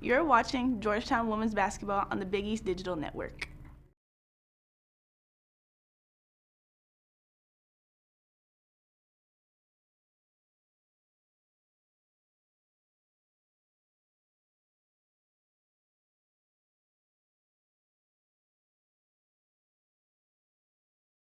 You're watching Georgetown Women's Basketball on the Big East Digital Network.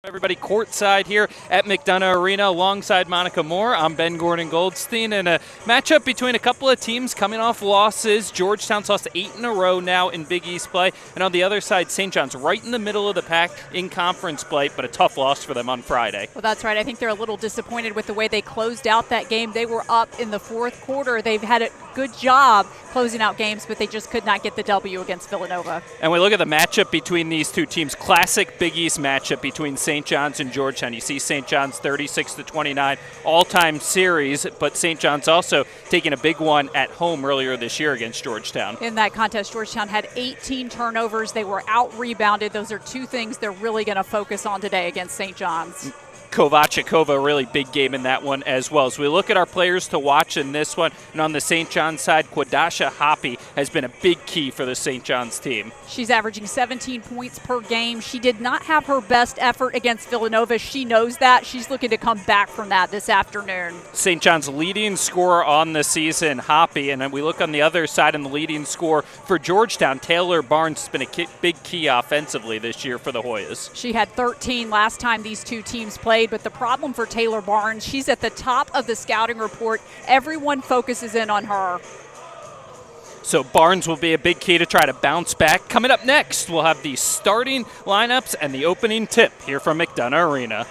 Everybody courtside here at McDonough Arena alongside Monica Moore. I'm Ben Gordon Goldstein, and a matchup between a couple of teams coming off losses. Georgetown's lost 8 in a row now in Big East play, and on the other side, St. John's right in the middle of the pack in conference play, but a tough loss for them on Friday. Well, that's right. I think they're a little disappointed with the way they closed out that game. They were up in the fourth quarter. They've had a good job closing out games, but they just could not get the W against Villanova. And we look at the matchup between these two teams, classic Big East matchup between St. John's and Georgetown. You see St. John's 36-29 all-time series, but St. John's also taking a big one at home earlier this year against Georgetown. In that contest, Georgetown had 18 turnovers. They were out-rebounded. Those are two things they're really going to focus on today against St. John's. Kovačikova, really big game in that one as well. So we look at our players to watch in this one, and on the St. John's side, Asha Hoppy has been a big key for the St. John's team. She's averaging 17 points per game. She did not have her best effort against Villanova. She knows that. She's looking to come back from that this afternoon. St. John's leading scorer on the season, Hoppy, and then we look on the other side in the leading scorer for Georgetown. Taylor Barnes has been a big key offensively this year for the Hoyas. She had 13 last time these two teams played. But the problem for Taylor Barnes, she's at the top of the scouting report. Everyone focuses in on her. So Barnes will be a big key to try to bounce back. Coming up next, we'll have the starting lineups and the opening tip here from McDonough Arena.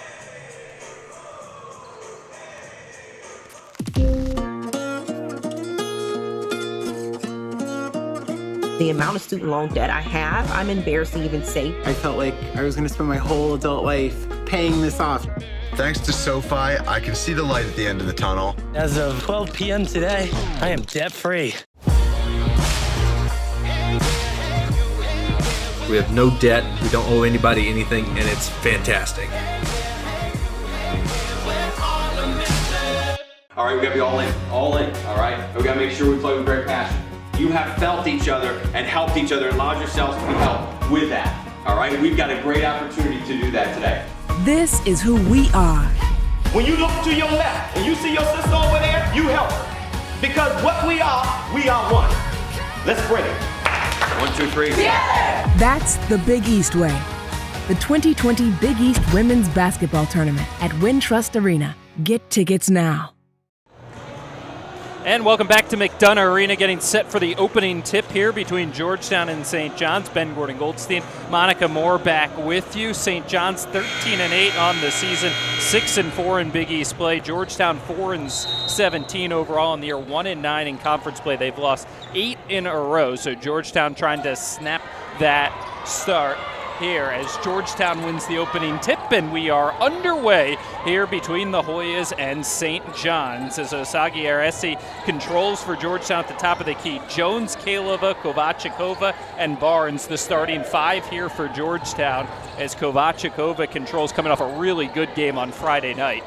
The amount of student loan debt I have, I'm embarrassed to even say. I felt like I was going to spend my whole adult life paying this off. Thanks to SoFi, I can see the light at the end of the tunnel. As of 12 p.m. today, I am debt-free. We have no debt, we don't owe anybody anything, and it's fantastic. All right, we gotta be all in, all right? We gotta make sure we play with great passion. You have felt each other and helped each other and allowed yourselves to be helped with that, all right? We've got a great opportunity to do that today. This is who we are. When you look to your left and you see your sister over there, you help her. Because what we are one. Let's bring it. 1, 2, 3. Yeah! That's the Big East way. The 2020 Big East Women's Basketball Tournament at Wintrust Arena. Get tickets now. And welcome back to McDonough Arena, getting set for the opening tip here between Georgetown and St. John's. Ben Gordon Goldstein, Monica Moore back with you. St. John's 13-8 on the season, 6-4 in Big East play. Georgetown 4-17 overall in the year, 1-9 in conference play. They've lost 8 in a row, so Georgetown trying to snap that start here as Georgetown wins the opening tip, and we are underway here between the Hoyas and St. John's as Osagi Aresi controls for Georgetown at the top of the key. Jones, Kaleva, Kovačikova, and Barnes, the starting 5 here for Georgetown as Kovačikova controls, coming off a really good game on Friday night.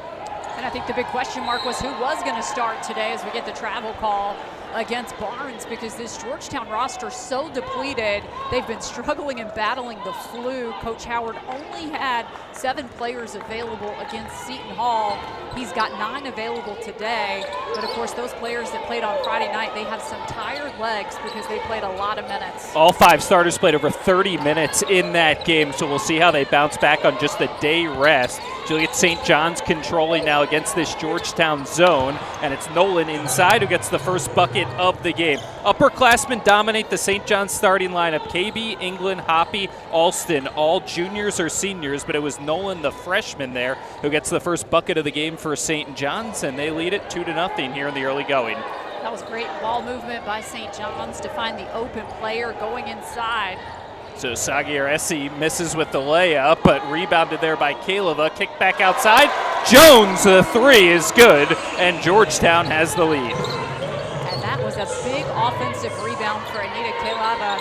And I think the big question mark was who was going to start today as we get the travel call against Barnes, because this Georgetown roster so depleted. They've been struggling and battling the flu. Coach Howard only had 7 players available against Seton Hall. He's got 9 available today, but of course those players that played on Friday night, they have some tired legs because they played a lot of minutes. All 5 starters played over 30 minutes in that game, so we'll see how they bounce back on just a day rest. So you'll get St. John's controlling now against this Georgetown zone, and it's Nolan inside who gets the first bucket of the game. Upperclassmen dominate the St. John's starting lineup. KB, England, Hoppy, Alston, all juniors or seniors, but it was Nolan, the freshman there, who gets the first bucket of the game for St. John's, and they lead it 2-0 here in the early going. That was great ball movement by St. John's to find the open player going inside. So Osagi Aresi misses with the layup, but rebounded there by Kaleva. Kick back outside. Jones, the 3 is good, and Georgetown has the lead. And that was a big offensive rebound for Anita Kaleva.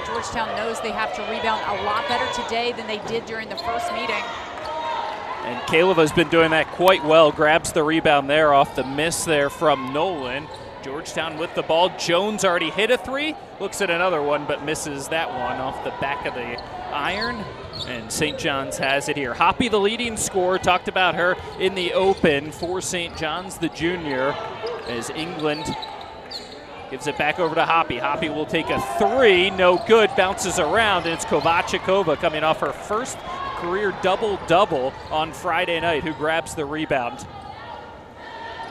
Georgetown knows they have to rebound a lot better today than they did during the first meeting. And Kaleva's been doing that quite well. Grabs the rebound there off the miss there from Nolan. Georgetown with the ball. Jones already hit a three. Looks at another one, but misses that one off the back of the iron. And St. John's has it here. Hoppy, the leading scorer. Talked about her in the open for St. John's, the junior, as England gives it back over to Hoppy. Hoppy will take a three. No good. Bounces around, and it's Kovačíková coming off her first career double-double on Friday night, who grabs the rebound.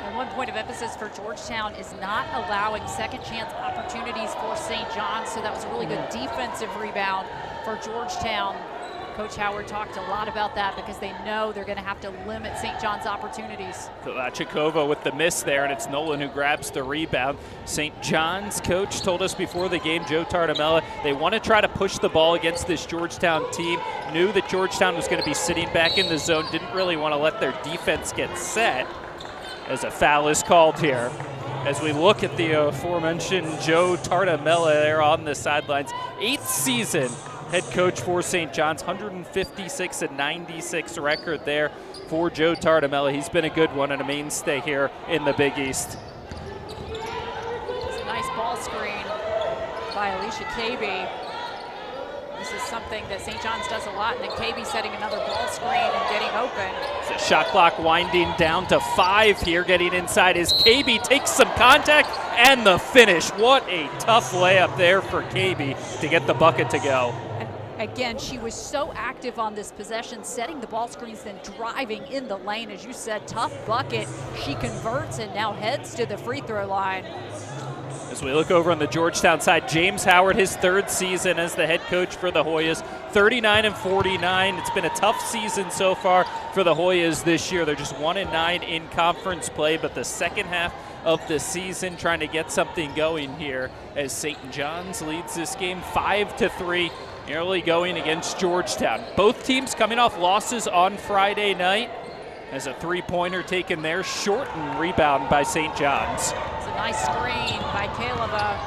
And one point of emphasis for Georgetown is not allowing second chance opportunities for St. John's, so that was a really good defensive rebound for Georgetown. Coach Howard talked a lot about that because they know they're going to have to limit St. John's opportunities. Kovačíková with the miss there, and it's Nolan who grabs the rebound. St. John's coach told us before the game, Joe Tardamella, they want to try to push the ball against this Georgetown team. Knew that Georgetown was going to be sitting back in the zone, didn't really want to let their defense get set, as a foul is called here. As we look at the aforementioned Joe Tardamella there on the sidelines, 8th season head coach for St. John's, 156-96 record there for Joe Tardamella. He's been a good one and a mainstay here in the Big East. It's a nice ball screen by Alicia Hoppy. This is something that St. John's does a lot, and then Hoppy setting another ball screen and getting open. The shot clock winding down to 5 here, getting inside as Hoppy takes some contact, and the finish. What a tough layup there for Hoppy to get the bucket to go. Again, she was so active on this possession, setting the ball screens, then driving in the lane. As you said, tough bucket. She converts and now heads to the free throw line. As we look over on the Georgetown side, James Howard, his 3rd season as the head coach for the Hoyas, 39-49. It's been a tough season so far for the Hoyas this year. They're just 1-9 in conference play, but the second half of the season trying to get something going here as St. John's leads this game 5-3. Early going against Georgetown. Both teams coming off losses on Friday night as a three-pointer taken there, short and rebound by St. John's. It's a nice screen by Caleba.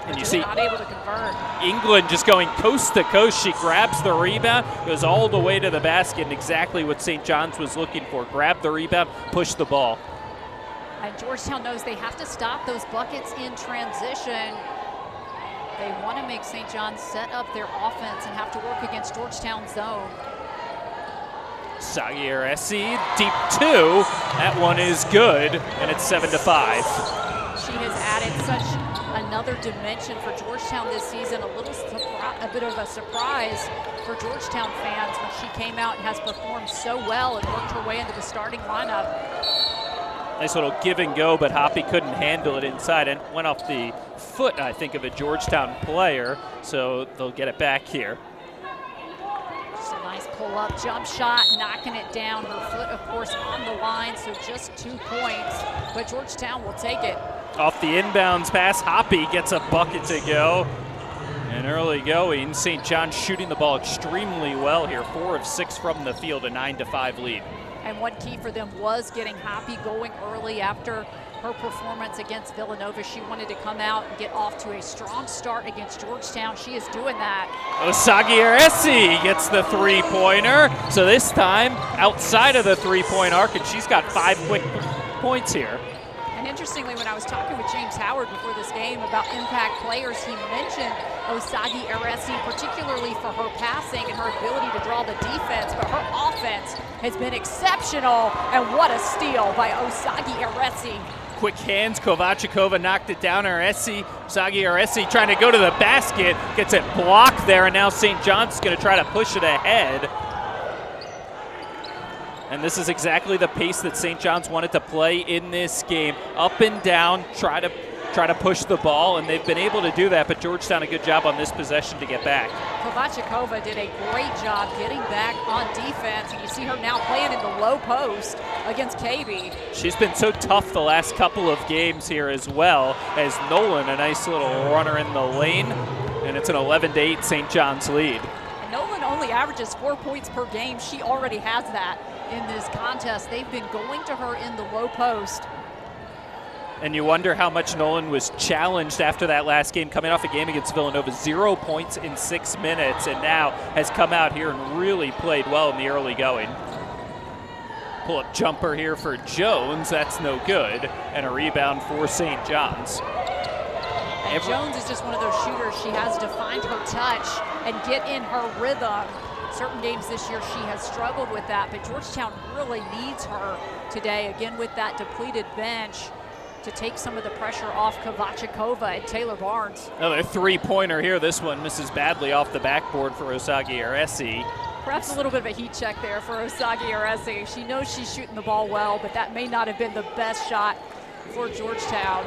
And you see not able to convert. England just going coast to coast. She grabs the rebound, goes all the way to the basket, and exactly what St. John's was looking for. Grab the rebound, push the ball. And Georgetown knows they have to stop those buckets in transition. They want to make St. John's set up their offense and have to work against Georgetown's zone. Sagiaresi, deep 2. That one is good, and it's 7-5. She has added such another dimension for Georgetown this season. A bit of a surprise for Georgetown fans when she came out and has performed so well and worked her way into the starting lineup. Nice little give and go, but Hoppy couldn't handle it inside and went off the foot, I think, of a Georgetown player, so they'll get it back here. Just a nice pull-up jump shot, knocking it down. Her foot, of course, on the line, so just 2 points, but Georgetown will take it. Off the inbounds pass, Hoppy gets a bucket to go. And early going, St. John's shooting the ball extremely well here, 4 of 6 from the field, a 9-5 lead. And one key for them was getting Hoppy going early after her performance against Villanova. She wanted to come out and get off to a strong start against Georgetown. She is doing that. Sagiaresi gets the three-pointer. So this time outside of the three-point arc, and she's got 5 quick points here. And interestingly, when I was talking with James Howard before this game about impact players, he mentioned Sagiaresi, particularly for her passing and her ability to draw the defense, but her offense has been exceptional, and what a steal by Sagiaresi. Quick hands, Kovačíková knocked it down. Sagiaresi trying to go to the basket, gets it blocked there, and now St. John's is going to try to push it ahead. And this is exactly the pace that St. John's wanted to play in this game. Up and down, try to push the ball, and they've been able to do that, but Georgetown a good job on this possession to get back. Kovačíková did a great job getting back on defense, and you see her now playing in the low post against KB. She's been so tough the last couple of games here as well, as Nolan, a nice little runner in the lane, and it's an 11-8 St. John's lead. And Nolan only averages 4 points per game. She already has that in this contest. They've been going to her in the low post. And you wonder how much Nolan was challenged after that last game, coming off a game against Villanova, 0 points in 6 minutes, and now has come out here and really played well in the early going. Pull-up jumper here for Jones. That's no good. And a rebound for St. John's. And Jones is just one of those shooters. She has to find her touch and get in her rhythm. Certain games this year she has struggled with that, but Georgetown really needs her today, again with that depleted bench, to take some of the pressure off Kovachikova and Taylor Barnes. Another three-pointer here. This one misses badly off the backboard for Osagi Aresi. Perhaps a little bit of a heat check there for Osagi Aresi. She knows she's shooting the ball well, but that may not have been the best shot for Georgetown.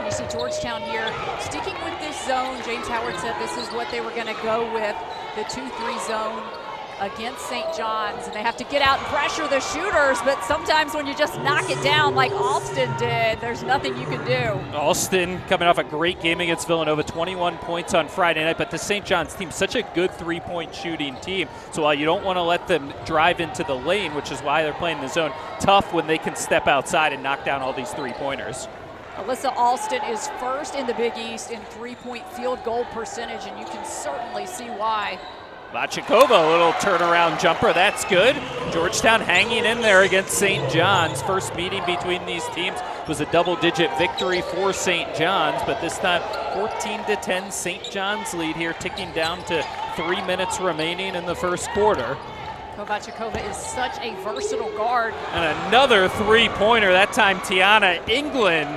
You see Georgetown here sticking with this zone. James Howard said this is what they were going to go with, the 2-3 zone against St. John's. And they have to get out and pressure the shooters, but sometimes when you just knock it down like Alston did, there's nothing you can do. Alston coming off a great game against Villanova, 21 points on Friday night, but the St. John's team, such a good three-point shooting team. So while you don't want to let them drive into the lane, which is why they're playing the zone, tough when they can step outside and knock down all these three-pointers. Alissa Alston is first in the Big East in three-point field goal percentage, and you can certainly see why. Vachikova, a little turnaround jumper, that's good. Georgetown hanging in there against St. John's. First meeting between these teams was a double-digit victory for St. John's, but this time 14-10 St. John's lead here, ticking down to 3 minutes remaining in the first quarter. Kovachikova is such a versatile guard. And another three-pointer, that time Tiana England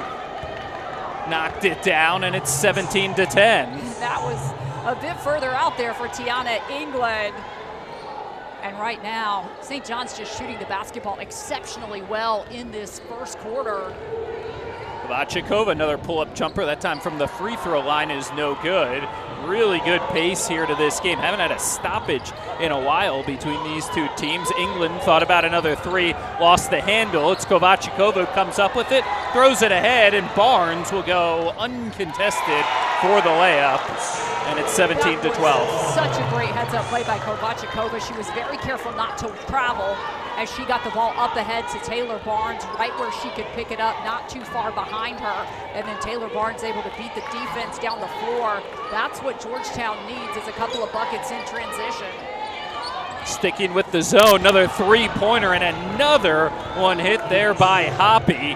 knocked it down, and it's 17-10. That was a bit further out there for Tiana England. And right now, St. John's just shooting the basketball exceptionally well in this first quarter. Vachikova, another pull-up jumper, that time from the free throw line is no good. Really good pace here to this game. Haven't had a stoppage in a while between these two teams. England thought about another three, lost the handle. It's Kovachikova who comes up with it, throws it ahead, and Barnes will go uncontested for the layup. And it's 17-12. Such a great heads-up play by Kovachikova. She was very careful not to travel as she got the ball up ahead to Taylor Barnes, right where she could pick it up, not too far behind her. And then Taylor Barnes able to beat the defense down the floor. That's what Georgetown needs, is a couple of buckets in transition. Sticking with the zone, another three-pointer, and another one hit there by Hoppy.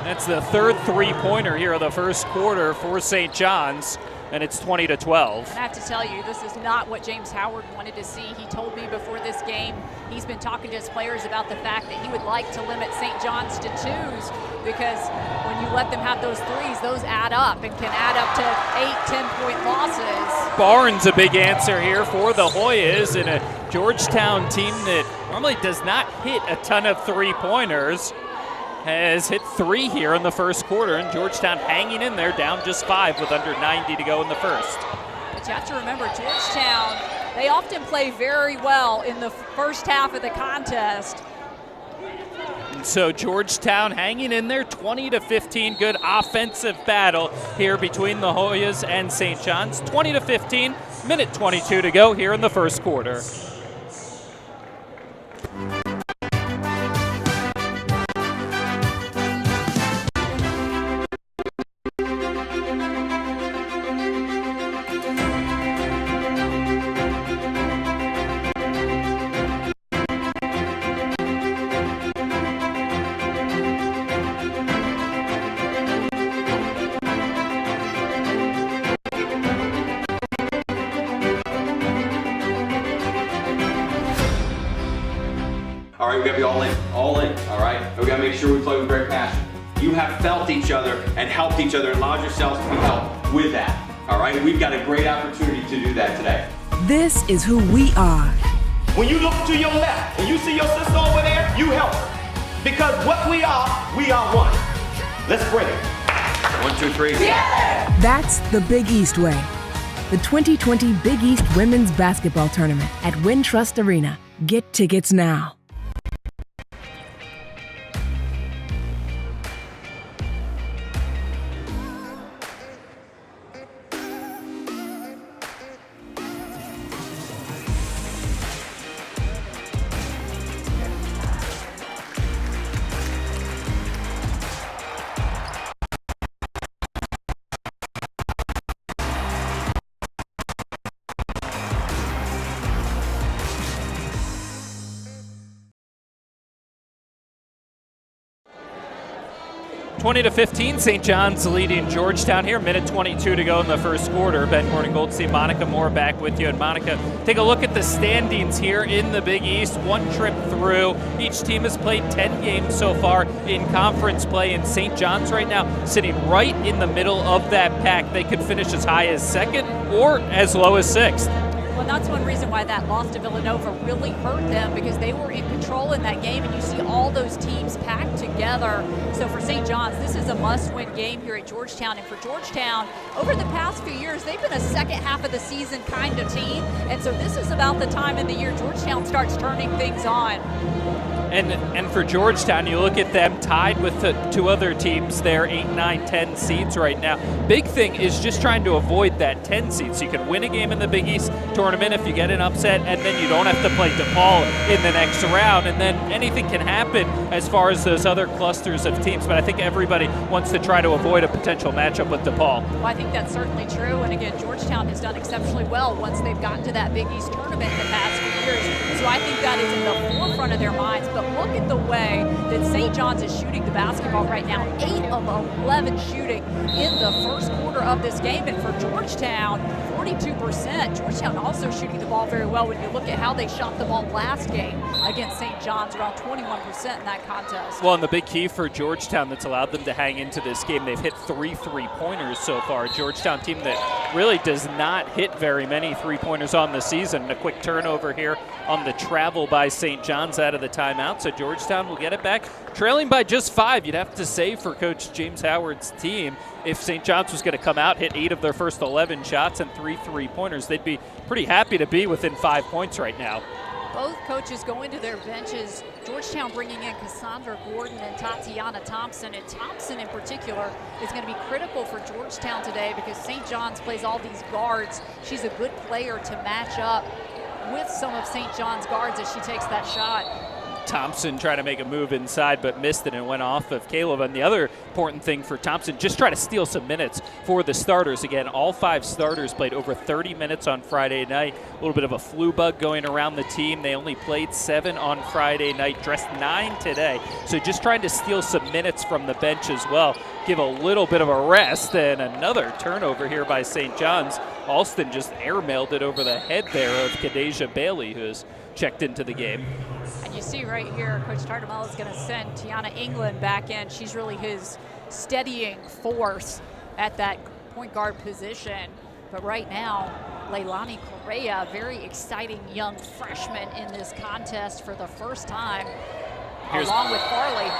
That's the third three-pointer here of the first quarter for St. John's. And it's 20-12. I have to tell you, this is not what James Howard wanted to see. He told me before this game, he's been talking to his players about the fact that he would like to limit St. John's to twos, because when you let them have those threes, those add up and can add up to 8-10-point losses. Barnes a big answer here for the Hoyas, and a Georgetown team that normally does not hit a ton of three-pointers has hit three here in the first quarter, and Georgetown hanging in there, down just 5 with under 90 to go in the first. But you have to remember, Georgetown, they often play very well in the first half of the contest. And so Georgetown hanging in there, 20-15, good offensive battle here between the Hoyas and St. John's. 20-15, minute 22 to go here in the first quarter. All right, we gotta be all in, all right? We gotta make sure we play with great passion. You have felt each other and helped each other and allowed yourselves to be helped with that, all right? We've got a great opportunity to do that today. This is who we are. When you look to your left and you see your sister over there, you help her. Because what we are one. Let's bring it. 1, 2, 3. Yeah! That's the Big East Way. The 2020 Big East Women's Basketball Tournament at Wintrust Arena. Get tickets now. 20-15, St. John's leading Georgetown here. Minute 22 to go in the first quarter. Ben Gordon Goldstein, Monica Moore back with you. And Monica, take a look at the standings here in the Big East. One trip through. Each team has played 10 games so far in conference play. And St. John's right now sitting right in the middle of that pack. They could finish as high as second or as low as sixth. Well, that's one reason why that loss to Villanova really hurt them, because they were in control in that game, and you see all those teams packed together. So for St. John's, this is a must-win game here at Georgetown. And for Georgetown, over the past few years, they've been a second half of the season kind of team. And so this is about the time in the year Georgetown starts turning things on. And for Georgetown, you look at them tied with the two other teams there, 8, 9, 10 seeds right now. Big thing is just trying to avoid that 10 seed. So you can win a game in the Big East tournament if you get an upset, and then you don't have to play DePaul in the next round. And then anything can happen as far as those other clusters of teams. But I think everybody wants to try to avoid a potential matchup with DePaul. Well, I think that's certainly true. And again, Georgetown has done exceptionally well once they've gotten to that Big East tournament in the past few years. So I think that is in the forefront of their minds. But look at the way that St. John's is shooting the basketball right now. 8 of 11 shooting in the first quarter of this game. And for Georgetown, 42%. Georgetown also shooting the ball very well when you look at how they shot the ball last game against St. John's, around 21% in that contest. Well, and the big key for Georgetown that's allowed them to hang into this game, they've hit 3 3-pointers so far. Georgetown team that really does not hit very many 3-pointers on the season. A quick turnover here on the travel by St. John's out of the timeout, so Georgetown will get it back. Trailing by just 5, you'd have to say, for Coach James Howard's team. If St. John's was going to come out, hit 8 of their first 11 shots and 3 3-pointers, they'd be pretty happy to be within 5 points right now. Both coaches going to their benches. Georgetown bringing in Cassandra Gordon and Tatiana Thompson. And Thompson in particular is going to be critical for Georgetown today because St. John's plays all these guards. She's a good player to match up with some of St. John's guards as she takes that shot. Thompson tried to make a move inside but missed it and went off of Caleb. And the other important thing for Thompson, just try to steal some minutes for the starters. Again, all 5 starters played over 30 minutes on Friday night. A little bit of a flu bug going around the team. They only played 7 on Friday night, dressed 9 today. So just trying to steal some minutes from the bench as well. Give a little bit of a rest, and another turnover here by St. John's. Alston just airmailed it over the head there of Kadeja Bailey, who has checked into the game. And you see right here, Coach Tartamella is going to send Tiana England back in. She's really his steadying force at that point guard position. But right now, Leilani Correa, very exciting young freshman in this contest for the first time, along with Farley.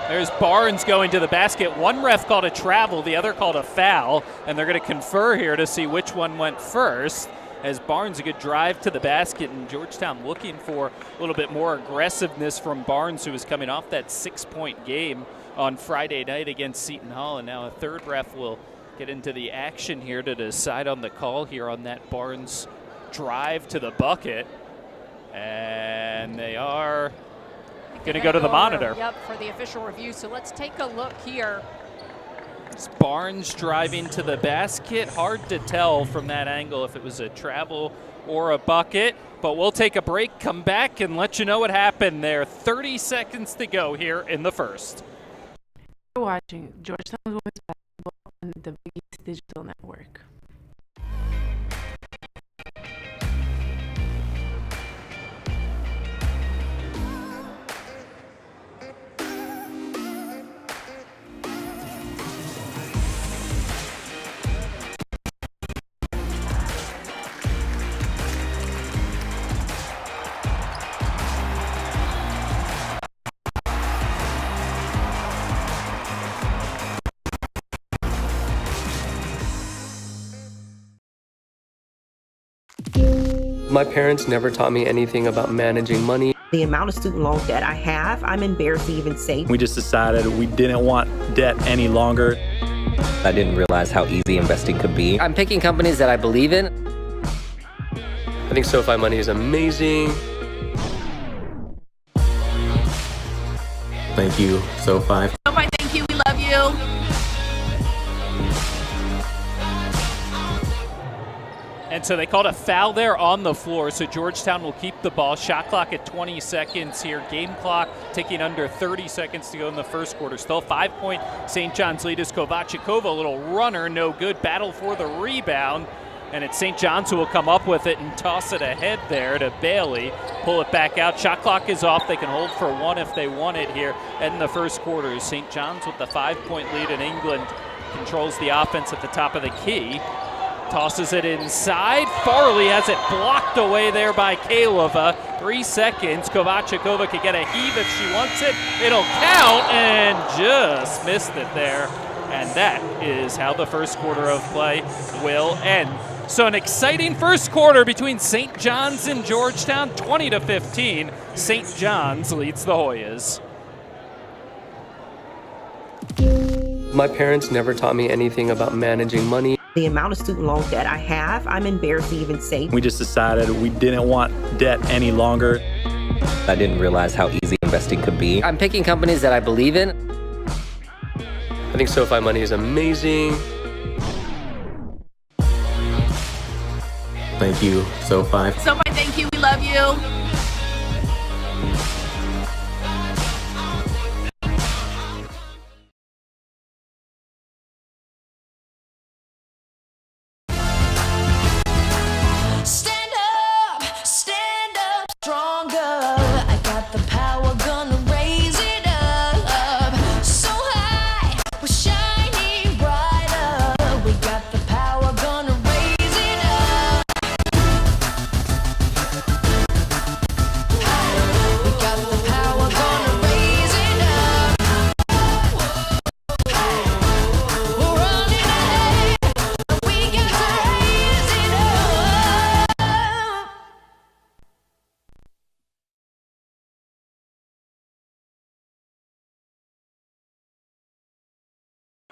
There's Barnes going to the basket. One ref called a travel, the other called a foul, and they're going to confer here to see which one went first. As Barnes, a good drive to the basket, and Georgetown looking for a little bit more aggressiveness from Barnes, who was coming off that 6-point game on Friday night against Seton Hall. And now a third ref will get into the action here to decide on the call here on that Barnes drive to the bucket. And they are going to go to the monitor. Yep, for the official review. So let's take a look here. It's Barnes driving to the basket. Hard to tell from that angle if it was a travel or a bucket, but we'll take a break, come back, and let you know what happened there. 30 seconds to go here in the first. You're watching Georgetown Women's Basketball on the Big East Digital Network. My parents never taught me anything about managing money. The amount of student loan debt I have, I'm embarrassed to even say. We just decided we didn't want debt any longer. I didn't realize how easy investing could be. I'm picking companies that I believe in. I think SoFi Money is amazing. Thank you, SoFi. SoFi, thank you. We love you. And so they called a foul there on the floor, so Georgetown will keep the ball. Shot clock at 20 seconds here. Game clock ticking under 30 seconds to go in the first quarter. Still 5-point St. John's lead is Kovačikova, a little runner, no good. Battle for the rebound. And it's St. John's who will come up with it and toss it ahead there to Bailey. Pull it back out. Shot clock is off. They can hold for one if they want it here in the first quarter. St. John's with the 5-point lead in England controls the offense at the top of the key. Tosses it inside. Farley has it blocked away there by Kalova. 3 seconds. Kovačikova could get a heave if she wants it. It'll count and just missed it there. And that is how the first quarter of play will end. So an exciting first quarter between St. John's and Georgetown, 20-15. St. John's leads the Hoyas. My parents never taught me anything about managing money. The amount of student loan debt I have, I'm embarrassed to even say. We just decided we didn't want debt any longer. I didn't realize how easy investing could be. I'm picking companies that I believe in. I think SoFi Money is amazing. Thank you, SoFi. SoFi, thank you. We love you. Stand up stronger. I got the power, gonna raise it up. So high, we're shining brighter. We got the power, gonna raise it up. We got the power, gonna raise it up. We're running ahead. We got to raise it up.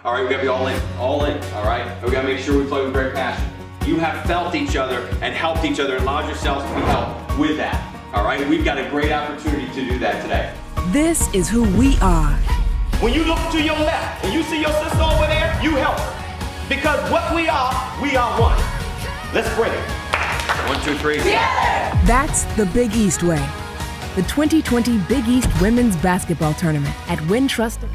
All right, we gotta be all in, all right? We gotta make sure we play with great passion. You have felt each other and helped each other and allowed yourselves to be helped with that, all right? We've got a great opportunity to do that today. This is who we are. When you look to your left and you see your sister over there, you help her. Because what we are one. Let's bring it. 1, 2, 3. Yeah! That's the Big East Way. The 2020 Big East Women's Basketball Tournament at Wintrust.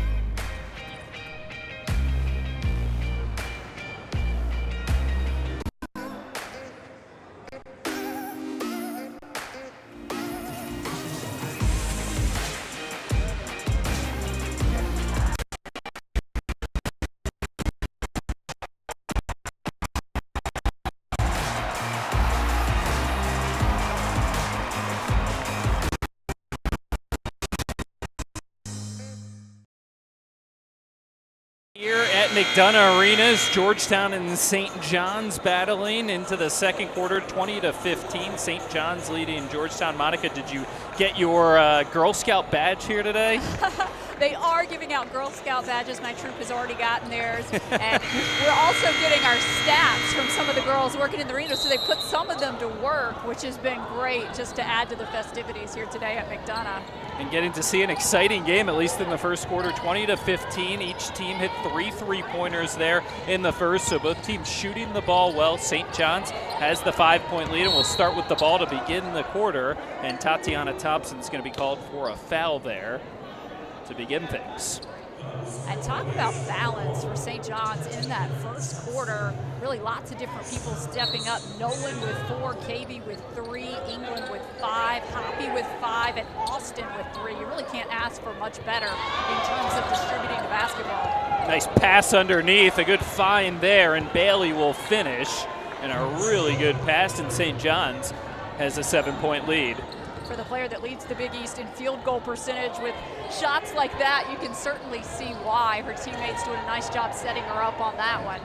Here at McDonough Arenas, Georgetown and St. John's battling into the second quarter, 20-15. St. John's leading Georgetown. Monica, did you get your Girl Scout badge here today? They are giving out Girl Scout badges. My troop has already gotten theirs. And we're also getting our stats from some of the girls working in the arena. So they put some of them to work, which has been great just to add to the festivities here today at McDonough. And getting to see an exciting game, at least in the first quarter, 20-15. Each team hit 3 3-pointers there in the first, so both teams shooting the ball well. St. John's has the 5-point lead, and we'll start with the ball to begin the quarter. And Tatiana Thompson's going to be called for a foul there to begin things. And talk about balance for St. John's in that first quarter. Really lots of different people stepping up. Nolan with 4, Cavey with 3, England with 5, Hoppy with 5, and Austin with 3. You really can't ask for much better in terms of distributing the basketball. Nice pass underneath, a good find there, and Bailey will finish. And a really good pass, and St. John's has a 7-point lead. For the player that leads the Big East in field goal percentage with shots like that, you can certainly see why. Her teammates doing a nice job setting her up on that one.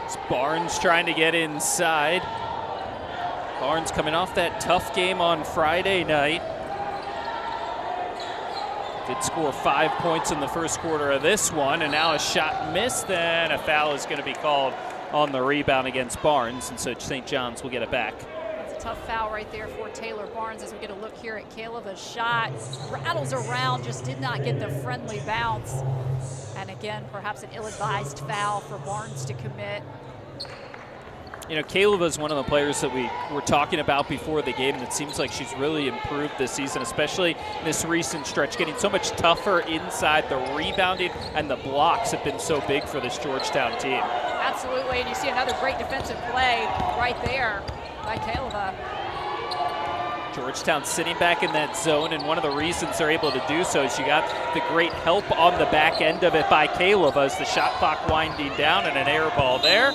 It's Barnes trying to get inside. Barnes coming off that tough game on Friday night. Did score 5 points in the first quarter of this one, and now a shot missed, then a foul is going to be called on the rebound against Barnes, and so St. John's will get it back. Tough foul right there for Taylor Barnes as we get a look here at Kalova's shot. Rattles around, just did not get the friendly bounce. And again, perhaps an ill-advised foul for Barnes to commit. You know, Kaleva is one of the players that we were talking about before the game, and it seems like she's really improved this season, especially this recent stretch, getting so much tougher inside. The rebounding and the blocks have been so big for this Georgetown team. Absolutely, and you see another great defensive play right there by Kaleva. Georgetown sitting back in that zone, and one of the reasons they're able to do so is you got the great help on the back end of it by Kaleva as the shot clock winding down, and an air ball there.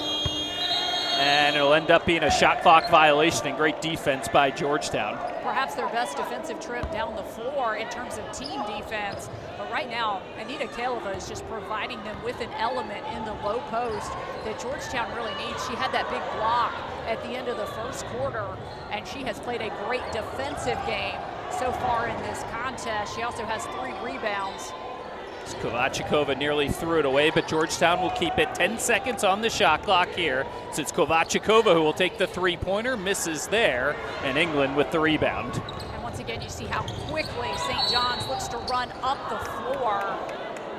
And it'll end up being a shot clock violation, and great defense by Georgetown. Perhaps their best defensive trip down the floor in terms of team defense. But right now, Anita Kaleva is just providing them with an element in the low post that Georgetown really needs. She had that big block at the end of the first quarter, and she has played a great defensive game so far in this contest. She also has 3 rebounds. Kovačikova nearly threw it away, but Georgetown will keep it. 10 seconds on the shot clock here. So it's Kovačikova who will take the three-pointer, misses there, and England with the rebound. And once again, you see how quickly St. John's looks to run up the floor.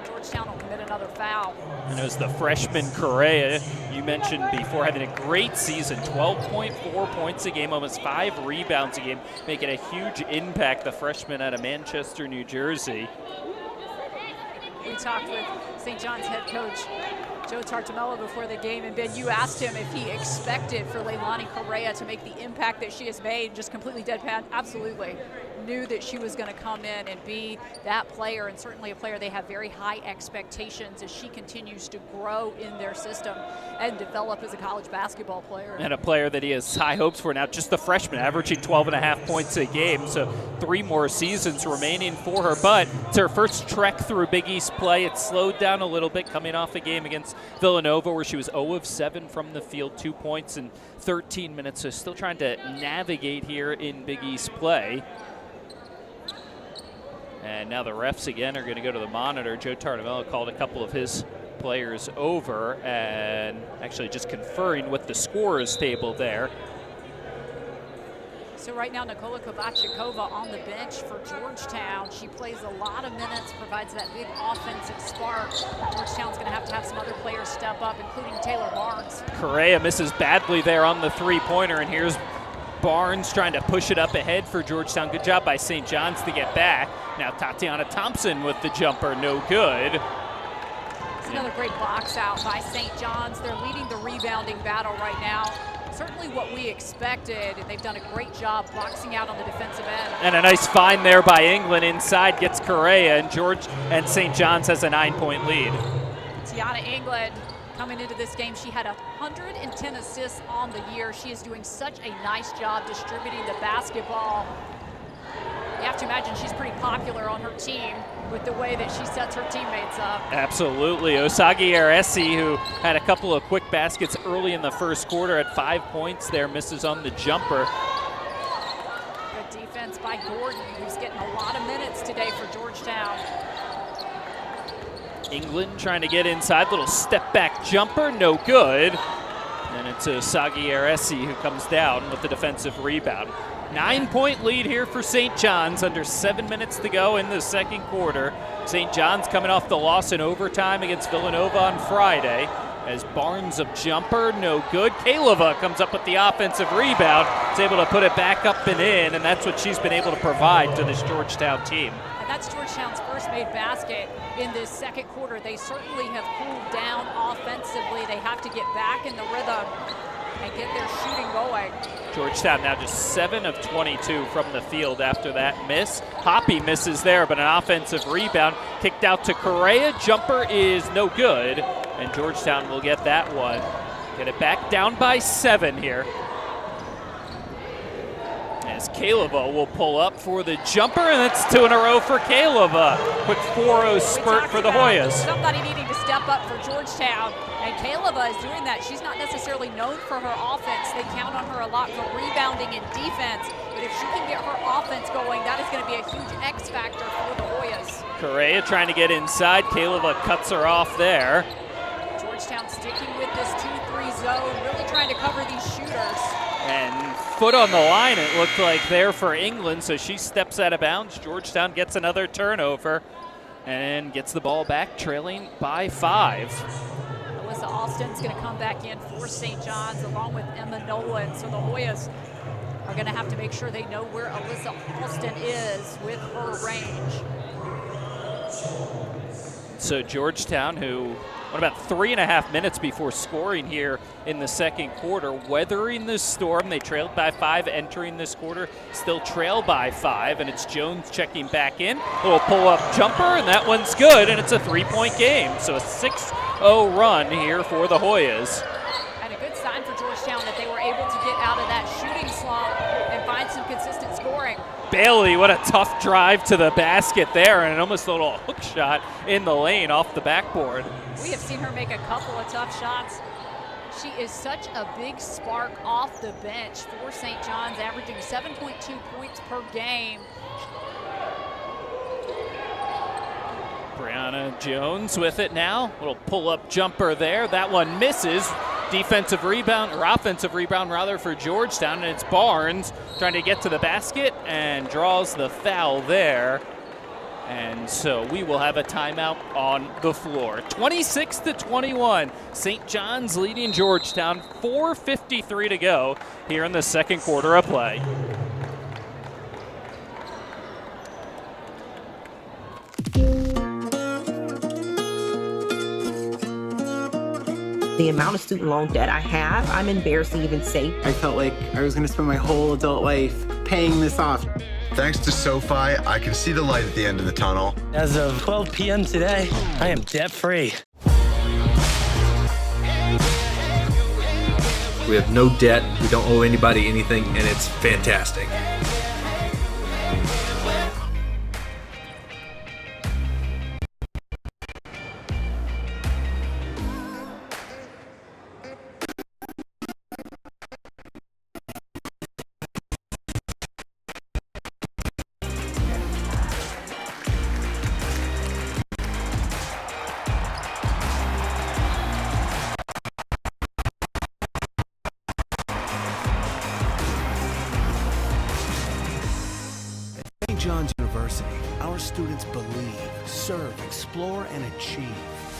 Georgetown will commit another foul. And it was the freshman Correa, you mentioned before, having a great season, 12.4 points a game, almost 5 rebounds a game, making a huge impact, the freshman out of Manchester, New Jersey. We talked with St. John's head coach Joe Tartamella before the game, and Ben, you asked him if he expected for Leilani Correa to make the impact that she has made, just completely deadpan. Absolutely. Knew that she was going to come in and be that player, and certainly a player they have very high expectations as she continues to grow in their system and develop as a college basketball player. And a player that he has high hopes for now, just the freshman, averaging 12.5 points a game, so 3 more seasons remaining for her. But it's her first trek through Big East play. It slowed down a little bit coming off a game against Villanova where she was 0 of 7 from the field, 2 points in 13 minutes, so still trying to navigate here in Big East play. And now the refs again are going to go to the monitor. Joe Tartamella called a couple of his players over and actually just conferring with the scorers table there. So right now, Nikola Kovačikova on the bench for Georgetown. She plays a lot of minutes, provides that big offensive spark. Georgetown's going to have some other players step up, including Taylor Barnes. Correa misses badly there on the three-pointer, and here's Barnes trying to push it up ahead for Georgetown. Good job by St. John's to get back. Now Tatiana Thompson with the jumper, no good. It's another great box out by St. John's. They're leading the rebounding battle right now. Certainly what we expected, and they've done a great job boxing out on the defensive end. And a nice find there by England inside, gets Correa, and St. John's has a 9-point lead. Tiana England coming into this game, she had 110 assists on the year. She is doing such a nice job distributing the basketball. You have to imagine she's pretty popular on her team with the way that she sets her teammates up. Absolutely. Osagi Aresi, who had a couple of quick baskets early in the first quarter at 5 points there, misses on the jumper. Good defense by Gordon, who's getting a lot of minutes today for Georgetown. England trying to get inside, little step back jumper, no good. And it's Osagi Aresi who comes down with the defensive rebound. 9-point lead here for St. John's, under 7 minutes to go in the second quarter. St. John's coming off the loss in overtime against Villanova on Friday. As Barnes of jumper, no good. Kaleva comes up with the offensive rebound. Is able to put it back up and in, and that's what she's been able to provide to this Georgetown team. And that's Georgetown's first made basket in this second quarter. They certainly have cooled down offensively. They have to get back in the rhythm and get their shooting going. Georgetown now just 7 of 22 from the field after that miss. Hoppy misses there, but an offensive rebound kicked out to Correa. Jumper is no good, and Georgetown will get that one. Get it back down by 7 here. As Kaleva will pull up for the jumper, and it's 2 in a row for Kaleva. Quick 4-0 spurt for the Hoyas. Somebody needing to step up for Georgetown, and Kaleva is doing that. She's not necessarily known for her offense. They count on her a lot for rebounding and defense, but if she can get her offense going, that is going to be a huge X factor for the Hoyas. Correa trying to get inside. Kaleva cuts her off there. Georgetown sticking with this 2-3 zone, really trying to cover these shooters. And foot on the line, it looked like there for England, so she steps out of bounds. Georgetown gets another turnover and gets the ball back, trailing by 5. Alissa Alston's going to come back in for St. John's along with Emma Nolan. So the Hoyas are going to have to make sure they know where Alissa Alston is with her range. So Georgetown, who went about 3.5 minutes before scoring here in the second quarter, weathering the storm. They trailed by 5 entering this quarter, still trail by 5, and it's Jones checking back in. A little pull-up jumper, and that one's good, and it's a 3-point game. So a 6-0 run here for the Hoyas. And a good sign for Georgetown that they were able to get out of that shooting slump and find some consistent scoring. Bailey, what a tough drive to the basket there, and almost a little hook shot in the lane off the backboard. We have seen her make a couple of tough shots. She is such a big spark off the bench for St. John's, averaging 7.2 points per game. Brianna Jones with it now. Little pull-up jumper there. That one misses. Defensive rebound, or offensive rebound rather, for Georgetown, and it's Barnes trying to get to the basket and draws the foul there. And so we will have a timeout on the floor. 26-21, St. John's leading Georgetown, 4:53 to go here in the second quarter of play. The amount of student loan debt I have, I'm embarrassed to even say. I felt like I was going to spend my whole adult life paying this off. Thanks to SoFi, I can see the light at the end of the tunnel. As of 12 p.m. today, I am debt-free. We have no debt, we don't owe anybody anything, and it's fantastic. St. John's University, our students believe, serve, explore, and achieve.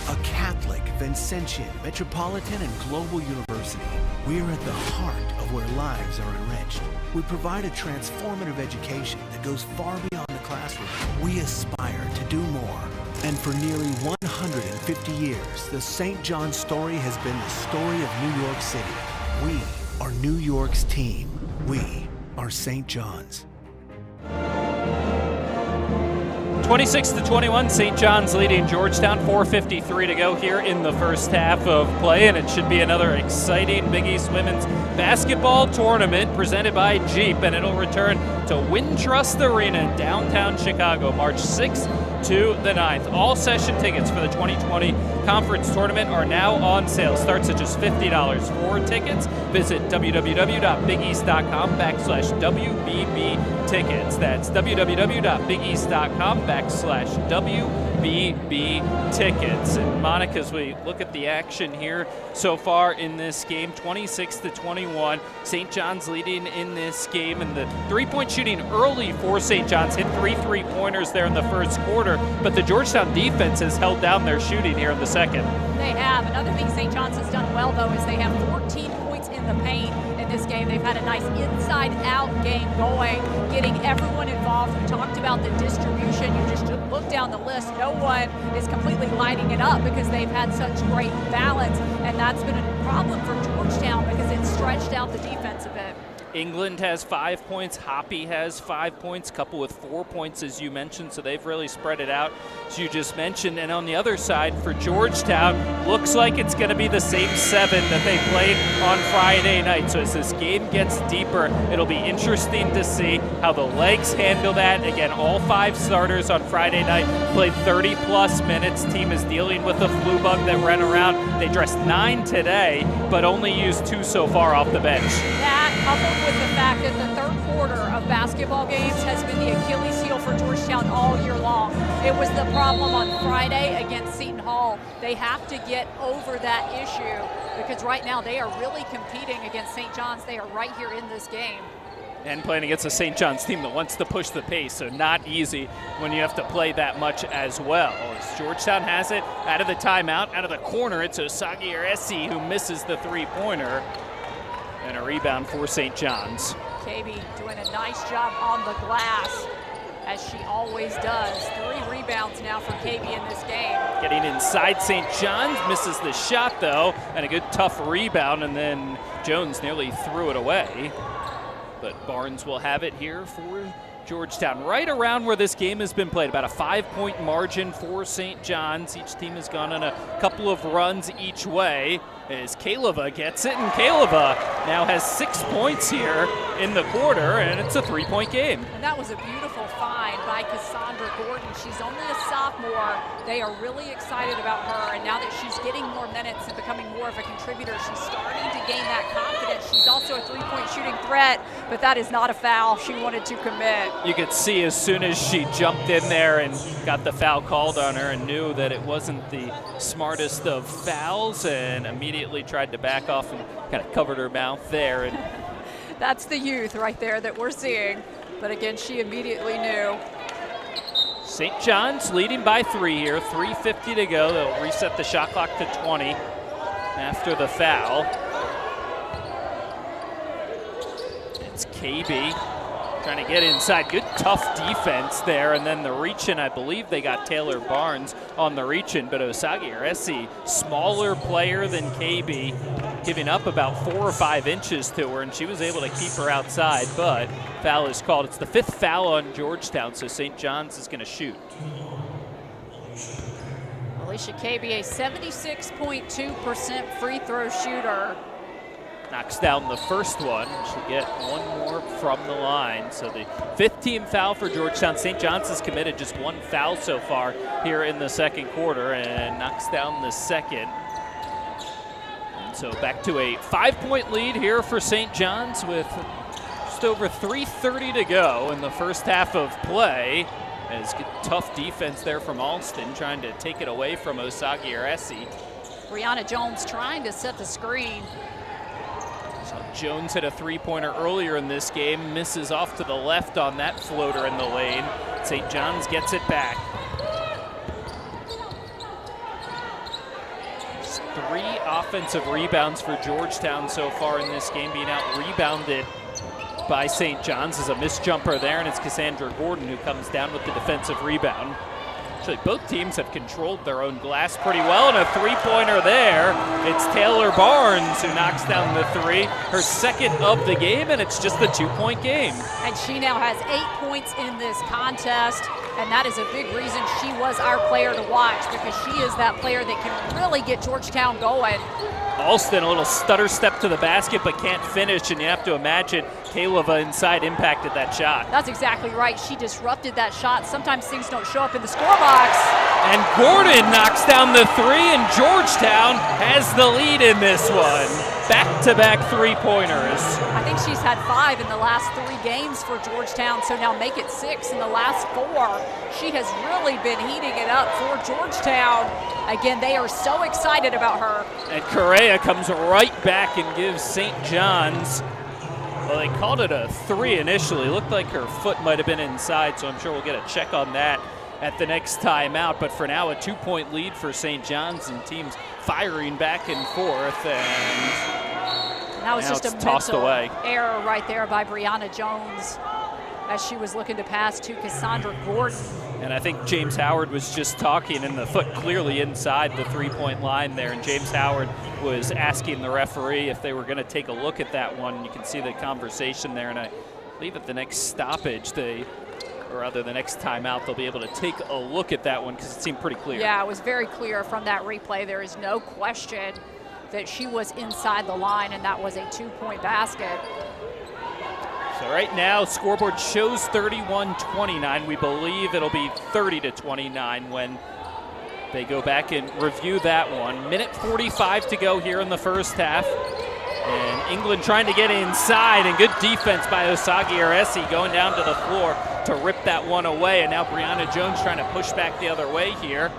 A Catholic, Vincentian, metropolitan, and global university, we are at the heart of where lives are enriched. We provide a transformative education that goes far beyond the classroom. We aspire to do more. And for nearly 150 years, the St. John's story has been the story of New York City. We are New York's team. We are St. John's. 26-21, St. John's leading Georgetown, 4:53 to go here in the first half of play, and it should be another exciting Big East women's basketball tournament presented by Jeep, and it'll return to Wintrust Arena in downtown Chicago, March 6th to the 9th. All session tickets for the 2020 conference tournament are now on sale. Starts at just $50 for tickets. Visit www.bigeast.com/WBB tickets. That's www.bigeast.com/WBB tickets. And Monica, as we look at the action here so far in this game, 26-21, St. John's leading in this game, and the three-point shooting early for St. John's hit 3 3-pointers there in the first quarter, but the Georgetown defense has held down their shooting here in the second. They have. Another thing St. John's has done well, though, is they have 14 points in the paint in this game. They've had a nice inside-out game going, getting everyone involved. We talked about the distribution. You just look down the list. No one is completely lighting it up because they've had such great balance, and that's been a problem for Georgetown because it's stretched out the defense a bit. England has 5 points. Hoppy has 5 points, couple with 4 points, as you mentioned, so they've really spread it out, as you just mentioned. And on the other side, for Georgetown, looks like it's going to be the same 7 that they played on Friday night. So as this game gets deeper, it'll be interesting to see how the legs handle that. Again, all 5 starters on Friday night played 30-plus minutes. Team is dealing with the flu bug that ran around. They dressed 9 today, but only used 2 so far off the bench. That, coupled with the fact that the third quarter of basketball games has been the Achilles heel for Georgetown all year long. It was the problem on Friday against Seton Hall. They have to get over that issue because right now they are really competing against St. John's. They are right here in this game. And playing against a St. John's team that wants to push the pace, so not easy when you have to play that much as well. As Georgetown has it out of the timeout, out of the corner, it's Osagi Aresi who misses the three-pointer. And a rebound for St. John's. KB doing a nice job on the glass, as she always does. 3 rebounds now for KB in this game. Getting inside St. John's, misses the shot though, and a good tough rebound, and then Jones nearly threw it away. But Barnes will have it here for Georgetown, right around where this game has been played, about a 5-point margin for St. John's. Each team has gone on a couple of runs each way as Kaleva gets it, and Kaleva now has 6 points here in the quarter, and it's a 3-point game. And that was a beautiful find by Cassandra Gordon. She's only a sophomore. They are really excited about her, and now that she's getting more minutes and becoming more of a contributor, she's starting to gain that confidence. She's also a 3-point shooting threat, but that is not a foul she wanted to commit. You could see as soon as she jumped in there and got the foul called on her and knew that it wasn't the smartest of fouls, and immediately tried to back off and kind of covered her mouth there. And that's the youth right there that we're seeing. But again, she immediately knew. St. John's leading by 3 here, 3:50 to go. They'll reset the shot clock to 20 after the foul. It's KB trying to get inside. Good tough defense there, and then the reach-in, I believe they got Taylor Barnes on the reach-in, but Osagi Aresi, smaller player than KB, giving up about 4 or 5 inches to her, and she was able to keep her outside, but foul is called. It's the 5th foul on Georgetown, so St. John's is going to shoot. Alicia KB, a 76.2% free throw shooter. Knocks down the first one. She'll get one more from the line. So the 5th team foul for Georgetown. St. John's has committed just 1 foul so far here in the second quarter and knocks down the second. And so back to a 5-point lead here for St. John's with just over 3:30 to go in the first half of play. As good, tough defense there from Alston, trying to take it away from Osagi Aresi. Brianna Jones trying to set the screen. So Jones hit a 3-pointer earlier in this game, misses off to the left on that floater in the lane. St. John's gets it back. Just 3 offensive rebounds for Georgetown so far in this game, being out-rebounded by St. John's. As a missed jumper there, and it's Cassandra Gordon who comes down with the defensive rebound. Actually, both teams have controlled their own glass pretty well, and a 3-pointer there. It's Taylor Barnes who knocks down the 3, her 2nd of the game, and it's just a 2-point game. And she now has 8 points in this contest, and that is a big reason she was our player to watch, because she is that player that can really get Georgetown going. Alston, a little stutter step to the basket, but can't finish, and you have to imagine Kaleva inside impacted that shot. That's exactly right. She disrupted that shot. Sometimes things don't show up in the scorebox. And Gordon knocks down the 3, and Georgetown has the lead in this one. Back-to-back 3-pointers. I think she's had 5 in the last 3 games for Georgetown, so now make it 6 in the last 4. She has really been heating it up for Georgetown. Again, they are so excited about her. And Correa comes right back and gives St. John's, well, they called it a 3 initially. Looked like her foot might have been inside, so I'm sure we'll get a check on that at the next timeout. But for now, a 2-point lead for St. John's, and teams firing back and forth, and that was just a tossed mental away. Error right there by Brianna Jones as she was looking to pass to Cassandra Gordon. And I think James Howard was just talking, and the foot clearly inside the 3-point line there, and James Howard was asking the referee if they were going to take a look at that one. You can see the conversation there, and I believe at the next stoppage, or rather the next timeout, they'll be able to take a look at that one because it seemed pretty clear. Yeah, it was very clear from that replay. There is no question that she was inside the line, and that was a 2-point basket. So right now, scoreboard shows 31-29. We believe it'll be 30-29 when they go back and review that one. Minute 45 to go here in the first half. And England trying to get inside, and good defense by Osagi Aresi going down to the floor to rip that one away. And now Brianna Jones trying to push back the other way here.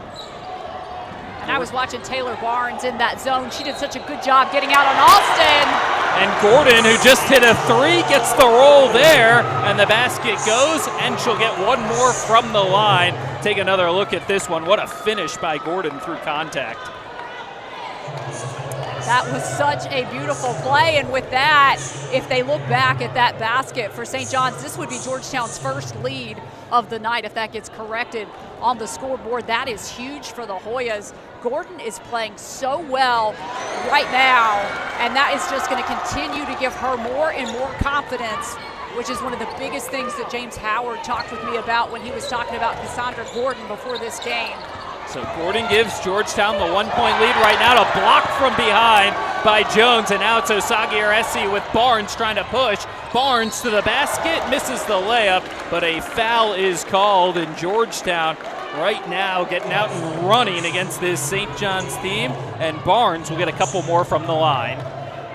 And I was watching Taylor Barnes in that zone. She did such a good job getting out on Alston. And Gordon, who just hit a 3, gets the roll there, and the basket goes, and she'll get one more from the line. Take another look at this one. What a finish by Gordon through contact. That was such a beautiful play, and with that, if they look back at that basket for St. John's, this would be Georgetown's first lead of the night if that gets corrected on the scoreboard. That is huge for the Hoyas. Gordon is playing so well right now, and that is just going to continue to give her more and more confidence, which is one of the biggest things that James Howard talked with me about when he was talking about Cassandra Gordon before this game. So Gordon gives Georgetown the 1-point lead right now. To block from behind by Jones, and now it's Osagi-Aresi with Barnes trying to push. Barnes to the basket, misses the layup, but a foul is called, in Georgetown right now getting out and running against this St. John's team, and Barnes will get a couple more from the line.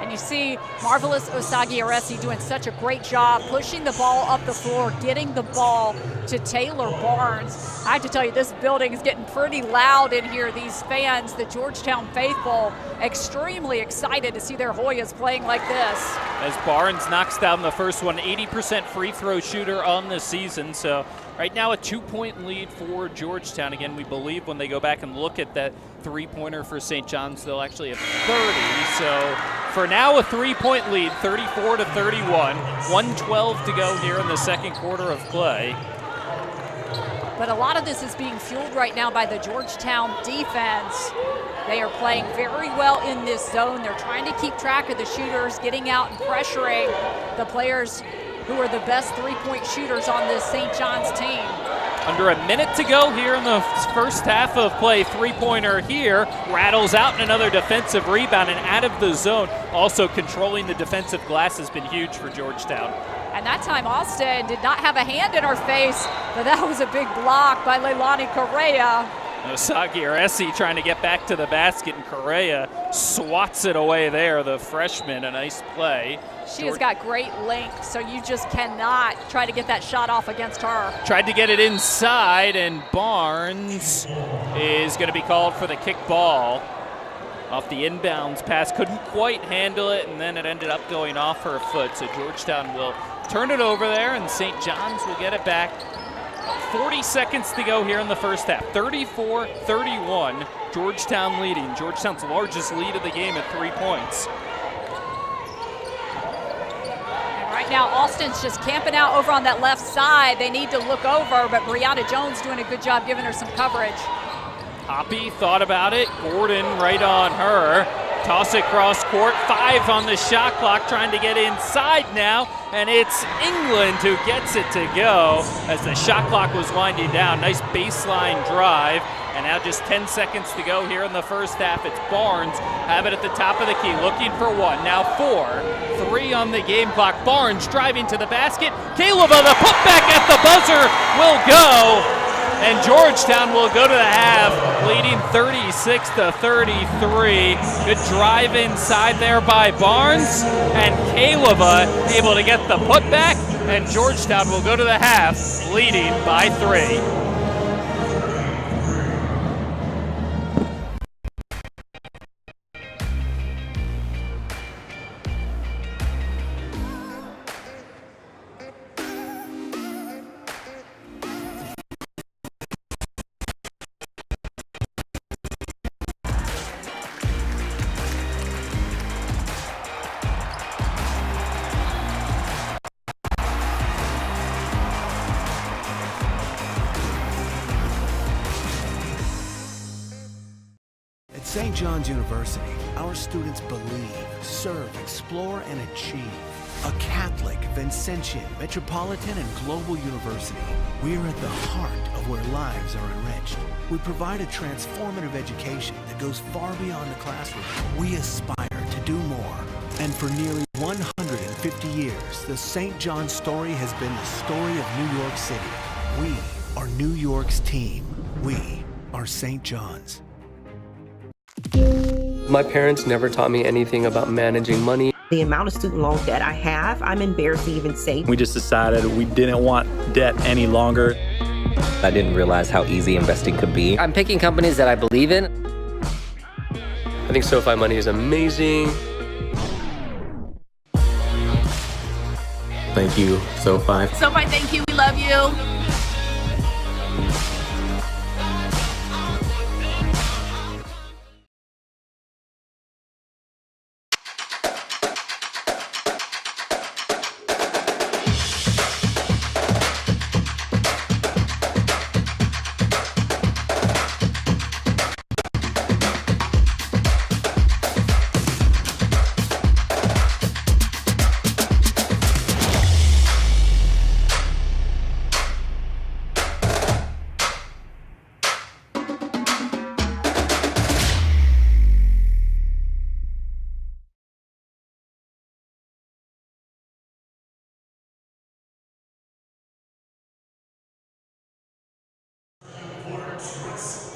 And you see marvelous Osagi-Aresi doing such a great job pushing the ball up the floor, getting the ball to Taylor Barnes. I have to tell you, this building is getting pretty loud in here. These fans, the Georgetown faithful, extremely excited to see their Hoyas playing like this. As Barnes knocks down the first one, 80% free throw shooter on the season. So right now a 2-point lead for Georgetown. Again, we believe when they go back and look at that three-pointer for St. John's, they'll actually have 30. So for now, a 3-point lead, 34-31. 1:12 to go here in the second quarter of play. But a lot of this is being fueled right now by the Georgetown defense. They are playing very well in this zone. They're trying to keep track of the shooters, getting out and pressuring the players who are the best three-point shooters on this St. John's team. Under a minute to go here in the first half of play. Three-pointer here, rattles out, and another defensive rebound and out of the zone. Also controlling the defensive glass has been huge for Georgetown. And that time Alston did not have a hand in her face, but that was a big block by Leilani Correa. Osagi-Aresi trying to get back to the basket, and Correa swats it away there, the freshman. A nice play. She has got great length, so you just cannot try to get that shot off against her. Tried to get it inside, and Barnes is going to be called for the kick ball. Off the inbounds pass, couldn't quite handle it, and then it ended up going off her foot. So Georgetown will turn it over there, and St. John's will get it back. 40 seconds to go here in the first half. 34-31, Georgetown leading. Georgetown's largest lead of the game at 3 points. And right now, Alston's just camping out over on that left side. They need to look over, but Brianna Jones doing a good job giving her some coverage. Hoppy thought about it. Gordon right on her. Toss it cross court. 5 on the shot clock, trying to get inside now. And it's England who gets it to go as the shot clock was winding down. Nice baseline drive. And now just 10 seconds to go here in the first half. It's Barnes, have it at the top of the key, looking for 1. Now 4, 3 on the game clock. Barnes driving to the basket. Kaleva, the putback at the buzzer will go. And Georgetown will go to the half, leading 36-33. Good drive inside there by Barnes, and Kaleva able to get the putback, and Georgetown will go to the half, leading by 3. St. John's University, our students believe, serve, explore, and achieve. A Catholic, Vincentian, metropolitan, and global university, we are at the heart of where lives are enriched. We provide a transformative education that goes far beyond the classroom. We aspire to do more. And for nearly 150 years, the St. John's story has been the story of New York City. We are New York's team. We are St. John's. My parents never taught me anything about managing money. The amount of student loan debt I have, I'm embarrassed to even say. We just decided we didn't want debt any longer. I didn't realize how easy investing could be. I'm picking companies that I believe in. I think SoFi Money is amazing. Thank you, SoFi. SoFi, thank you. We love you.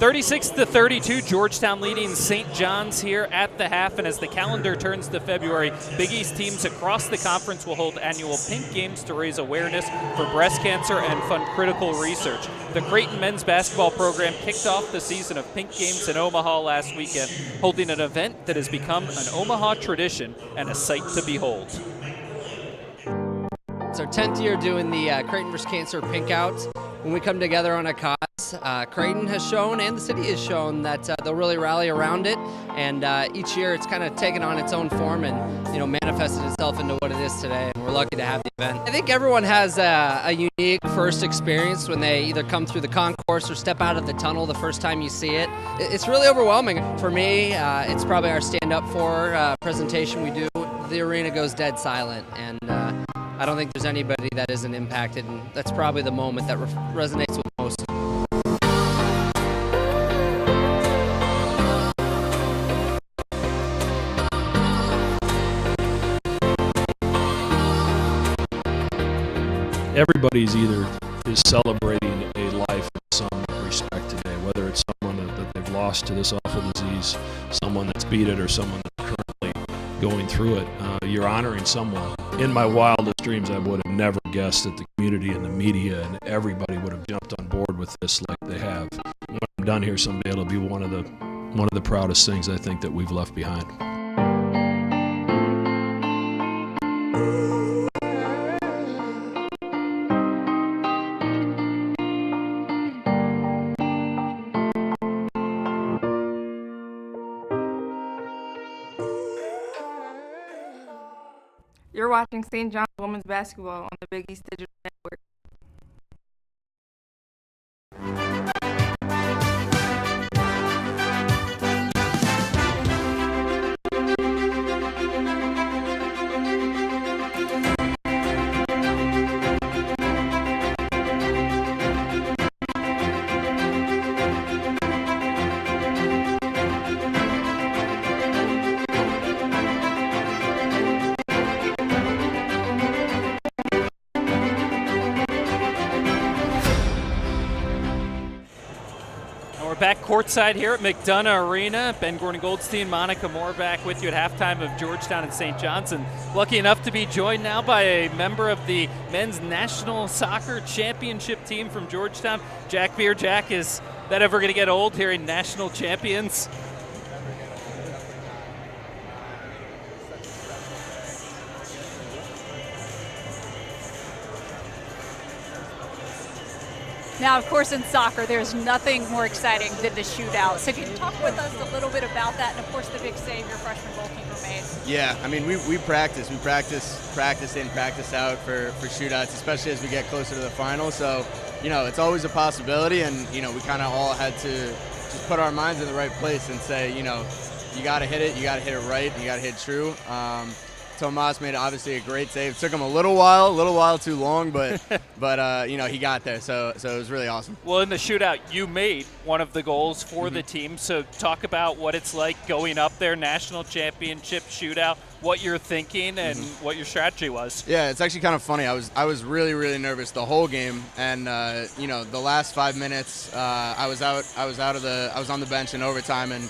(36-32), Georgetown leading St. John's here at the half. And as the calendar turns to February, Big East teams across the conference will hold annual Pink Games to raise awareness for breast cancer and fund critical research. The Creighton men's basketball program kicked off the season of Pink Games in Omaha last weekend, holding an event that has become an Omaha tradition and a sight to behold. It's our 10th year doing the Creighton vs. Cancer Pink Out. When we come together on a cause, Creighton has shown and the city has shown that they'll really rally around it. And each year it's kind of taken on its own form and manifested itself into what it is today. And we're lucky to have the event. I think everyone has a unique first experience when they either come through the concourse or step out of the tunnel the first time you see it. It's really overwhelming. For me, it's probably our stand up for presentation we do. The arena goes dead silent, and I don't think there's anybody that isn't impacted, and that's probably the moment that resonates with most. Everybody's either is celebrating a life in some respect today, whether it's someone that they've lost to this awful disease, someone that's beat it, or someone that's currently going through it. You're honoring someone. In my wildest dreams, I would have never guessed that the community and the media and everybody would have jumped on board with this like they have. When I'm done here someday, it'll be one of the proudest things I think that we've left behind. You're watching St. John's Women's Basketball on the Big East Digital Network. Back courtside here at McDonough Arena. Ben Gordon Goldstein, Monica Moore back with you at halftime of Georgetown and St. John's. And lucky enough to be joined now by a member of the men's national soccer championship team from Georgetown, Jack Beer. Jack, is that ever going to get old, hearing national champions? Now, of course, in soccer, there's nothing more exciting than the shootout. So can you talk with us a little bit about that, and of course, the big save your freshman goalkeeper made? Yeah, I mean, we practice in, practice out for shootouts, especially as we get closer to the final. So, it's always a possibility, and we kind of all had to just put our minds in the right place and say, you got to hit it, you got to hit it right, and you got to hit true. Tomas made obviously a great save. It took him a little while too long, but he got there. So it was really awesome. Well, in the shootout, you made one of the goals for the team. So talk about what it's like going up there, national championship shootout, what you're thinking and what your strategy was. Yeah, it's actually kind of funny. I was really, really nervous the whole game, and the last 5 minutes, I was on the bench in overtime, and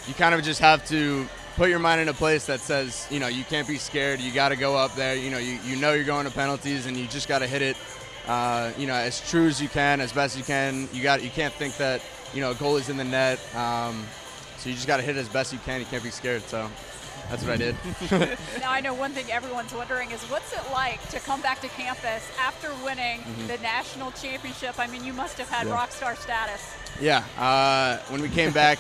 you kind of just have to put your mind in a place that says, you can't be scared. You got to go up there. You know you're going to penalties, and you just got to hit it, as true as you can, as best you can. You can't think that, a goal is in the net. So you just got to hit it as best you can. You can't be scared. So That's what I did. Now, I know one thing everyone's wondering is what's it like to come back to campus after winning the national championship? I mean, you must have had rock star status. Yeah, when we came back,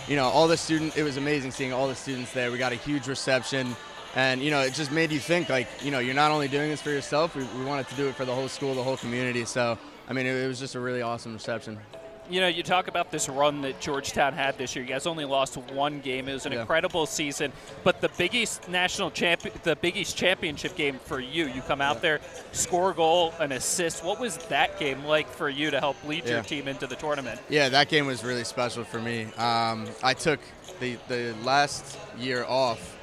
you know, all the students, it was amazing seeing all the students there. We got a huge reception. And, you know, it just made you think, like, you know, you're not only doing this for yourself, we wanted to do it for the whole school, the whole community. So, I mean, it was just a really awesome reception. You know, you talk about this run that Georgetown had this year. You guys only lost one game. It was an incredible season. But the Big East the Big East championship game for you, you come out there, score a goal, an assist. What was that game like for you to help lead your team into the tournament? Yeah, that game was really special for me. I took the last year off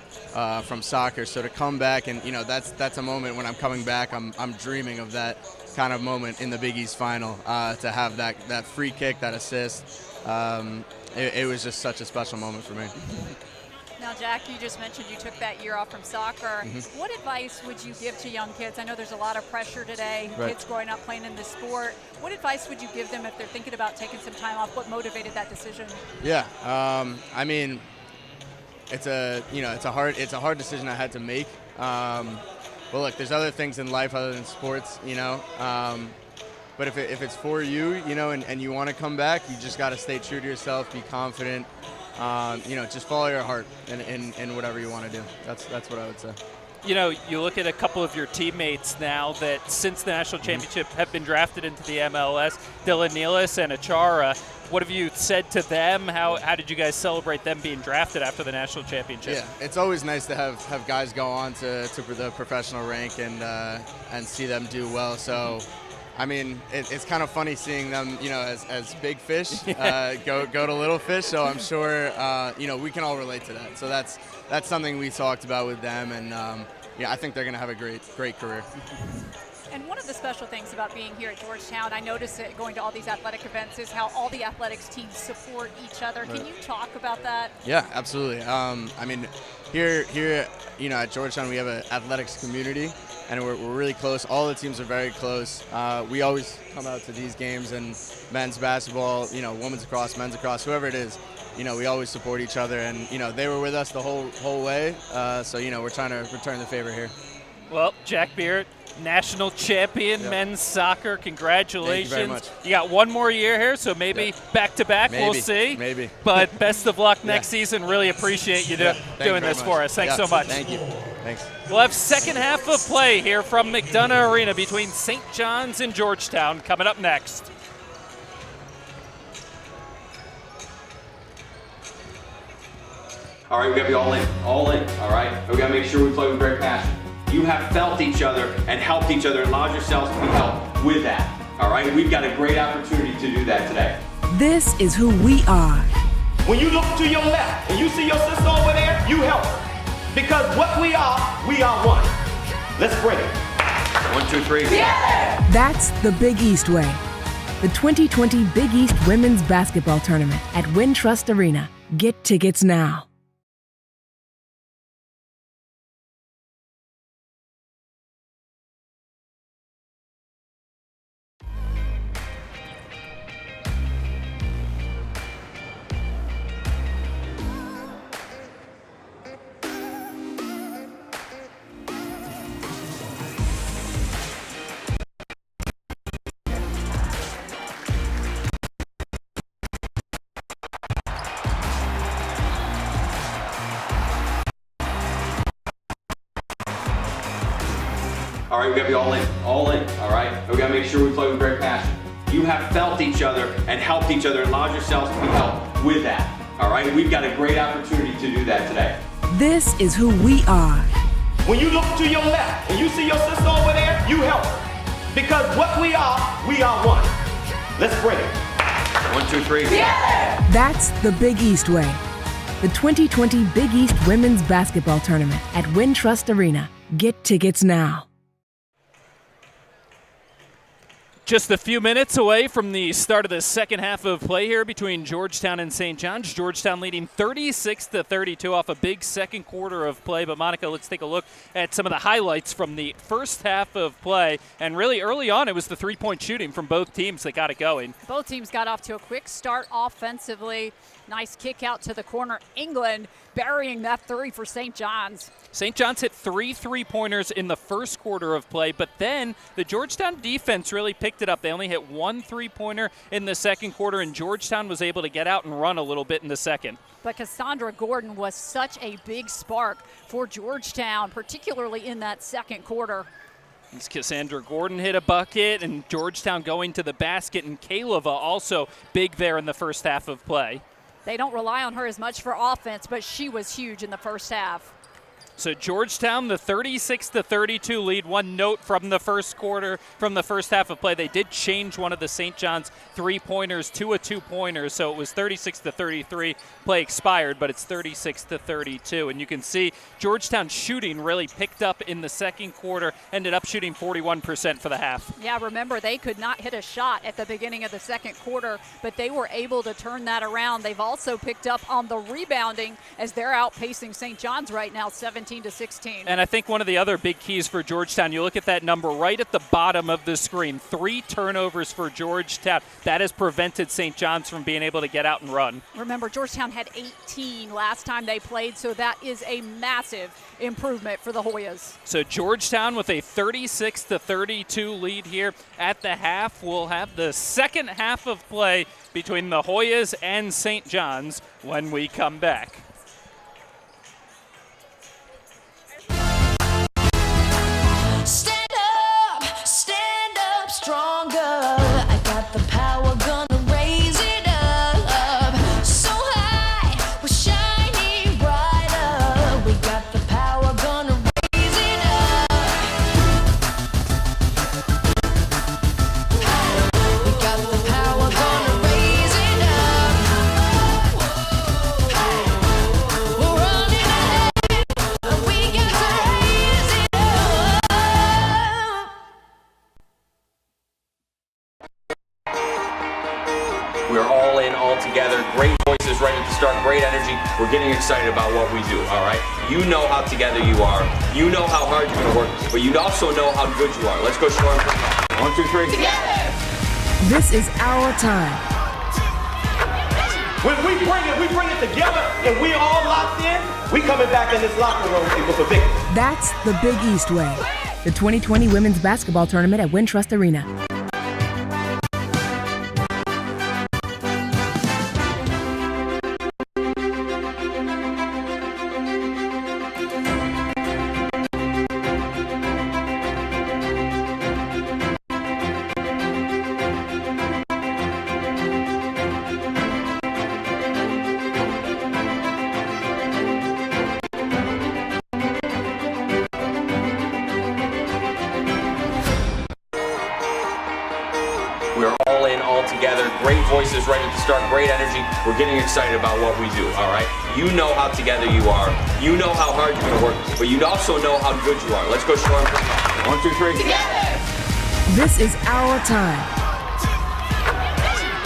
from soccer, so to come back and, you know, that's a moment when I'm coming back, I'm dreaming of that kind of moment in the Big East final, to have that free kick, that assist. It was just such a special moment for me. Now, Jack, you just mentioned you took that year off from soccer. What advice would you give to young kids? I know there's a lot of pressure today, kids growing up playing in this sport. What advice would you give them if they're thinking about taking some time off? What motivated that decision? Yeah, I mean, it's a hard decision I had to make. But look, there's other things in life other than sports, you know. But if it's for you, you know, and you want to come back, you just got to stay true to yourself, be confident. You know, just follow your heart in whatever you want to do. That's what I would say. You know, you look at a couple of your teammates now that since the national championship have been drafted into the MLS, Dylan Nealis and Achara. What have you said to them? How did you guys celebrate them being drafted after the national championship? Yeah, it's always nice to have guys go on to the professional rank and see them do well. So, I mean, it's kind of funny seeing them, you know, as big fish go to little fish. So I'm sure, you know, we can all relate to that. So that's something we talked about with them, and yeah, I think they're going to have a great career. And one of the special things about being here at Georgetown, I notice it going to all these athletic events, is how all the athletics teams support each other. Can you talk about that? Yeah, absolutely. I mean, here, you know, at Georgetown, we have an athletics community, and we're really close. All the teams are very close. We always come out to these games, and men's basketball, you know, women's lacrosse, men's lacrosse, whoever it is, you know, we always support each other, and, you know, they were with us the whole way. So, you know, we're trying to return the favor here. Well, Jack Beard, national champion men's soccer. Congratulations. Thank you very much. You got one more year here, so maybe back-to-back, we'll see. Maybe. But best of luck next season. Really appreciate you doing this for us. Thanks so much. Thank you. Thanks. We'll have second half of play here from McDonough Arena between St. John's and Georgetown coming up next. All right, we gotta be all in, all right? We gotta make sure we play with great passion. You have felt each other and helped each other and allowed yourselves to be helped with that, all right? We've got a great opportunity to do that today. This is who we are. When you look to your left and you see your sister over there, you help her. Because what we are one. Let's break it. 1, 2, 3. Together! That's the Big East Way. The 2020 Big East Women's Basketball Tournament at Wintrust Arena. Get tickets now. All right, we gotta be all in, all right? We gotta make sure we play with great passion. You have felt each other and helped each other and allowed yourselves to be helped with that, all right? We've got a great opportunity to do that today. This is who we are. When you look to your left and you see your sister over there, you help her. Because what we are one. Let's break it. 1, 2, 3. Together! That's the Big East Way. The 2020 Big East Women's Basketball Tournament at Wintrust Arena. Get tickets now. Just a few minutes away from the start of the second half of play here between Georgetown and St. John's. Georgetown leading 36-32 off a big second quarter of play. But Monica, let's take a look at some of the highlights from the first half of play. And really early on, it was the three-point shooting from both teams that got it going. Both teams got off to a quick start offensively. Nice kick out to the corner. England burying that three for St. John's. St. John's hit 3 3-pointers in the first quarter of play, but then the Georgetown defense really picked it up. They only hit 1 3-pointer in the second quarter, and Georgetown was able to get out and run a little bit in the second. But Cassandra Gordon was such a big spark for Georgetown, particularly in that second quarter. Cassandra Gordon hit a bucket, and Georgetown going to the basket, and Kaleva also big there in the first half of play. They don't rely on her as much for offense, but she was huge in the first half. So Georgetown, the 36-32 lead. One note from the first quarter, from the first half of play, they did change one of the St. John's 3-pointers to a 2-pointer, so it was 36-33. Play expired, but it's 36-32. And you can see Georgetown shooting really picked up in the second quarter, ended up shooting 41% for the half. Yeah, remember, they could not hit a shot at the beginning of the second quarter, but they were able to turn that around. They've also picked up on the rebounding as they're outpacing St. John's right now, 17-16. And I think one of the other big keys for Georgetown, you look at that number right at the bottom of the screen, 3 turnovers for Georgetown. That has prevented St. John's from being able to get out and run. Remember, Georgetown had 18 last time they played, so that is a massive improvement for the Hoyas. So Georgetown with a 36-32 lead here at the half. We'll have the second half of play between the Hoyas and St. John's when we come back. Stand up stronger. I got the power, gonna raise it up. So high, we're shining brighter. We got the power, gonna raise it up. We got the power, gonna raise it up. We're running ahead, and we got to raise it up. We're all in, all together. Great voices ready to start, great energy. We're getting excited about what we do, all right? You know how together you are. You know how hard you're going to work, but you also know how good you are. Let's go show them. 1, 2, 3. Together! This is our time. When we bring it together and we all locked in, we coming back in this locker room with a victory. That's the Big East Way, the 2020 Women's Basketball Tournament at Wintrust Arena. We're all in, all together. Great voices ready to start, great energy. We're getting excited about what we do, all right? You know how together you are. You know how hard you're going to work, but you also know how good you are. Let's go show them. 1, 2, 3. Together! This is our time.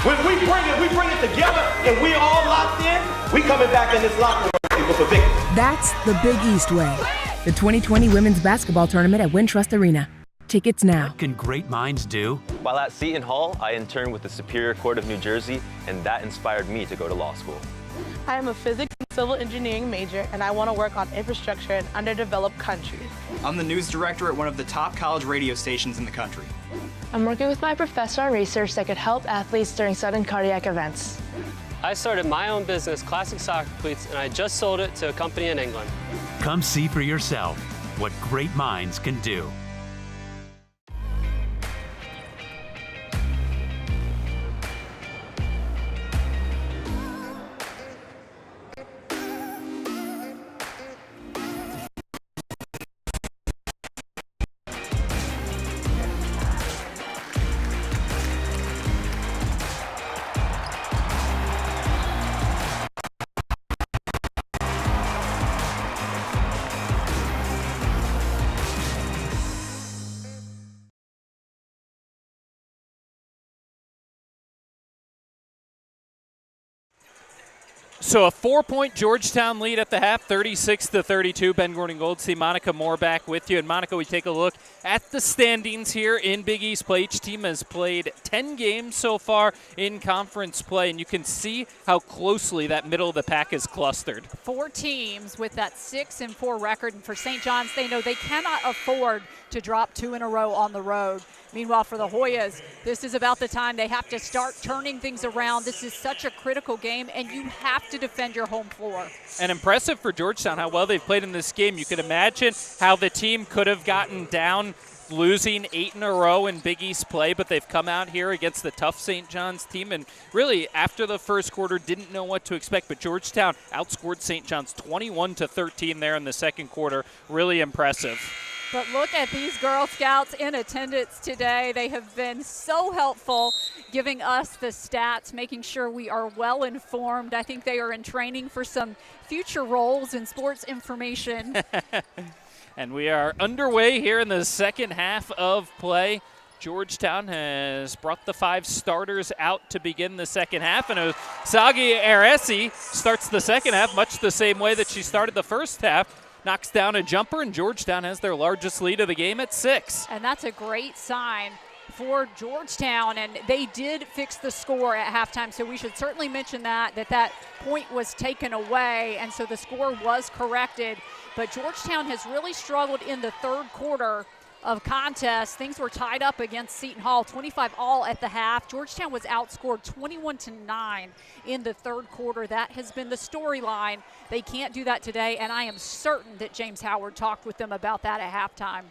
When we bring it together and we all locked in, we coming back in this locker room with a victory. That's the Big East Way, the 2020 Women's Basketball Tournament at Wintrust Arena. Tickets now. What can great minds do? While at Seton Hall, I interned with the Superior Court of New Jersey, and that inspired me to go to law school. I am a physics and civil engineering major, and I want to work on infrastructure in underdeveloped countries. I'm the news director at one of the top college radio stations in the country. I'm working with my professor on research that could help athletes during sudden cardiac events. I started my own business, Classic Soccer Cleats, and I just sold it to a company in England. Come see for yourself what great minds can do. So a 4-point Georgetown lead at the half, 36-32. Ben Gordon Goldstein, Monica Moore back with you. And Monica, we take a look at the standings here in Big East play. Each team has played 10 games so far in conference play, and you can see how closely that middle of the pack is clustered. 4 teams with that 6-4 record, and for St. John's, they know they cannot afford to drop 2 in a row on the road. Meanwhile, for the Hoyas, this is about the time they have to start turning things around. This is such a critical game, and you have to defend your home floor. And impressive for Georgetown how well they've played in this game. You could imagine how the team could have gotten down losing 8 in a row in Big East play, but they've come out here against the tough St. John's team, and really after the first quarter didn't know what to expect, but Georgetown outscored St. John's 21-13 there in the second quarter. Really impressive. But look at these Girl Scouts in attendance today. They have been so helpful giving us the stats, making sure we are well informed. I think they are in training for some future roles in sports information. And we are underway here in the second half of play. Georgetown has brought the 5 starters out to begin the second half, and Osagi Aresi starts the second half much the same way that she started the first half. Knocks down a jumper, and Georgetown has their largest lead of the game at 6. And that's a great sign for Georgetown, and they did fix the score at halftime, so we should certainly mention that point was taken away, and so the score was corrected. But Georgetown has really struggled in the third quarter of contest. Things were tied up against Seton Hall, 25 all at the half. Georgetown was outscored 21-9 in the third quarter. That has been the storyline. They can't do that today, and I am certain that James Howard talked with them about that at halftime.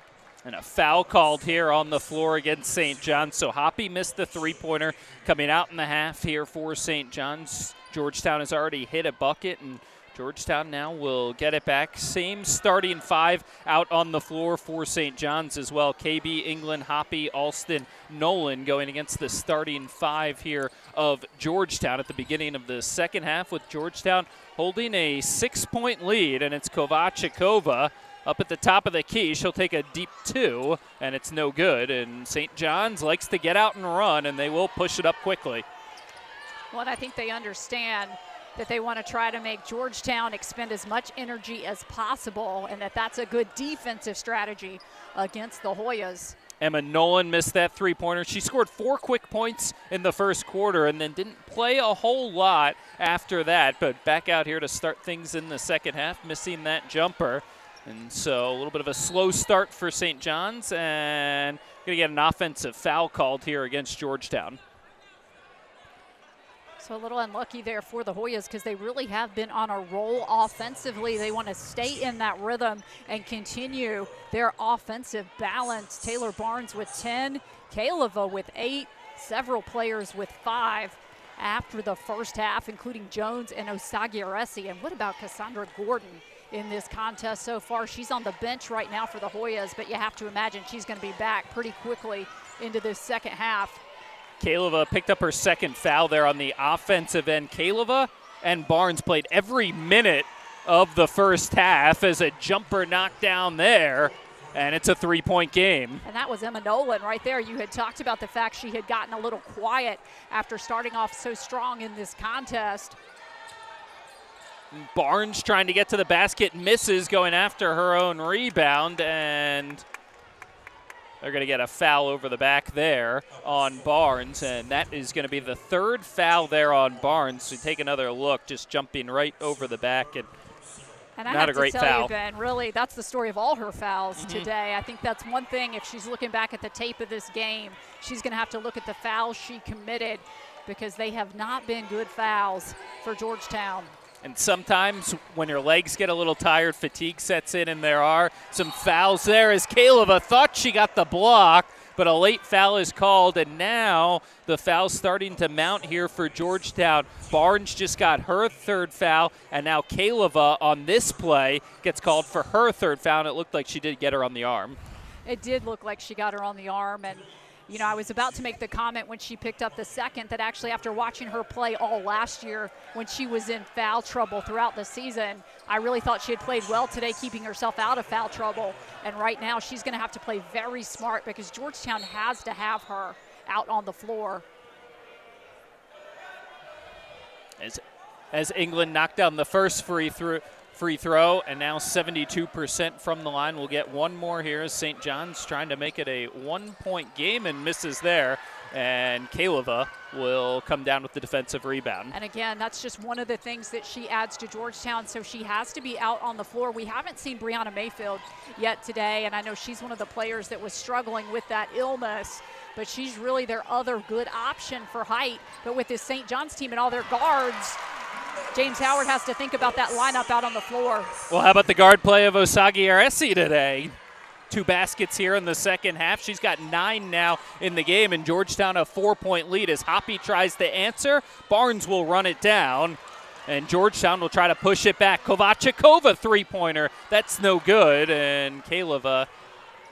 And a foul called here on the floor against St. John's. So Hoppy missed the 3-pointer coming out in the half here for St. John's. Georgetown has already hit a bucket, and Georgetown now will get it back. Same starting 5 out on the floor for St. John's as well. KB, England, Hoppy, Alston, Nolan going against the starting 5 here of Georgetown at the beginning of the second half, with Georgetown holding a 6-point lead, and it's Kovačikova up at the top of the key. She'll take a deep 2, and it's no good. And St. John's likes to get out and run, and they will push it up quickly. Well, I think they understand that they want to try to make Georgetown expend as much energy as possible, and that's a good defensive strategy against the Hoyas. Emma Nolan missed that 3-pointer. She scored 4 quick points in the first quarter and then didn't play a whole lot after that, but back out here to start things in the second half, missing that jumper. And so a little bit of a slow start for St. John's, and going to get an offensive foul called here against Georgetown. So a little unlucky there for the Hoyas because they really have been on a roll offensively. They want to stay in that rhythm and continue their offensive balance. Taylor Barnes with 10, Kaleva with 8, several players with 5 after the first half, including Jones and Osagi Aresi. And what about Cassandra Gordon in this contest so far? She's on the bench right now for the Hoyas, but you have to imagine she's going to be back pretty quickly into this second half. Kaleva picked up her second foul there on the offensive end. Kaleva and Barnes played every minute of the first half as a jumper knocked down there, and it's a 3-point game. And that was Emma Nolan right there. You had talked about the fact she had gotten a little quiet after starting off so strong in this contest. Barnes trying to get to the basket, misses, going after her own rebound, and they're going to get a foul over the back there on Barnes, and that is going to be the 3rd foul there on Barnes. So take another look, just jumping right over the back, and not a great foul. And I have to tell you, Ben, really, that's the story of all her fouls today. I think that's one thing, if she's looking back at the tape of this game, she's going to have to look at the fouls she committed, because they have not been good fouls for Georgetown. And sometimes when your legs get a little tired, fatigue sets in, and there are some fouls there as Kaleva thought she got the block, but a late foul is called, and now the foul's starting to mount here for Georgetown. Barnes just got her 3rd foul, and now Kaleva on this play gets called for her 3rd foul, and it looked like she did get her on the arm. It did look like she got her on the arm, and you know, I was about to make the comment when she picked up the second that actually after watching her play all last year when she was in foul trouble throughout the season, I really thought she had played well today, keeping herself out of foul trouble. And right now she's going to have to play very smart because Georgetown has to have her out on the floor. As as England knocked down the first free throw, and now 72% from the line. We'll get one more here as St. John's trying to make it a 1-point game and misses there. And Kaleva will come down with the defensive rebound. And again, that's just one of the things that she adds to Georgetown, so she has to be out on the floor. We haven't seen Brianna Mayfield yet today, and I know she's one of the players that was struggling with that illness, but she's really their other good option for height. But with this St. John's team and all their guards, James Howard has to think about that lineup out on the floor. Well, how about the guard play of Osagi Aresi today? 2 baskets here in the second half. She's got 9 now in the game, and Georgetown a 4-point lead as Hoppy tries to answer. Barnes will run it down, and Georgetown will try to push it back. Kovačikova 3-pointer. That's no good, and Kaleva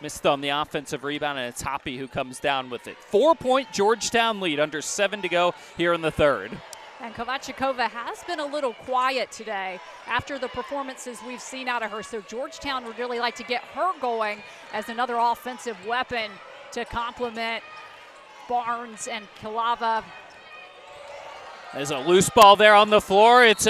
missed on the offensive rebound, and it's Hoppy who comes down with it. 4-point Georgetown lead, under 7 to go here in the third. And Kovačikova has been a little quiet today after the performances we've seen out of her. So Georgetown would really like to get her going as another offensive weapon to complement Barnes and Kaleva. There's a loose ball there on the floor. It's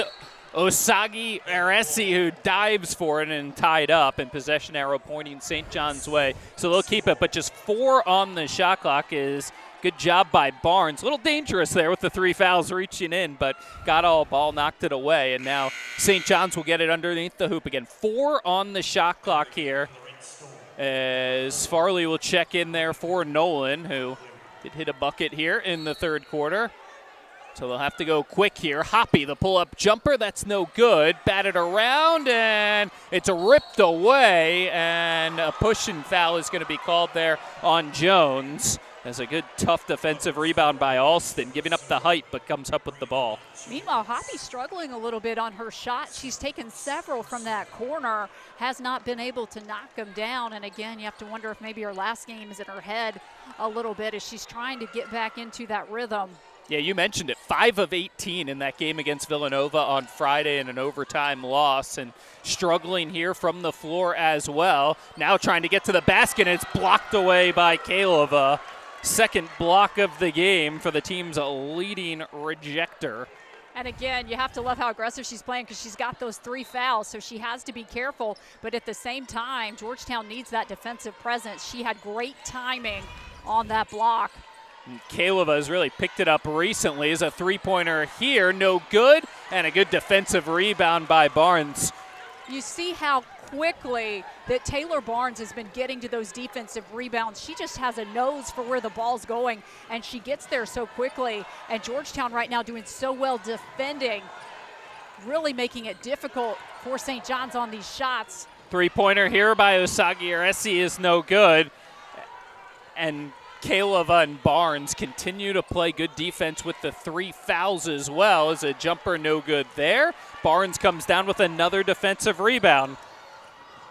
Osagi Aresi who dives for it and tied up, and possession arrow pointing St. John's way. So they'll keep it, but just 4 on the shot clock is good job by Barnes. A little dangerous there with the 3 fouls reaching in, but got all ball, knocked it away, and now St. John's will get it underneath the hoop again. 4 on the shot clock here as Farley will check in there for Nolan, who did hit a bucket here in the third quarter. So they'll have to go quick here. Hoppy, the pull-up jumper, that's no good. Batted around, and it's ripped away, and a push and foul is going to be called there on Jones. That's a good, tough defensive rebound by Alston, giving up the height, but comes up with the ball. Meanwhile, Hoppy's struggling a little bit on her shot. She's taken several from that corner, has not been able to knock them down. And again, you have to wonder if maybe her last game is in her head a little bit as she's trying to get back into that rhythm. Yeah, you mentioned it. 5 of 18 in that game against Villanova on Friday in an overtime loss, and struggling here from the floor as well. Now trying to get to the basket, and it's blocked away by Kaleva. Second block of the game for the team's leading rejector. And again, you have to love how aggressive she's playing because she's got those 3 fouls, so she has to be careful. But at the same time, Georgetown needs that defensive presence. She had great timing on that block. Kaleva has really picked it up recently as a 3-pointer here, no good, and a good defensive rebound by Barnes. You see how quickly that Taylor Barnes has been getting to those defensive rebounds. She just has a nose for where the ball's going, and she gets there so quickly. And Georgetown right now doing so well defending, really making it difficult for St. John's on these shots. 3-pointer here by Osagi Aresi is no good. And Kaleva and Barnes continue to play good defense with the 3 fouls as well. As a jumper no good there. Barnes comes down with another defensive rebound.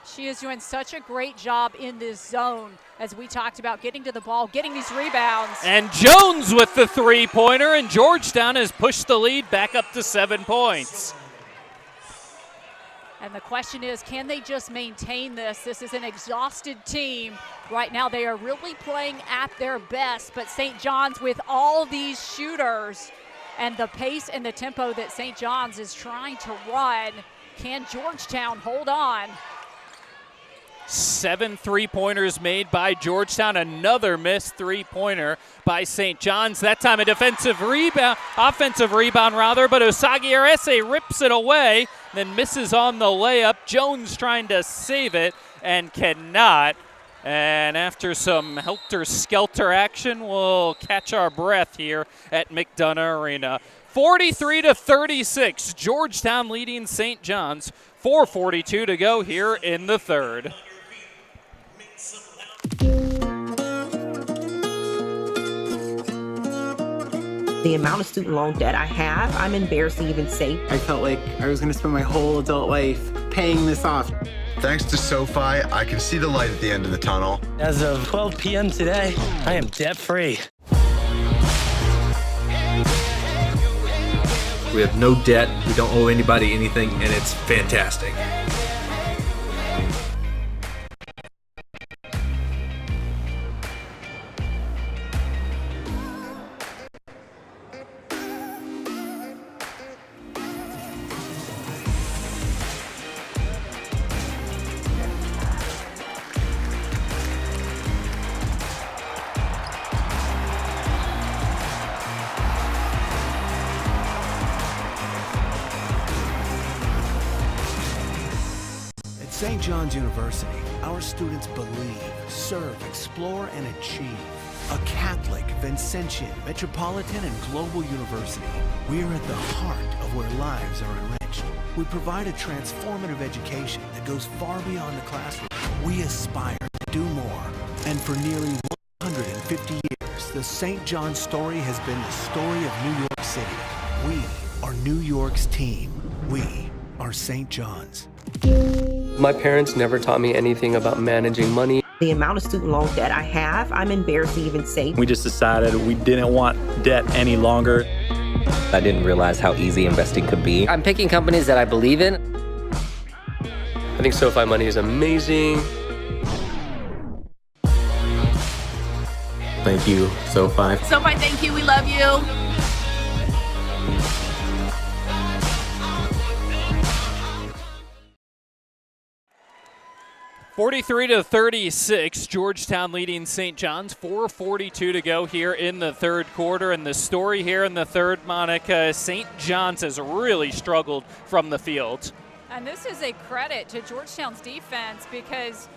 She is doing such a great job in this zone, as we talked about, getting to the ball, getting these rebounds. And Jones with the 3-pointer, and Georgetown has pushed the lead back up to 7 points. And the question is, can they just maintain this? This is an exhausted team. Right now they are really playing at their best, but St. John's with all these shooters and the pace and the tempo that St. John's is trying to run, can Georgetown hold on? 7 3-pointers made by Georgetown. Another missed 3-pointer by St. John's. That time a offensive rebound, but Osagi Aresi rips it away, then misses on the layup. Jones trying to save it and cannot. And after some helter-skelter action, we'll catch our breath here at McDonough Arena. 43-36, Georgetown leading St. John's. 4:42 to go here in the third. The amount of student loan debt I have, I'm embarrassed to even say. I felt like I was going to spend my whole adult life paying this off. Thanks to SoFi, I can see the light at the end of the tunnel. As of 12 p.m. today, I am debt-free. We have no debt, we don't owe anybody anything, and it's fantastic. St. John's University, our students believe, serve, explore, and achieve. A Catholic, Vincentian, metropolitan, and global university. We are at the heart of where lives are enriched. We provide a transformative education that goes far beyond the classroom. We aspire to do more. And for nearly 150 years, the St. John's story has been the story of New York City. We are New York's team. We are St. John's. My parents never taught me anything about managing money. The amount of student loan debt I have, I'm embarrassed to even say. We just decided we didn't want debt any longer. I didn't realize how easy investing could be. I'm picking companies that I believe in. I think SoFi Money is amazing. Thank you, SoFi. SoFi, thank you. We love you. (43-36), Georgetown leading St. John's. 4:42 to go here in the third quarter. And the story here in the third, Monica, St. John's has really struggled from the field. And this is a credit to Georgetown's defense because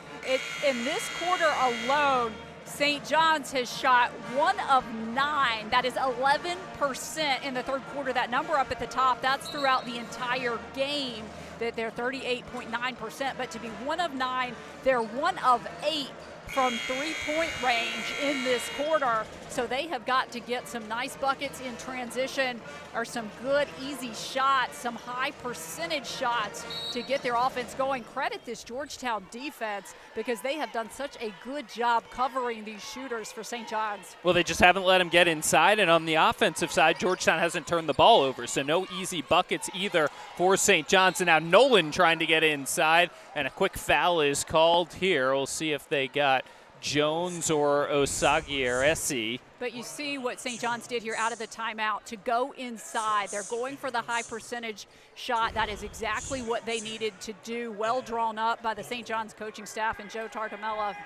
in this quarter alone, St. John's has shot 1 of 9. That is 11% in the third quarter. That number up at the top, that's throughout the entire game. That they're 38.9%, but to be 1 of 9, they're 1 of 8 from three-point range in this quarter. So they have got to get some nice buckets in transition or some good, easy shots, some high percentage shots to get their offense going. Credit this Georgetown defense because they have done such a good job covering these shooters for St. John's. Well, they just haven't let them get inside, and on the offensive side, Georgetown hasn't turned the ball over, so no easy buckets either for St. John's. And now Nolan trying to get inside, and a quick foul is called here. We'll see if they got Jones or Osagiaresi. But you see what St. John's did here out of the timeout to go inside. They're going for the high percentage shot. That is exactly what they needed to do. Well drawn up by the St. John's coaching staff and Joe Tartamella.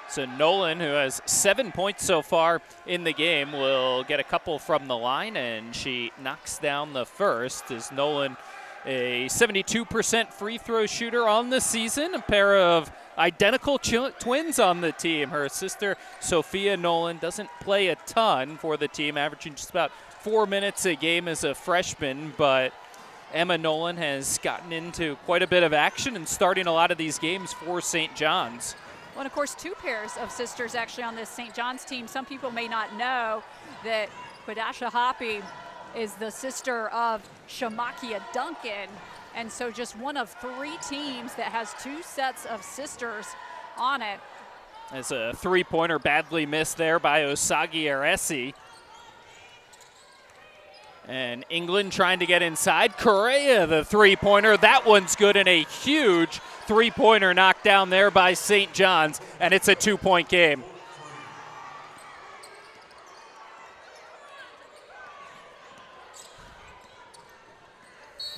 So Nolan, who has 7 points so far in the game, will get a couple from the line, and she knocks down the first. Is Nolan a 72% free throw shooter on the season? A pair of identical twins on the team. Her sister, Sophia Nolan, doesn't play a ton for the team, averaging just about 4 minutes a game as a freshman, but Emma Nolan has gotten into quite a bit of action and starting a lot of these games for St. John's. Well, and of course, 2 pairs of sisters actually on this St. John's team. Some people may not know that Asha Hoppy is the sister of Shamakia Duncan. And so just one of 3 teams that has 2 sets of sisters on it. As a three-pointer badly missed there by Osagiaresi. And England trying to get inside. Correa, the three-pointer. That one's good, and a huge three-pointer knocked down there by St. John's. And it's a 2-point game.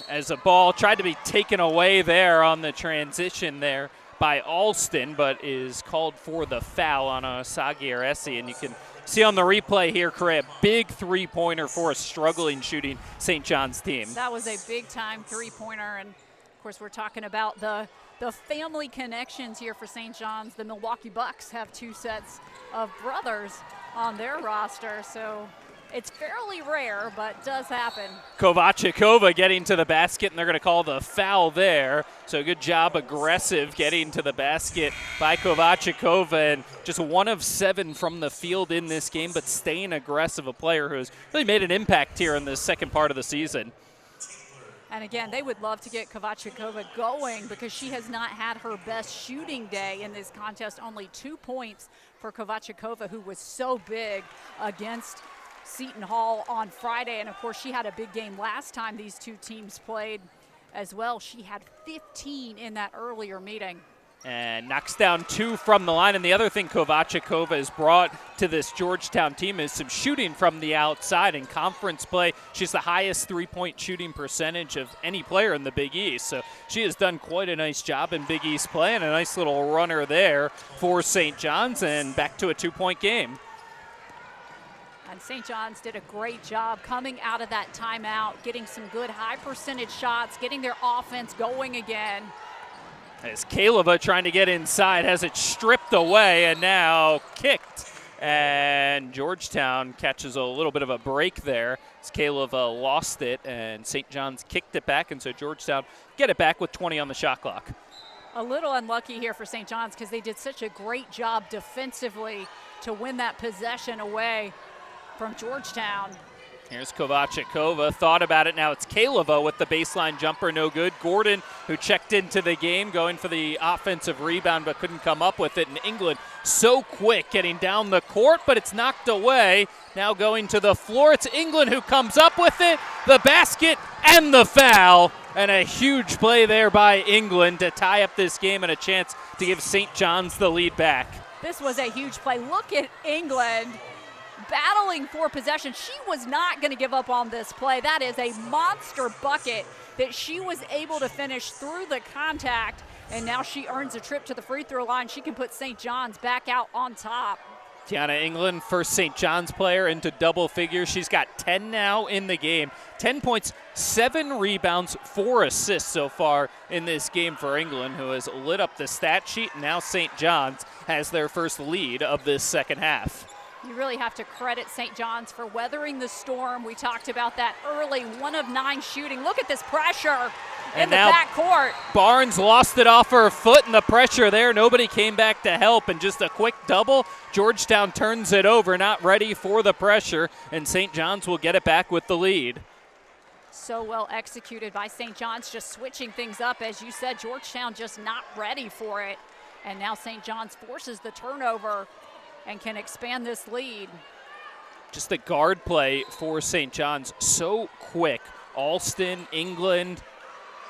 As a ball tried to be taken away there on the transition there by Alston, but is called for the foul on Osagiaresi. And you can see on the replay here, Correa, big three-pointer for a struggling shooting St. John's team. That was a big-time three-pointer, and of course we're talking about the family connections here for St. John's. The Milwaukee Bucks have 2 sets of brothers on their roster, so it's fairly rare, but does happen. Kovachikova getting to the basket, and they're going to call the foul there. So good job, aggressive, getting to the basket by Kovachikova, and just 1 of 7 from the field in this game, but staying aggressive, a player who's really made an impact here in the second part of the season. And again, they would love to get Kovachikova going because she has not had her best shooting day in this contest. Only 2 points for Kovachikova, who was so big against Seton Hall on Friday. And of course, she had a big game last time these 2 teams played as well. She had 15 in that earlier meeting. And knocks down 2 from the line. And the other thing Kovachikova has brought to this Georgetown team is some shooting from the outside. In conference play, she's the highest three-point shooting percentage of any player in the Big East. So she has done quite a nice job in Big East play, and a nice little runner there for St. John's, and back to a 2-point game. And St. John's did a great job coming out of that timeout, getting some good high percentage shots, getting their offense going again. As Kaleva trying to get inside, has it stripped away and now kicked. And Georgetown catches a little bit of a break there as Kaleva lost it and St. John's kicked it back, and so Georgetown get it back with 20 on the shot clock. A little unlucky here for St. John's because they did such a great job defensively to win that possession away from Georgetown. Here's Kovačikova, thought about it, now it's Kaleva with the baseline jumper, no good. Gordon, who checked into the game, going for the offensive rebound but couldn't come up with it. And England so quick getting down the court, but it's knocked away. Now going to the floor, it's England who comes up with it, the basket and the foul. And a huge play there by England to tie up this game and a chance to give St. John's the lead back. This was a huge play. Look at England battling for possession. She was not going to give up on this play. That is a monster bucket that she was able to finish through the contact, and now she earns a trip to the free throw line. She can put St. John's back out on top. Tiana England, first St. John's player into double figures. She's got 10 now in the game. 10 points, 7 rebounds, 4 assists so far in this game for England, who has lit up the stat sheet. Now St. John's has their first lead of this second half. You really have to credit St. John's for weathering the storm. We talked about that early, 1 of 9 shooting. Look at this pressure in the backcourt. Barnes lost it off her foot, and the pressure there. Nobody came back to help, and just a quick double. Georgetown turns it over, not ready for the pressure, and St. John's will get it back with the lead. So well executed by St. John's, just switching things up. As you said, Georgetown just not ready for it. And now St. John's forces the turnover and can expand this lead. Just the guard play for St. John's, so quick. Alston, England,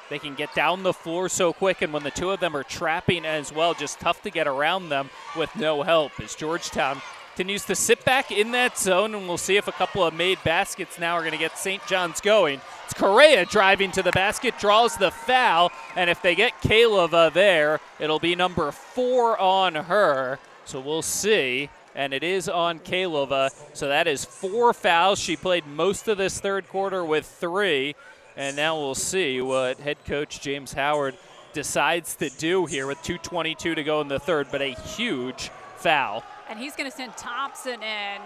they can get down the floor so quick, and when the two of them are trapping as well, just tough to get around them with no help as Georgetown continues to sit back in that zone, and we'll see if a couple of made baskets now are going to get St. John's going. It's Correa driving to the basket, draws the foul, and if they get Kaleva there, it'll be number 4 on her. So we'll see, and it is on Kaleva. So that is 4 fouls. She played most of this third quarter with 3, and now we'll see what head coach James Howard decides to do here with 2:22 to go in the third, but a huge foul. And he's going to send Thompson in.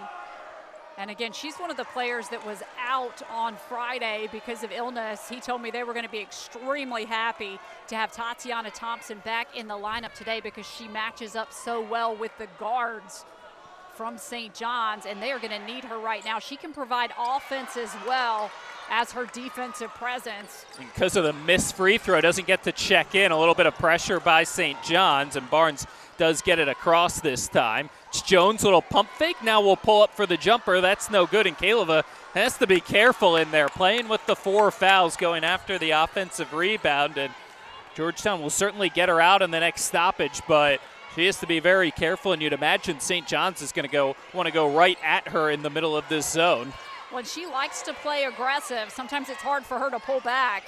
And again, she's one of the players that was out on Friday because of illness. He told me they were going to be extremely happy to have Tatiana Thompson back in the lineup today because she matches up so well with the guards from St. John's, and they are going to need her right now. She can provide offense as well as her defensive presence. Because of the missed free throw, doesn't get to check in. A little bit of pressure by St. John's, and Barnes does get it across this time. It's Jones, little pump fake. Now we'll pull up for the jumper. That's no good, and Kaleva has to be careful in there, playing with the 4 fouls, going after the offensive rebound, and Georgetown will certainly get her out in the next stoppage, but she has to be very careful, and you'd imagine St. John's is going to want to go right at her in the middle of this zone. When she likes to play aggressive, sometimes it's hard for her to pull back.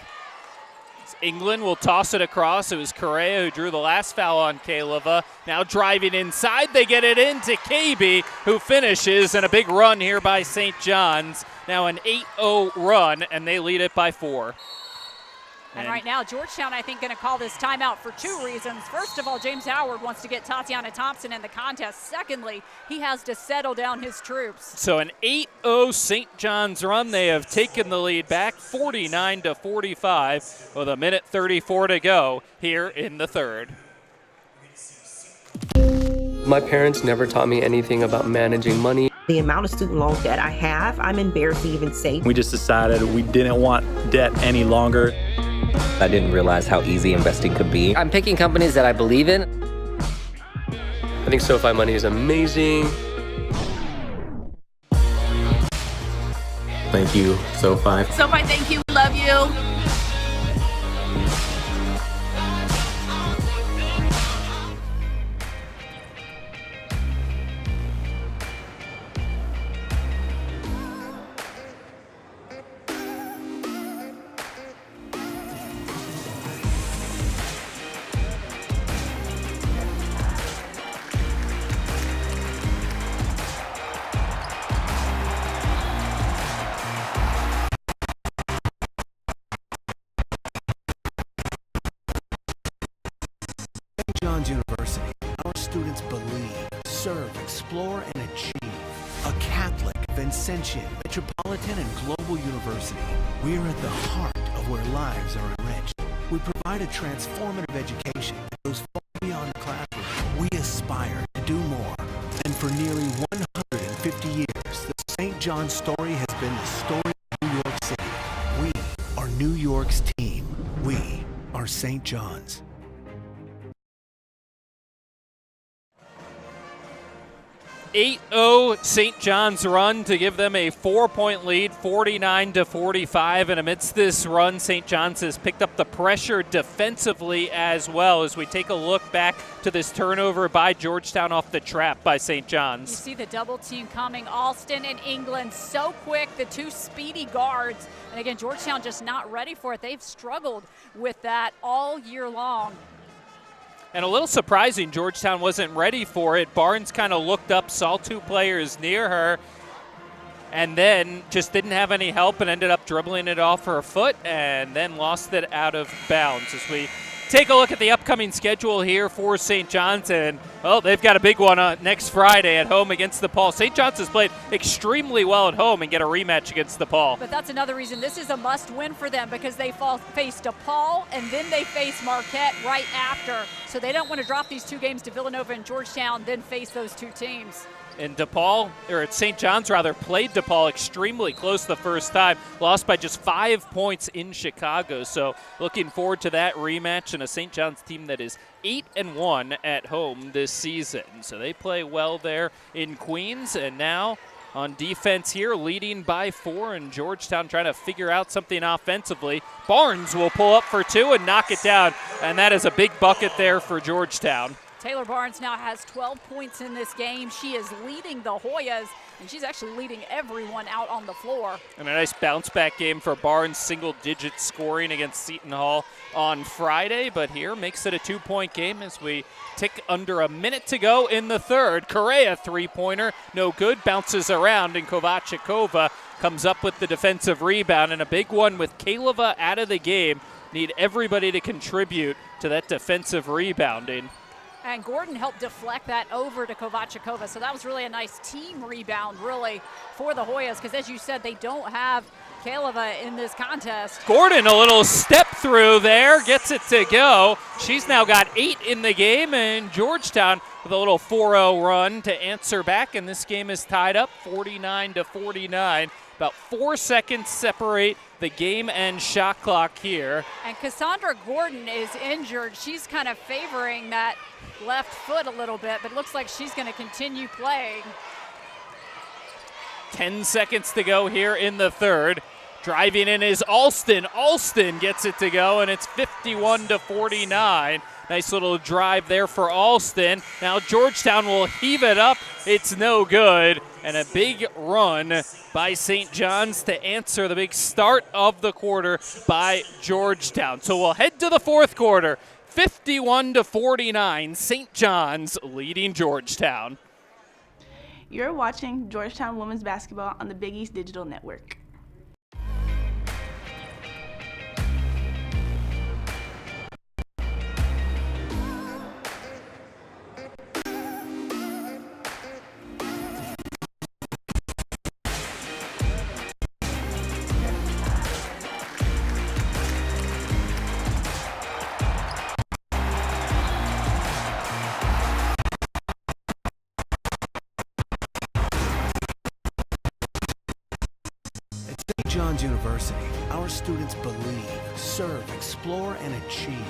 England will toss it across. It was Correa who drew the last foul on Kaleva. Now driving inside, they get it into KB, who finishes, and a big run here by St. John's. Now an 8-0 run, and they lead it by 4. And right now, Georgetown, I think, going to call this timeout for 2 reasons. First of all, James Howard wants to get Tatiana Thompson in the contest. Secondly, he has to settle down his troops. So an 8-0 St. John's run. They have taken the lead back 49-45 with 1:34 to go here in the third. My parents never taught me anything about managing money. The amount of student loan debt I have, I'm embarrassed to even say. We just decided we didn't want debt any longer. I didn't realize how easy investing could be. I'm picking companies that I believe in. I think SoFi Money is amazing. Thank you, SoFi. SoFi, thank you. Love you. John's University, our students believe, serve, explore, and achieve. A Catholic, Vincentian, Metropolitan, and Global University, we're at the heart of where lives are enriched. We provide a transformative education that goes far beyond the classroom. We aspire to do more. And for nearly 150 years, the St. John's story has been the story of New York City. We are New York's team. We are St. John's. 8-0 St. John's run to give them a 4-point lead, 49-45. And amidst this run, St. John's has picked up the pressure defensively as well as we take a look back to this turnover by Georgetown off the trap by St. John's. You see the double team coming. Alston and England so quick, the two speedy guards. And again, Georgetown just not ready for it. They've struggled with that all year long. And a little surprising, Georgetown wasn't ready for it. Barnes kind of looked up, saw two players near her, and then just didn't have any help and ended up dribbling it off her foot and then lost it out of bounds. As we take a look at the upcoming schedule here for St. John's, and well, they've got a big one next Friday at home against DePaul. St. John's has played extremely well at home and get a rematch against DePaul. But that's another reason this is a must-win for them, because they face DePaul and then they face Marquette right after. So they don't want to drop these two games to Villanova and Georgetown, then face those two teams. And St. John's played DePaul extremely close the first time, lost by just 5 points in Chicago. So looking forward to that rematch, and a St. John's team that is 8-1 at home this season. So they play well there in Queens, and now on defense here, leading by 4, and Georgetown trying to figure out something offensively. Barnes will pull up for 2 and knock it down, and that is a big bucket there for Georgetown. Taylor Barnes now has 12 points in this game. She is leading the Hoyas, and she's actually leading everyone out on the floor. And a nice bounce-back game for Barnes, single-digit scoring against Seton Hall on Friday, but here makes it a 2-point game as we tick under a minute to go in the third. Correa three-pointer, no good, bounces around, and Kovačikova comes up with the defensive rebound, and a big one with Kaleva out of the game. Need everybody to contribute to that defensive rebounding. And Gordon helped deflect that over to Kovačikova. So that was really a nice team rebound, really, for the Hoyas, because as you said, they don't have Kaleva in this contest. Gordon, a little step through there, gets it to go. She's now got 8 in the game, and Georgetown with a little 4-0 run to answer back, and this game is tied up 49-49. About 4 seconds separate the game and shot clock here. And Cassandra Gordon is injured. She's kind of favoring that left foot a little bit, but it looks like she's going to continue playing. 10 seconds to go here in the third. Driving in is Alston. Alston gets it to go, and it's 51-49. Nice little drive there for Alston. Now Georgetown will heave it up. It's no good. And a big run by St. John's to answer the big start of the quarter by Georgetown. So we'll head to the fourth quarter. 51-49, St. John's leading Georgetown. You're watching Georgetown Women's Basketball on the Big East Digital Network. John's University, our students believe, serve, explore, and achieve.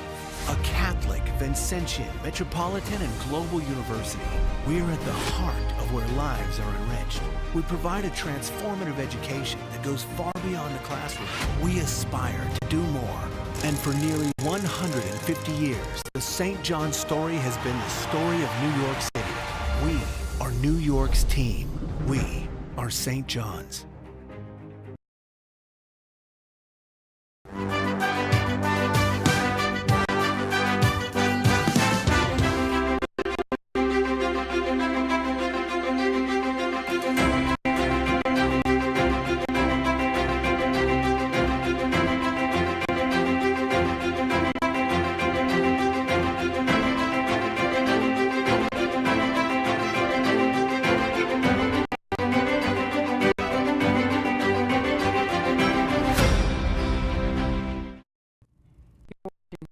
A Catholic, Vincentian, Metropolitan, and Global University, we are at the heart of where lives are enriched. We provide a transformative education that goes far beyond the classroom. We aspire to do more. And for nearly 150 years, the St. John's story has been the story of New York City. We are New York's team. We are St. John's.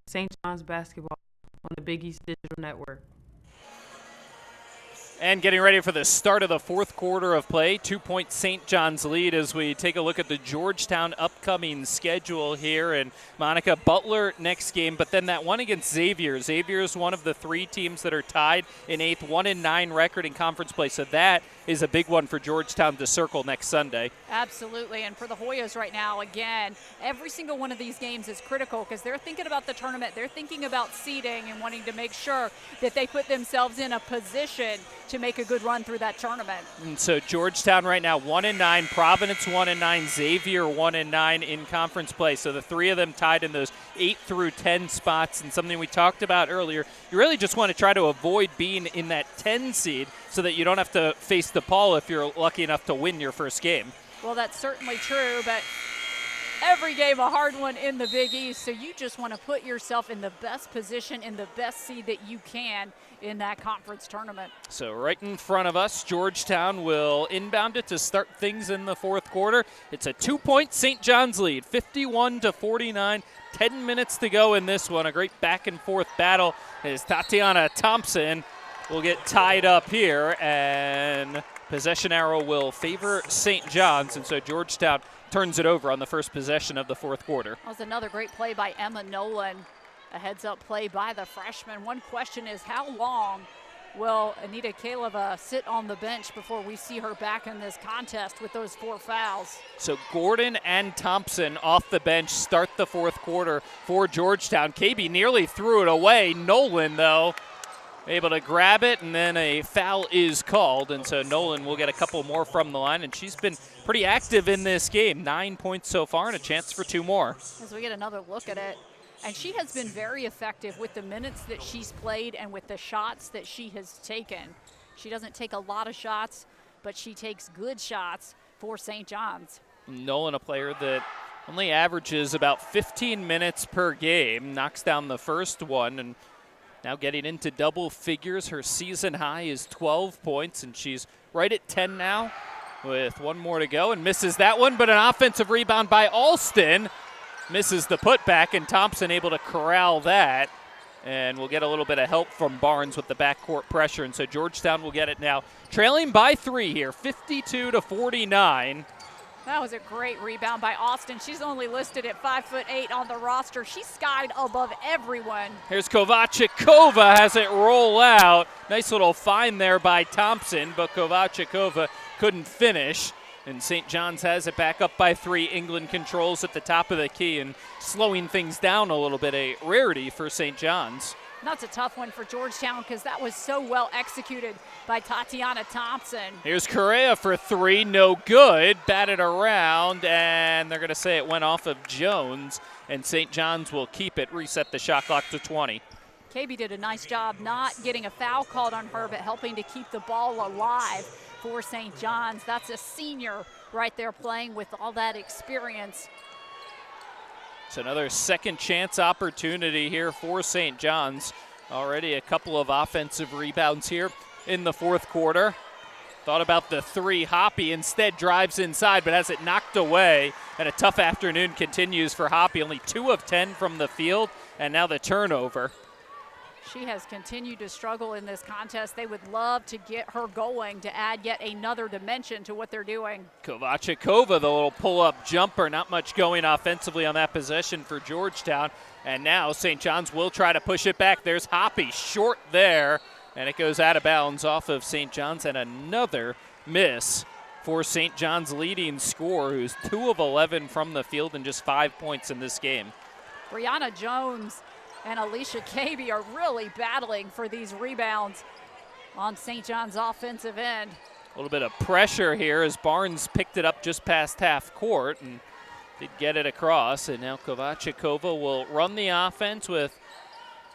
St. John's basketball on the Big East Digital Network. And getting ready for the start of the fourth quarter of play. 2-point St. John's lead as we take a look at the Georgetown upcoming schedule here. And Monica, Butler next game, but then that one against Xavier. Xavier is one of the 3 teams that are tied in 8th, 1-9 record in conference play. So that is a big one for Georgetown to circle next Sunday. Absolutely. And for the Hoyas right now, again, every single one of these games is critical because they're thinking about the tournament. They're thinking about seeding and wanting to make sure that they put themselves in a position to make a good run through that tournament. And so Georgetown right now 1-9, Providence 1-9, Xavier 1-9 in conference play. So the 3 of them tied in those 8 through 10 spots. And something we talked about earlier, you really just want to try to avoid being in that 10 seed so that you don't have to face DePaul if you're lucky enough to win your first game. Well, that's certainly true, but every game a hard one in the Big East, so you just want to put yourself in the best position, in the best seed that you can in that conference tournament. So right in front of us, Georgetown will inbound it to start things in the fourth quarter. It's a 2-point St. John's lead, 51-49. 10 minutes to go in this one. A great back and forth battle as Tatiana Thompson will get tied up here, and possession arrow will favor St. John's, and so Georgetown turns it over on the first possession of the fourth quarter. That was another great play by Emma Nolan. A heads-up play by the freshman. One question is, how long will Anita Kaleva sit on the bench before we see her back in this contest with those 4 fouls? So Gordon and Thompson off the bench start the fourth quarter for Georgetown. KB nearly threw it away. Nolan, though, able to grab it, and then a foul is called. And so Nolan will get a couple more from the line, and she's been pretty active in this game. 9 points so far and a chance for 2 more. As we get another look at it. And she has been very effective with the minutes that she's played and with the shots that she has taken. She doesn't take a lot of shots, but she takes good shots for St. John's. Nolan, a player that only averages about 15 minutes per game, knocks down the first one, and now getting into double figures. Her season high is 12 points, and she's right at 10 now with 1 more to go, and misses that one, but an offensive rebound by Alston. Misses the putback, and Thompson able to corral that. And we'll get a little bit of help from Barnes with the backcourt pressure. And so Georgetown will get it now, trailing by 3 here, 52-49. That was a great rebound by Austin. She's only listed at 5'8" on the roster. She's skied above everyone. Here's Kovachikova, has it roll out. Nice little find there by Thompson, but Kovachikova couldn't finish. And St. John's has it back up by 3. England controls at the top of the key and slowing things down a little bit, a rarity for St. John's. That's a tough one for Georgetown because that was so well executed by Tatiana Thompson. Here's Correa for 3, no good. Batted around, and they're going to say it went off of Jones, and St. John's will keep it, reset the shot clock to 20. KB did a nice job not getting a foul called on her, but helping to keep the ball alive for St. John's. That's a senior right there playing with all that experience. It's another second chance opportunity here for St. John's. Already a couple of offensive rebounds here in the fourth quarter. Thought about the 3. Hoppy instead drives inside, but has it knocked away. And a tough afternoon continues for Hoppy. Only 2 of 10 from the field, and now the turnover. She has continued to struggle in this contest. They would love to get her going to add yet another dimension to what they're doing. Kovachikova, the little pull-up jumper, not much going offensively on that possession for Georgetown. And now St. John's will try to push it back. There's Hoppy, short there, and it goes out of bounds off of St. John's, and another miss for St. John's leading scorer, who's 2 of 11 from the field and just 5 points in this game. Brianna Jones and Alicia KB are really battling for these rebounds on St. John's offensive end. A little bit of pressure here as Barnes picked it up just past half court and did get it across. And now Kovachikova will run the offense with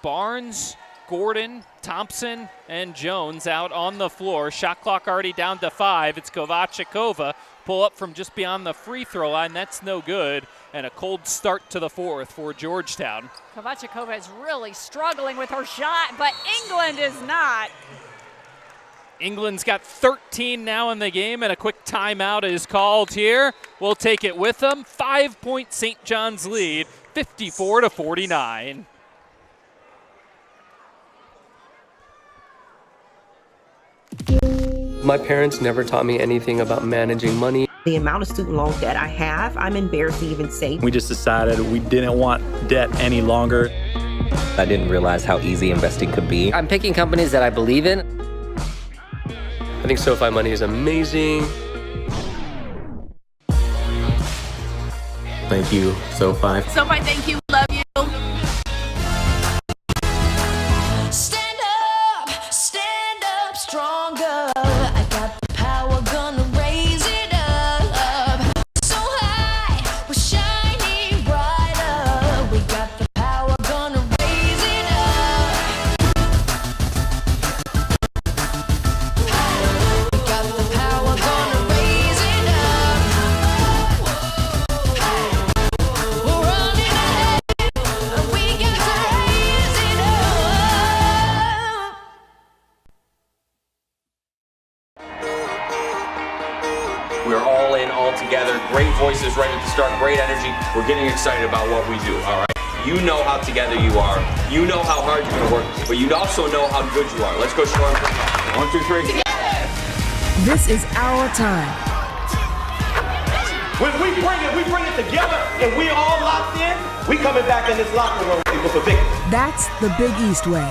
Barnes, Gordon, Thompson, and Jones out on the floor. Shot clock already down to 5. It's Kovachikova. Pull up from just beyond the free throw line. That's no good. And a cold start to the fourth for Georgetown. Kovachikova is really struggling with her shot, but England is not. England's got 13 now in the game, and a quick timeout is called here. We'll take it with them. 5-point St. John's lead, 54-49. My parents never taught me anything about managing money. The amount of student loan debt I have, I'm embarrassed to even say. We just decided we didn't want debt any longer. I didn't realize how easy investing could be. I'm picking companies that I believe in. I think SoFi Money is amazing. Thank you, SoFi. SoFi, thank you. Love you. Stand up stronger. I got the power, gonna raise it up. So high, we're shining brighter. We got the power, gonna raise it up. We got the power, gonna raise it up. We're running ahead, and we got to raise it up. We're all in, all together. Great voices ready to start, great energy. We're getting excited about what we do, all right? You know how together you are. You know how hard you're going to work, but you also know how good you are. Let's go show them. 1, 2, 3. This is our time. When we bring it together, and we all locked in, we coming back in this locker room with a victory. That's the Big East Way,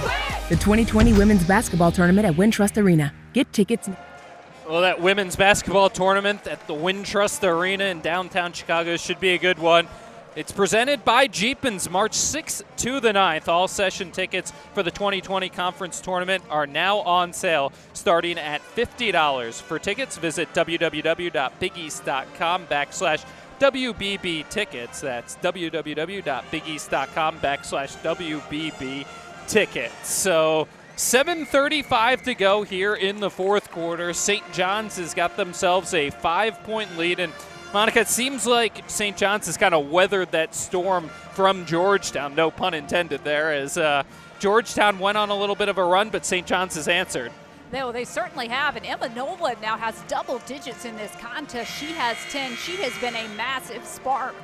the 2020 Women's Basketball Tournament at Wintrust Arena. Get tickets. Well, that women's basketball tournament at the Wintrust Arena in downtown Chicago should be a good one. It's presented by Jeepins, March 6th to the 9th. All session tickets for the 2020 conference tournament are now on sale, starting at $50. For tickets, visit www.bigeast.com/WBB tickets. That's www.bigeast.com/WBB tickets. So 7:35 to go here in the fourth quarter. St. John's has got themselves a 5-point lead. And Monica, it seems like St. John's has kind of weathered that storm from Georgetown, no pun intended there, as Georgetown went on a little bit of a run, but St. John's has answered. No, they certainly have. And Emma Nolan now has double digits in this contest. She has 10. She has been a massive spark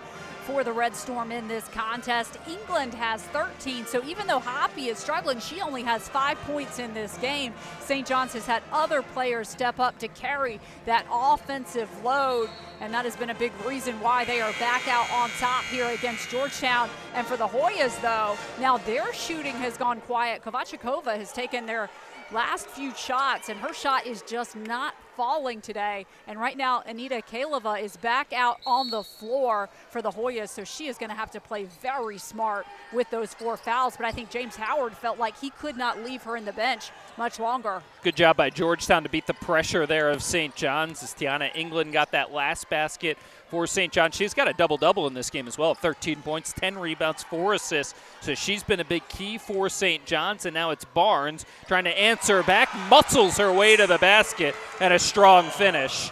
for the Red Storm in this contest. England has 13, so even though Hoppy is struggling, she only has 5 points in this game. St. John's has had other players step up to carry that offensive load, and that has been a big reason why they are back out on top here against Georgetown. And for the Hoyas, though, now their shooting has gone quiet. Kovachikova has taken their last few shots, and her shot is just not falling today. And right now, Anita Kaleva is back out on the floor for the Hoyas, so she is going to have to play very smart with those 4 fouls. But I think James Howard felt like he could not leave her in the bench much longer. Good job by Georgetown to beat the pressure there of St. John's, as Tiana England got that last basket for St. John. She's got a double-double in this game as well, 13 points, 10 rebounds, 4 assists. So she's been a big key for St. John's, and now it's Barnes trying to answer back, muscles her way to the basket, and a strong finish.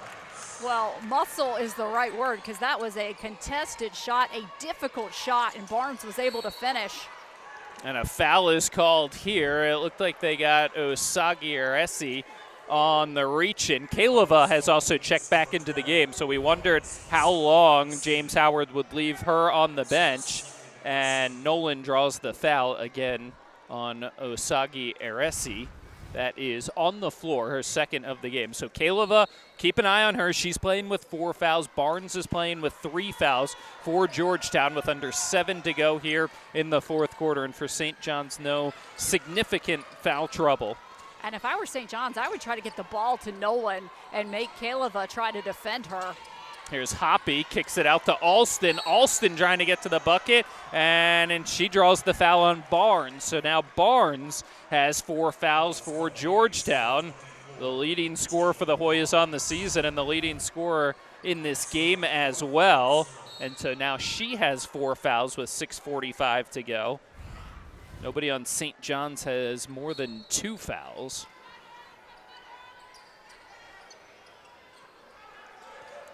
Well, muscle is the right word, because that was a contested shot, a difficult shot, and Barnes was able to finish. And a foul is called here. It looked like they got Osagi Aresi on the reach-in. Kaleva has also checked back into the game, so we wondered how long James Howard would leave her on the bench. And Nolan draws the foul again on Osagi Aresi. That is on the floor, her second of the game. So Kaleva, keep an eye on her. She's playing with 4 fouls. Barnes is playing with 3 fouls for Georgetown with under 7 to go here in the fourth quarter. And for St. John's, no significant foul trouble. And if I were St. John's, I would try to get the ball to Nolan and make Kaleva try to defend her. Here's Hoppy, kicks it out to Alston. Alston trying to get to the bucket, and she draws the foul on Barnes. So now Barnes has 4 fouls for Georgetown, the leading scorer for the Hoyas on the season and the leading scorer in this game as well. And so now she has 4 fouls with 6:45 to go. Nobody on St. John's has more than 2 fouls.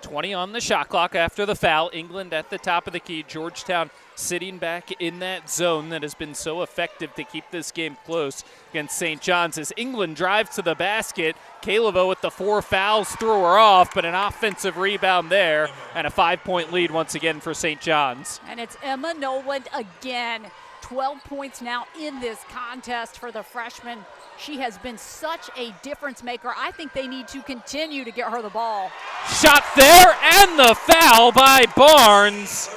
20 on the shot clock after the foul. England at the top of the key. Georgetown sitting back in that zone that has been so effective to keep this game close against St. John's. As England drives to the basket, Kaleva with the 4 fouls threw her off, but an offensive rebound there and a 5-point lead once again for St. John's. And it's Emma Nolan again. 12 points now in this contest for the freshman. She has been such a difference maker. I think they need to continue to get her the ball. Shot there, and the foul by Barnes.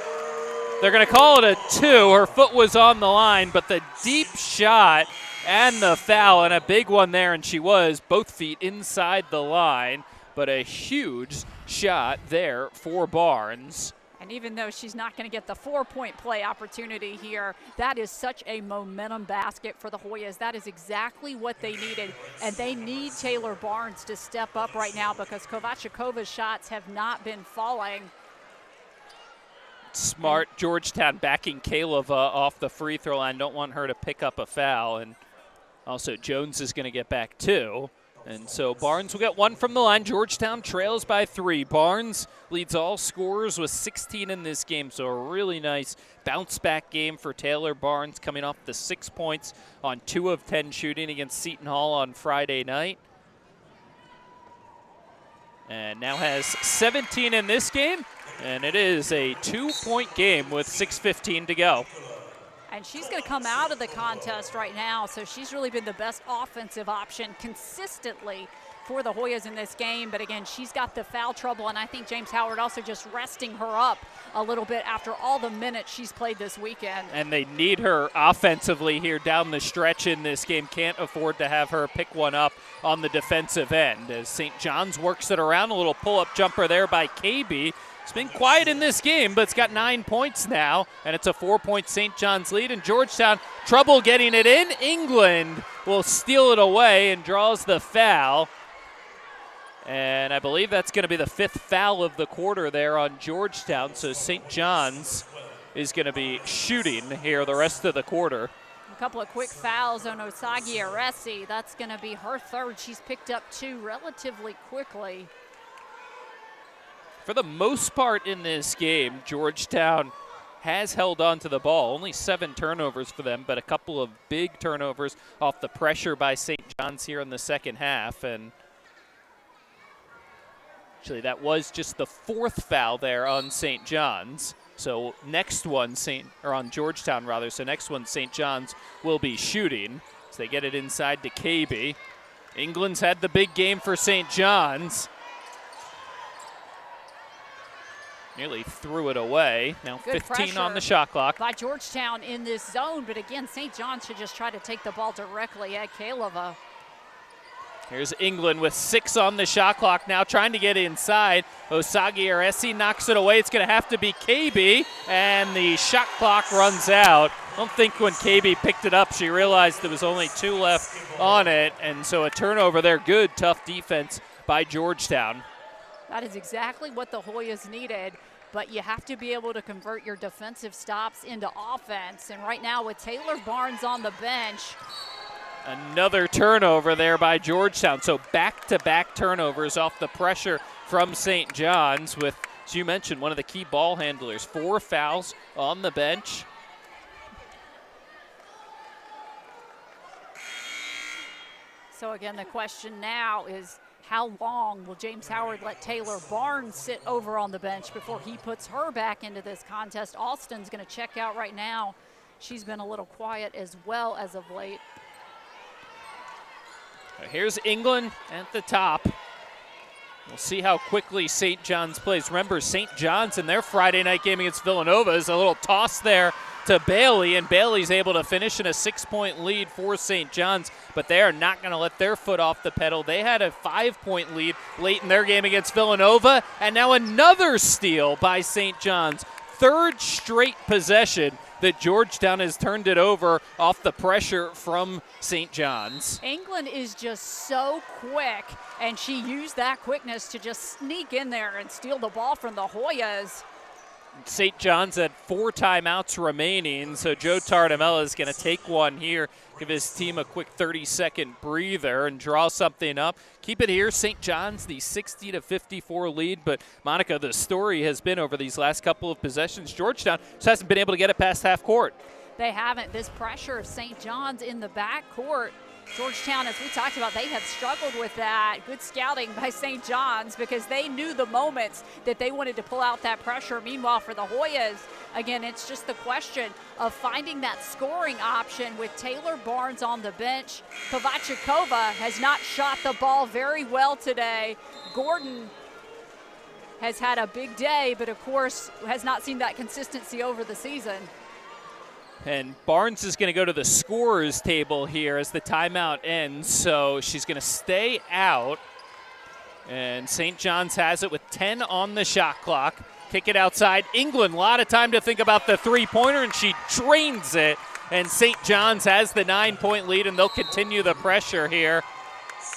They're going to call it a 2. Her foot was on the line, but the deep shot and the foul, and a big one there, and she was both feet inside the line, but a huge shot there for Barnes. And even though she's not going to get the 4-point play opportunity here, that is such a momentum basket for the Hoyas. That is exactly what they needed. And they need Taylor Barnes to step up right now because Kovačikova's shots have not been falling. Smart. Georgetown backing Kaleva off the free throw line. Don't want her to pick up a foul. And also Jones is going to get back 2. And so Barnes will get 1 from the line. Georgetown trails by 3. Barnes leads all scorers with 16 in this game. So a really nice bounce back game for Taylor Barnes, coming off the 6 points on 2 of 10 shooting against Seton Hall on Friday night. And now has 17 in this game. And it is a 2-point game with 6:15 to go. And she's going to come out of the contest right now, so she's really been the best offensive option consistently for the Hoyas in this game. But again, she's got the foul trouble, and I think James Howard also just resting her up a little bit after all the minutes she's played this weekend. And they need her offensively here down the stretch in this game. Can't afford to have her pick one up on the defensive end as St. John's works it around. A little pull-up jumper there by KB. It's been quiet in this game, but it's got 9 points now, and it's a 4-point St. John's lead. And Georgetown, trouble getting it in. England will steal it away and draws the foul. And I believe that's going to be the 5th foul of the quarter there on Georgetown. So St. John's is going to be shooting here the rest of the quarter. A couple of quick fouls on Osagi Aresi. That's going to be her 3rd. She's picked up 2 relatively quickly. For the most part in this game, Georgetown has held on to the ball. Only 7 turnovers for them, but a couple of big turnovers off the pressure by St. John's here in the second half. And actually, that was just the 4th foul there on St. John's. So next one, on Georgetown rather. So next one, St. John's will be shooting. So they get it inside to KB. England's had the big game for St. John's. Nearly threw it away. Now Good 15 on the shot clock. By Georgetown in this zone, but again, St. John's should just try to take the ball directly at Kaleva. Here's England with 6 on the shot clock now, trying to get inside. Osagi Aresi knocks it away. It's going to have to be KB, and the shot clock runs out. I don't think when KB picked it up, she realized there was only 2 left on it, and so a turnover there. Good, tough defense by Georgetown. That is exactly what the Hoyas needed, but you have to be able to convert your defensive stops into offense. And right now with Taylor Barnes on the bench. Another turnover there by Georgetown. So back-to-back turnovers off the pressure from St. John's with, as you mentioned, one of the key ball handlers. 4 fouls on the bench. So again, the question now is, how long will James Howard let Taylor Barnes sit over on the bench before he puts her back into this contest? Alston's going to check out right now. She's been a little quiet as well as of late. Here's England at the top. We'll see how quickly St. John's plays. Remember, St. John's in their Friday night game against Villanova is a little toss there to Bailey, and Bailey's able to finish in a 6-point lead for St. John's, but they are not going to let their foot off the pedal. They had a 5-point lead late in their game against Villanova, and now another steal by St. John's. 3rd straight possession that Georgetown has turned it over off the pressure from St. John's. England is just so quick, and she used that quickness to just sneak in there and steal the ball from the Hoyas. St. John's had 4 timeouts remaining, so Joe Tardamella is going to take one here, give his team a quick 30-second breather and draw something up. Keep it here. St. John's, the 60-54 lead, but Monica, the story has been over these last couple of possessions, Georgetown just hasn't been able to get it past half court. They haven't. This pressure of St. John's in the back court Georgetown, as we talked about, they have struggled with that. Good scouting by St. John's because they knew the moments that they wanted to pull out that pressure. Meanwhile, for the Hoyas, again, it's just the question of finding that scoring option with Taylor Barnes on the bench. Kovachikova has not shot the ball very well today. Gordon has had a big day, but of course has not seen that consistency over the season. And Barnes is going to go to the scorer's table here as the timeout ends, so she's going to stay out. And St. John's has it with 10 on the shot clock. Kick it outside. England, a lot of time to think about the three-pointer, and she drains it. And St. John's has the 9-point lead, and they'll continue the pressure here.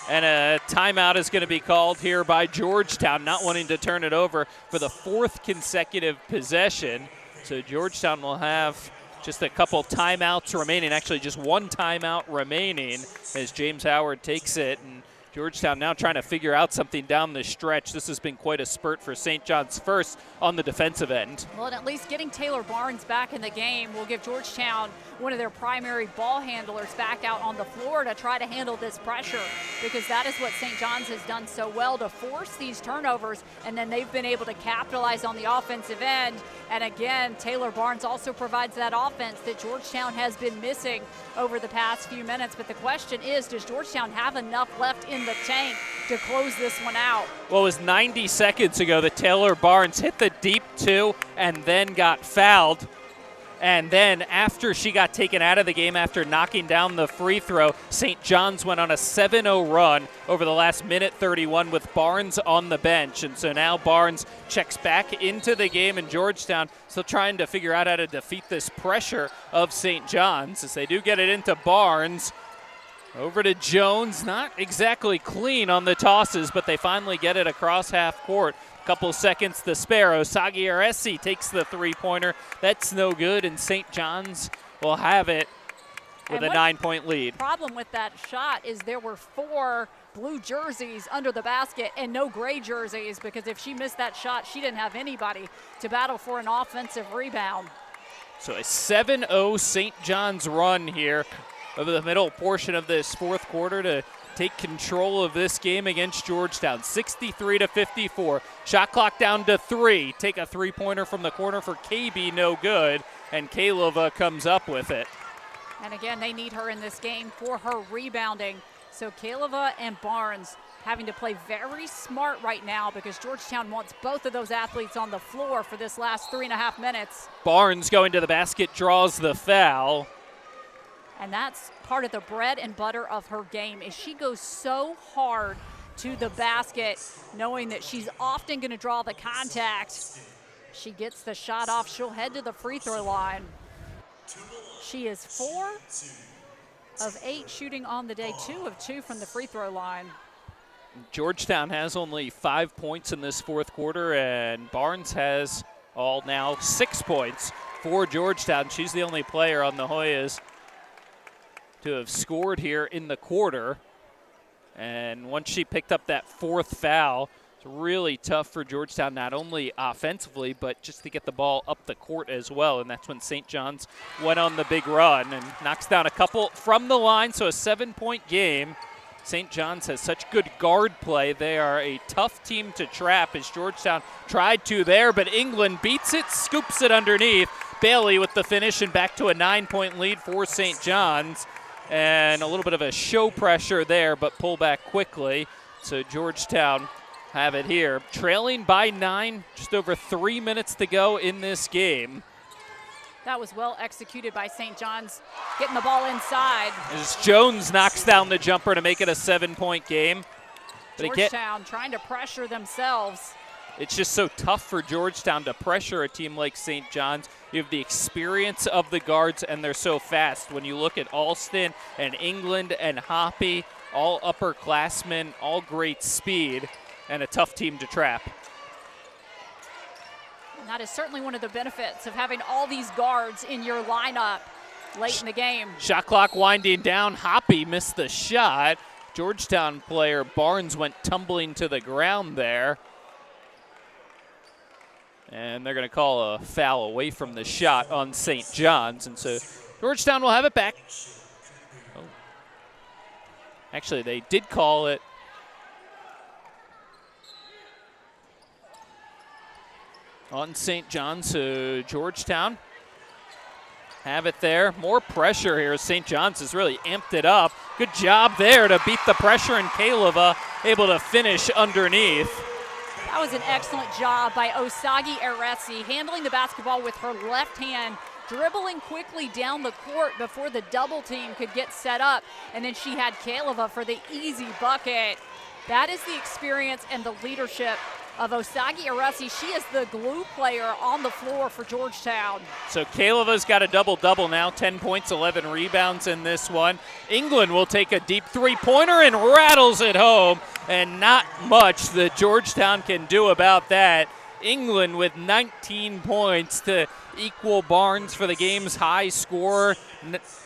And a timeout is going to be called here by Georgetown, not wanting to turn it over for the 4th consecutive possession. So Georgetown will have just a couple timeouts remaining, actually just one timeout remaining as James Howard takes it. And Georgetown now trying to figure out something down the stretch. This has been quite a spurt for St. John's first on the defensive end. Well, and at least getting Taylor Barnes back in the game will give Georgetown one of their primary ball handlers back out on the floor to try to handle this pressure, because that is what St. John's has done so well, to force these turnovers, and then they've been able to capitalize on the offensive end. And again, Taylor Barnes also provides that offense that Georgetown has been missing over the past few minutes. But the question is, does Georgetown have enough left in the tank to close this one out? Well, it was 90 seconds ago that Taylor Barnes hit the deep two and then got fouled. And then after she got taken out of the game after knocking down the free throw, St. John's went on a 7-0 run over the last minute 31 with Barnes on the bench. And so now Barnes checks back into the game, and Georgetown still trying to figure out how to defeat this pressure of St. John's as they do get it into Barnes. Over to Jones, not exactly clean on the tosses, but they finally get it across half court. Couple seconds to spare. Osagi Aresi takes the three-pointer. That's no good, and St. John's will have it with a 9-point lead. The problem with that shot is there were 4 blue jerseys under the basket and no gray jerseys, because if she missed that shot, she didn't have anybody to battle for an offensive rebound. So a 7-0 St. John's run here over the middle portion of this fourth quarter to take control of this game against Georgetown. 63-54. Shot clock down to 3. Take a three-pointer from the corner for KB, no good. And Kailova comes up with it. And again, they need her in this game for her rebounding. So Kailova and Barnes having to play very smart right now, because Georgetown wants both of those athletes on the floor for this last 3.5 minutes. Barnes going to the basket, draws the foul. And that's part of the bread and butter of her game, is she goes so hard to the basket, knowing that she's often going to draw the contact. She gets the shot off. She'll head to the free throw line. She is 4 of 8 shooting on the day, 2 of 2 from the free throw line. Georgetown has only 5 points in this fourth quarter, and Barnes has all now 6 points for Georgetown. She's the only player on the Hoyas to have scored here in the quarter. And once she picked up that 4th foul, it's really tough for Georgetown, not only offensively, but just to get the ball up the court as well. And that's when St. John's went on the big run and knocks down a couple from the line. So a 7-point game. St. John's has such good guard play. They are a tough team to trap, as Georgetown tried to there, but England beats it, scoops it underneath. Bailey with the finish, and back to a 9-point lead for St. John's. And a little bit of a show pressure there, but pull back quickly. So Georgetown have it here. Trailing by 9, just over 3 minutes to go in this game. That was well executed by St. John's, getting the ball inside. As Jones knocks down the jumper to make it a 7-point game. But Georgetown trying to pressure themselves. It's just so tough for Georgetown to pressure a team like St. John's. You have the experience of the guards, and they're so fast. When you look at Alston and England and Hoppy, all upperclassmen, all great speed, and a tough team to trap. And that is certainly one of the benefits of having all these guards in your lineup late in the game. Shot clock winding down. Hoppy missed the shot. Georgetown player Barnes went tumbling to the ground there. And they're going to call a foul away from the shot on St. John's. And so Georgetown will have it back. Actually, they did call it. On St. John's, Georgetown. Have it there. More pressure here. St. John's has really amped it up. Good job there to beat the pressure, and Kaleva able to finish underneath. That was an excellent job by Osagi Aresi, handling the basketball with her left hand, dribbling quickly down the court before the double team could get set up, and then she had Kaleva for the easy bucket. That is the experience and the leadership of Osagi Aresi. She is the glue player on the floor for Georgetown. So Kaleva's got a double-double now, 10 points, 11 rebounds in this one. England will take a deep three-pointer and rattles it home, and not much that Georgetown can do about that. England with 19 points to equal Barnes for the game's high score.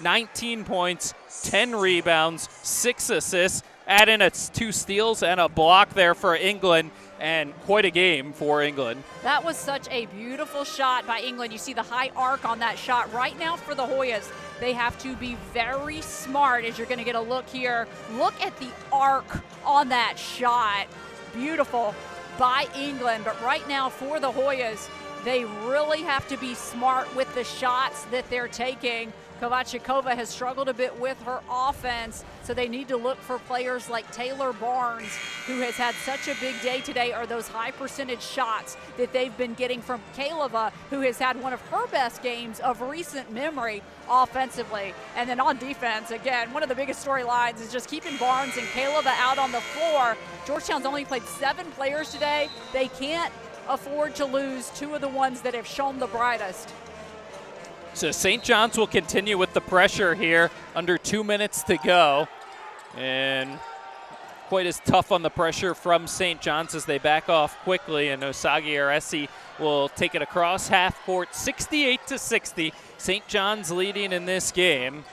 19 points, 10 rebounds, 6 assists. Add in 2 steals and a block there for England, and quite a game for England. That was such a beautiful shot by England. You see the high arc on that shot. Right now for the Hoyas, they have to be very smart, as you're going to get a look here. Look at the arc on that shot. Beautiful by England. But right now for the Hoyas, they really have to be smart with the shots that they're taking. Kovachikova has struggled a bit with her offense, so they need to look for players like Taylor Barnes, who has had such a big day today, or those high percentage shots that they've been getting from Kaleva, who has had one of her best games of recent memory offensively. And then on defense, again, one of the biggest storylines is just keeping Barnes and Kaleva out on the floor. Georgetown's only played 7 players today. They can't afford to lose 2 of the ones that have shown the brightest. So St. John's will continue with the pressure here, under 2 minutes to go. And quite as tough on the pressure from St. John's as they back off quickly, and Osagi Aresi will take it across half court, 68-60. St. John's leading in this game.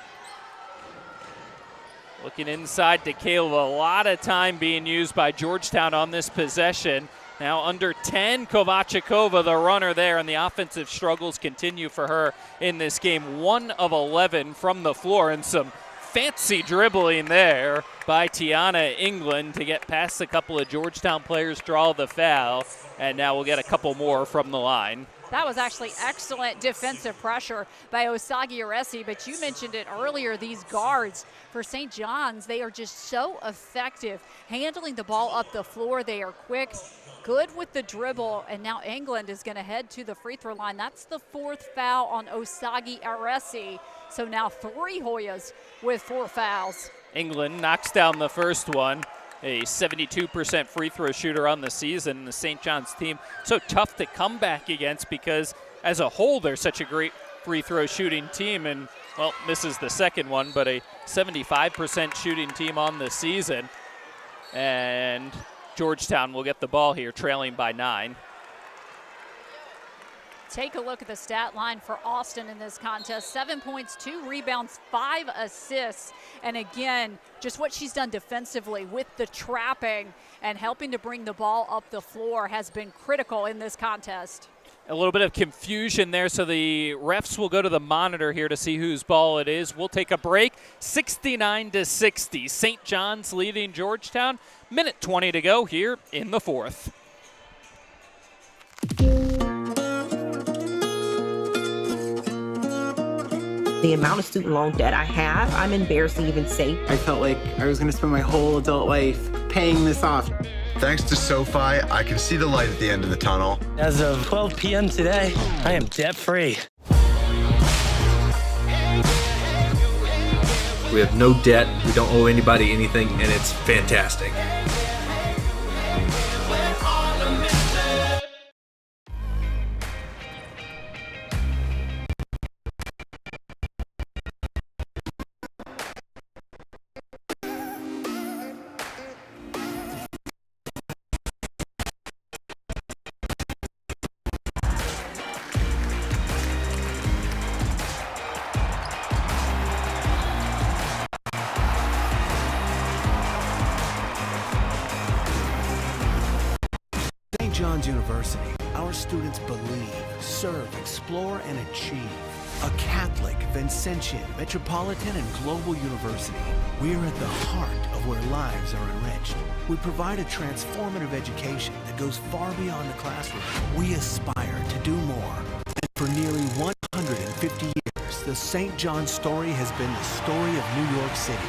Looking inside to Kaleva, a lot of time being used by Georgetown on this possession. Now under 10, Kovachikova, the runner there, and the offensive struggles continue for her in this game. 1 of 11 from the floor, and some fancy dribbling there by Tiana England to get past a couple of Georgetown players, draw the foul, and now we'll get a couple more from the line. That was actually excellent defensive pressure by Osagi Aresi, but you mentioned it earlier, these guards for St. John's, they are just so effective handling the ball up the floor. They are quick, good with the dribble, and now England is going to head to the free throw line. That's the 4th foul on Osagi Aresi. So now 3 Hoyas with 4 fouls. England knocks down the first one. A 72% free throw shooter on the season. The St. John's team so tough to come back against because as a whole they're such a great free throw shooting team, and well, misses the second one, but a 75% shooting team on the season. And Georgetown will get the ball here, trailing by 9. Take a look at the stat line for Austin in this contest. 7 points, 2 rebounds, 5 assists. And again, just what she's done defensively with the trapping and helping to bring the ball up the floor has been critical in this contest. A little bit of confusion there, so the refs will go to the monitor here to see whose ball it is. We'll take a break. 69-60. St. John's leading Georgetown. Minute 20 to go here in the 4th. The amount of student loan debt I have, I'm embarrassed to even say. I felt like I was gonna spend my whole adult life paying this off. Thanks to SoFi, I can see the light at the end of the tunnel. As of 12 p.m. today, I am debt-free. We have no debt, we don't owe anybody anything, and it's fantastic. St. John's University, our students believe, serve, explore, and achieve. A Catholic, Vincentian, Metropolitan, and Global University, we're at the heart of where lives are enriched. We provide a transformative education that goes far beyond the classroom. We aspire to do more. And for nearly 150 years, the St. John's story has been the story of New York City.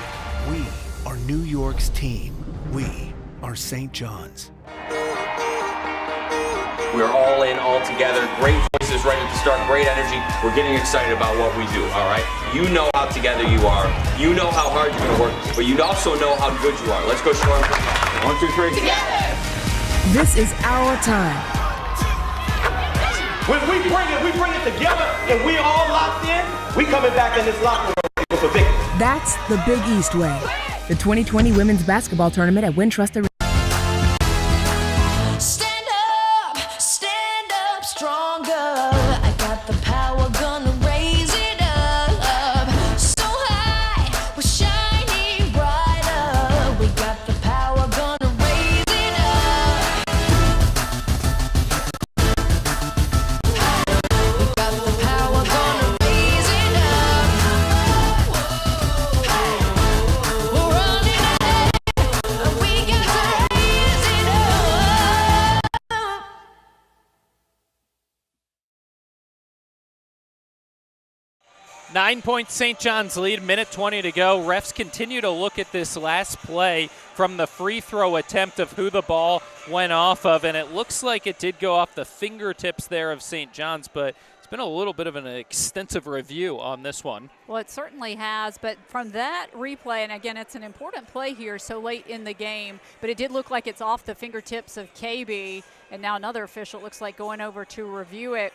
We are New York's team. We are St. John's. We're all in, all together. Great voices right at the start, great energy. We're getting excited about what we do, all right? You know how together you are. You know how hard you're going to work, but you also know how good you are. Let's go show them. 1, 2, 3. Together! This is our time. When we bring it together and we all locked in, we coming back in this locker room for victory. That's the Big East Way. The 2020 Women's Basketball Tournament at Wintrust Arena. Stand up stronger. I got the power, gonna raise it up. So high, we're shining brighter. We got the power, gonna raise it up. We got the power, gonna raise it up. We're running ahead, and we got to raise it up. 9-point St. John's lead, minute 20 to go. Refs continue to look at this last play from the free throw attempt of who the ball went off of, and it looks like it did go off the fingertips there of St. John's, but it's been a little bit of an extensive review on this one. Well, it certainly has, but from that replay, and again, it's an important play here so late in the game, but it did look like it's off the fingertips of KB, and now another official looks like going over to review it.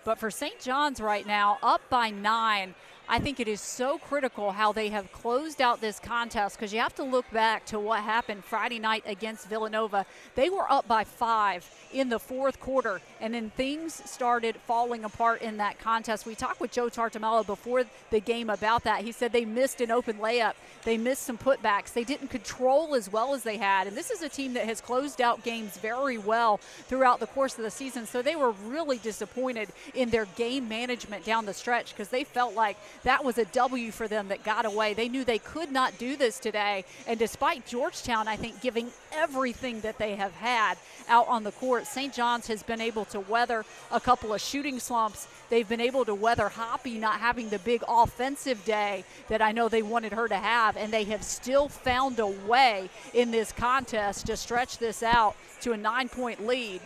But for St. John's right now, up by 9, I think it is so critical how they have closed out this contest, because you have to look back to what happened Friday night against Villanova. They were up by 5 in the fourth quarter, and then things started falling apart in that contest. We talked with Joe Tartamella before the game about that. He said they missed an open layup. They missed some putbacks. They didn't control as well as they had, and this is a team that has closed out games very well throughout the course of the season, so they were really disappointed in their game management down the stretch, because they felt like that was a W for them that got away. They knew they could not do this today, and despite Georgetown, I think, giving everything that they have had out on the court, St. John's has been able to weather a couple of shooting slumps. They've been able to weather Hoppy not having the big offensive day that I know they wanted her to have, and they have still found a way in this contest to stretch this out to a 9-point lead.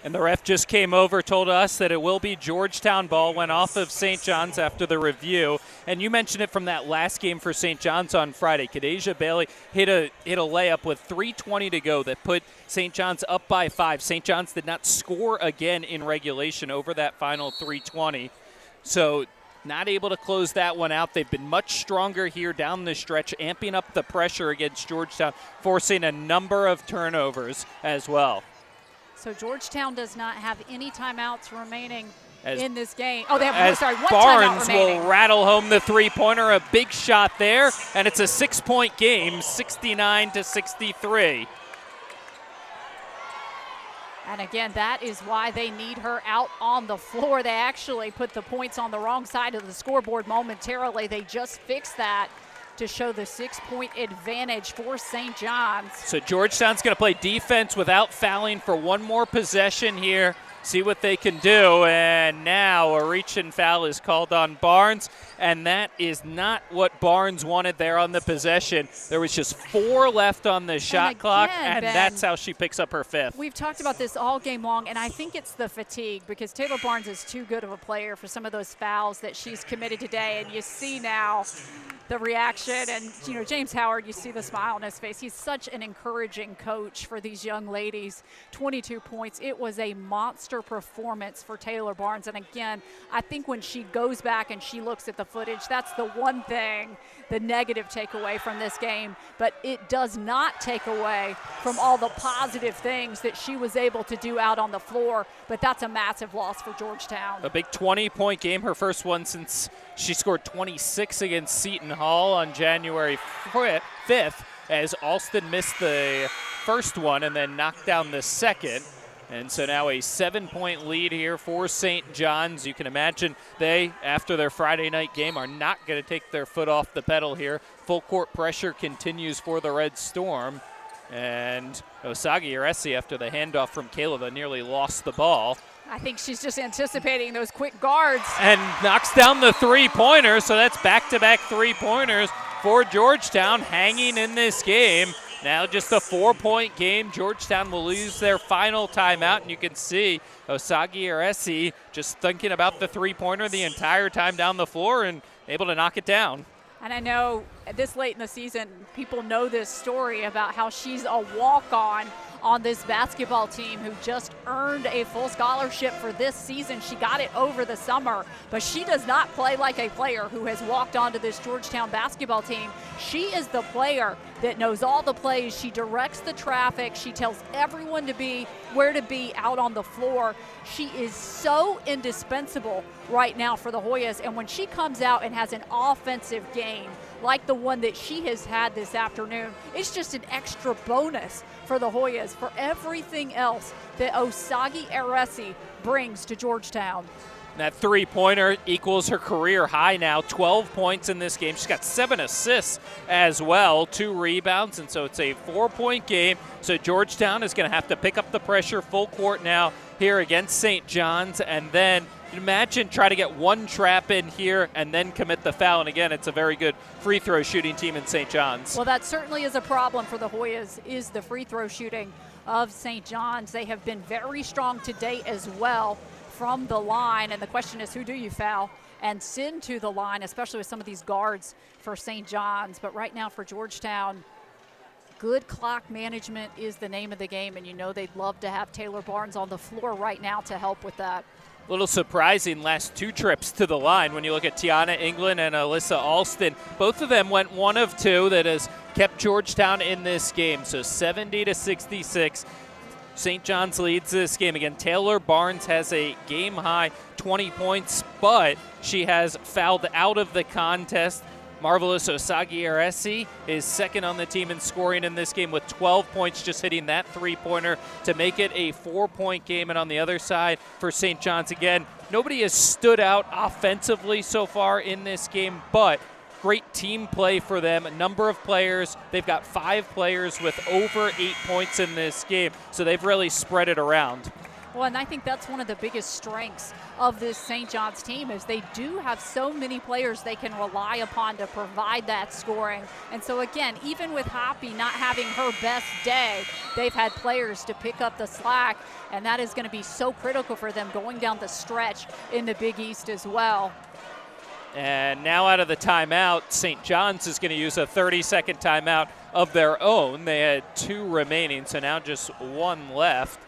And the ref just came over, told us that it will be Georgetown ball, went off of St. John's after the review. And you mentioned it from that last game for St. John's on Friday. Kadeja Bailey hit a layup with 3:20 to go that put St. John's up by 5. St. John's did not score again in regulation over that final 3:20. So not able to close that one out. They've been much stronger here down the stretch, amping up the pressure against Georgetown, forcing a number of turnovers as well. So Georgetown does not have any timeouts remaining as, in this game. Oh, they have one timeout Barnes remaining. Will rattle home the three-pointer, a big shot there, and it's a 6-point game, 69-63. And again, that is why they need her out on the floor. They actually put the points on the wrong side of the scoreboard momentarily. They just fixed that to show the 6-point advantage for St. John's. So Georgetown's going to play defense without fouling for one more possession here. See what they can do. And now a reach and foul is called on Barnes, and that is not what Barnes wanted there on the possession. There was just 4 left on the shot clock, and Ben, that's how she picks up her 5th. We've talked about this all game long, and I think it's the fatigue, because Taylor Barnes is too good of a player for some of those fouls that she's committed today. And you see now the reaction, and James Howard, you see the smile on his face. He's such an encouraging coach for these young ladies. 22 points. It was a monster performance for Taylor Barnes. And again, I think when she goes back and she looks at the footage, that's the one thing, the negative takeaway from this game, but it does not take away from all the positive things that she was able to do out on the floor. But that's a massive loss for Georgetown. A big 20-point game, her first one since she scored 26 against Seton Hall on January 5th, as Alston missed the first one and then knocked down the second. And so now a 7-point lead here for St. John's. You can imagine they, after their Friday night game, are not going to take their foot off the pedal here. Full court pressure continues for the Red Storm. And Osagi Aresi, after the handoff from Caleb, nearly lost the ball. I think she's just anticipating those quick guards. And knocks down the three-pointer, so that's back-to-back three-pointers for Georgetown hanging in this game. Now just a 4-point game. Georgetown will lose their final timeout, and you can see Osagi Aresi just thinking about the three-pointer the entire time down the floor and able to knock it down. And I know this late in the season, people know this story about how she's a walk-on on this basketball team who just earned a full scholarship for this season. She got it over the summer, but she does not play like a player who has walked onto this Georgetown basketball team. She is the player that knows all the plays. She directs the traffic. She tells everyone to be where to be out on the floor. She is so indispensable right now for the Hoyas, and when she comes out and has an offensive game like the one that she has had this afternoon, it's just an extra bonus for the Hoyas for everything else that Osagi Aresi brings to Georgetown. That three-pointer equals her career high now, 12 points in this game. She's got 7 assists as well, 2 rebounds, and so it's a 4-point game. So Georgetown is going to have to pick up the pressure full court now here against St. John's, and then imagine try to get one trap in here and then commit the foul. And again, it's a very good free throw shooting team in St. John's. Well, that certainly is a problem for the Hoyas, is the free throw shooting of St. John's. They have been very strong to date as well from the line, and the question is, who do you foul and send to the line, especially with some of these guards for St. John's. But right now for Georgetown, good clock management is the name of the game, and you know they'd love to have Taylor Barnes on the floor right now to help with that. A little surprising last 2 trips to the line when you look at Tiana England and Alissa Alston. Both of them went 1 of 2 that has kept Georgetown in this game. So 70-66. St. John's leads this game. Again, Taylor Barnes has a game-high 20 points, but she has fouled out of the contest. Marvelous Osagi Aresi is second on the team in scoring in this game with 12 points, just hitting that three-pointer to make it a 4-point game. And on the other side for St. John's, again, nobody has stood out offensively so far in this game, but great team play for them. A number of players. They've got 5 players with over 8 points in this game, so they've really spread it around. Well, and I think that's one of the biggest strengths of this St. John's team is they do have so many players they can rely upon to provide that scoring. And so, again, even with Hoppy not having her best day, they've had players to pick up the slack, and that is going to be so critical for them going down the stretch in the Big East as well. And now out of the timeout, St. John's is going to use a 30-second timeout of their own. They had 2 remaining, so now just 1 left.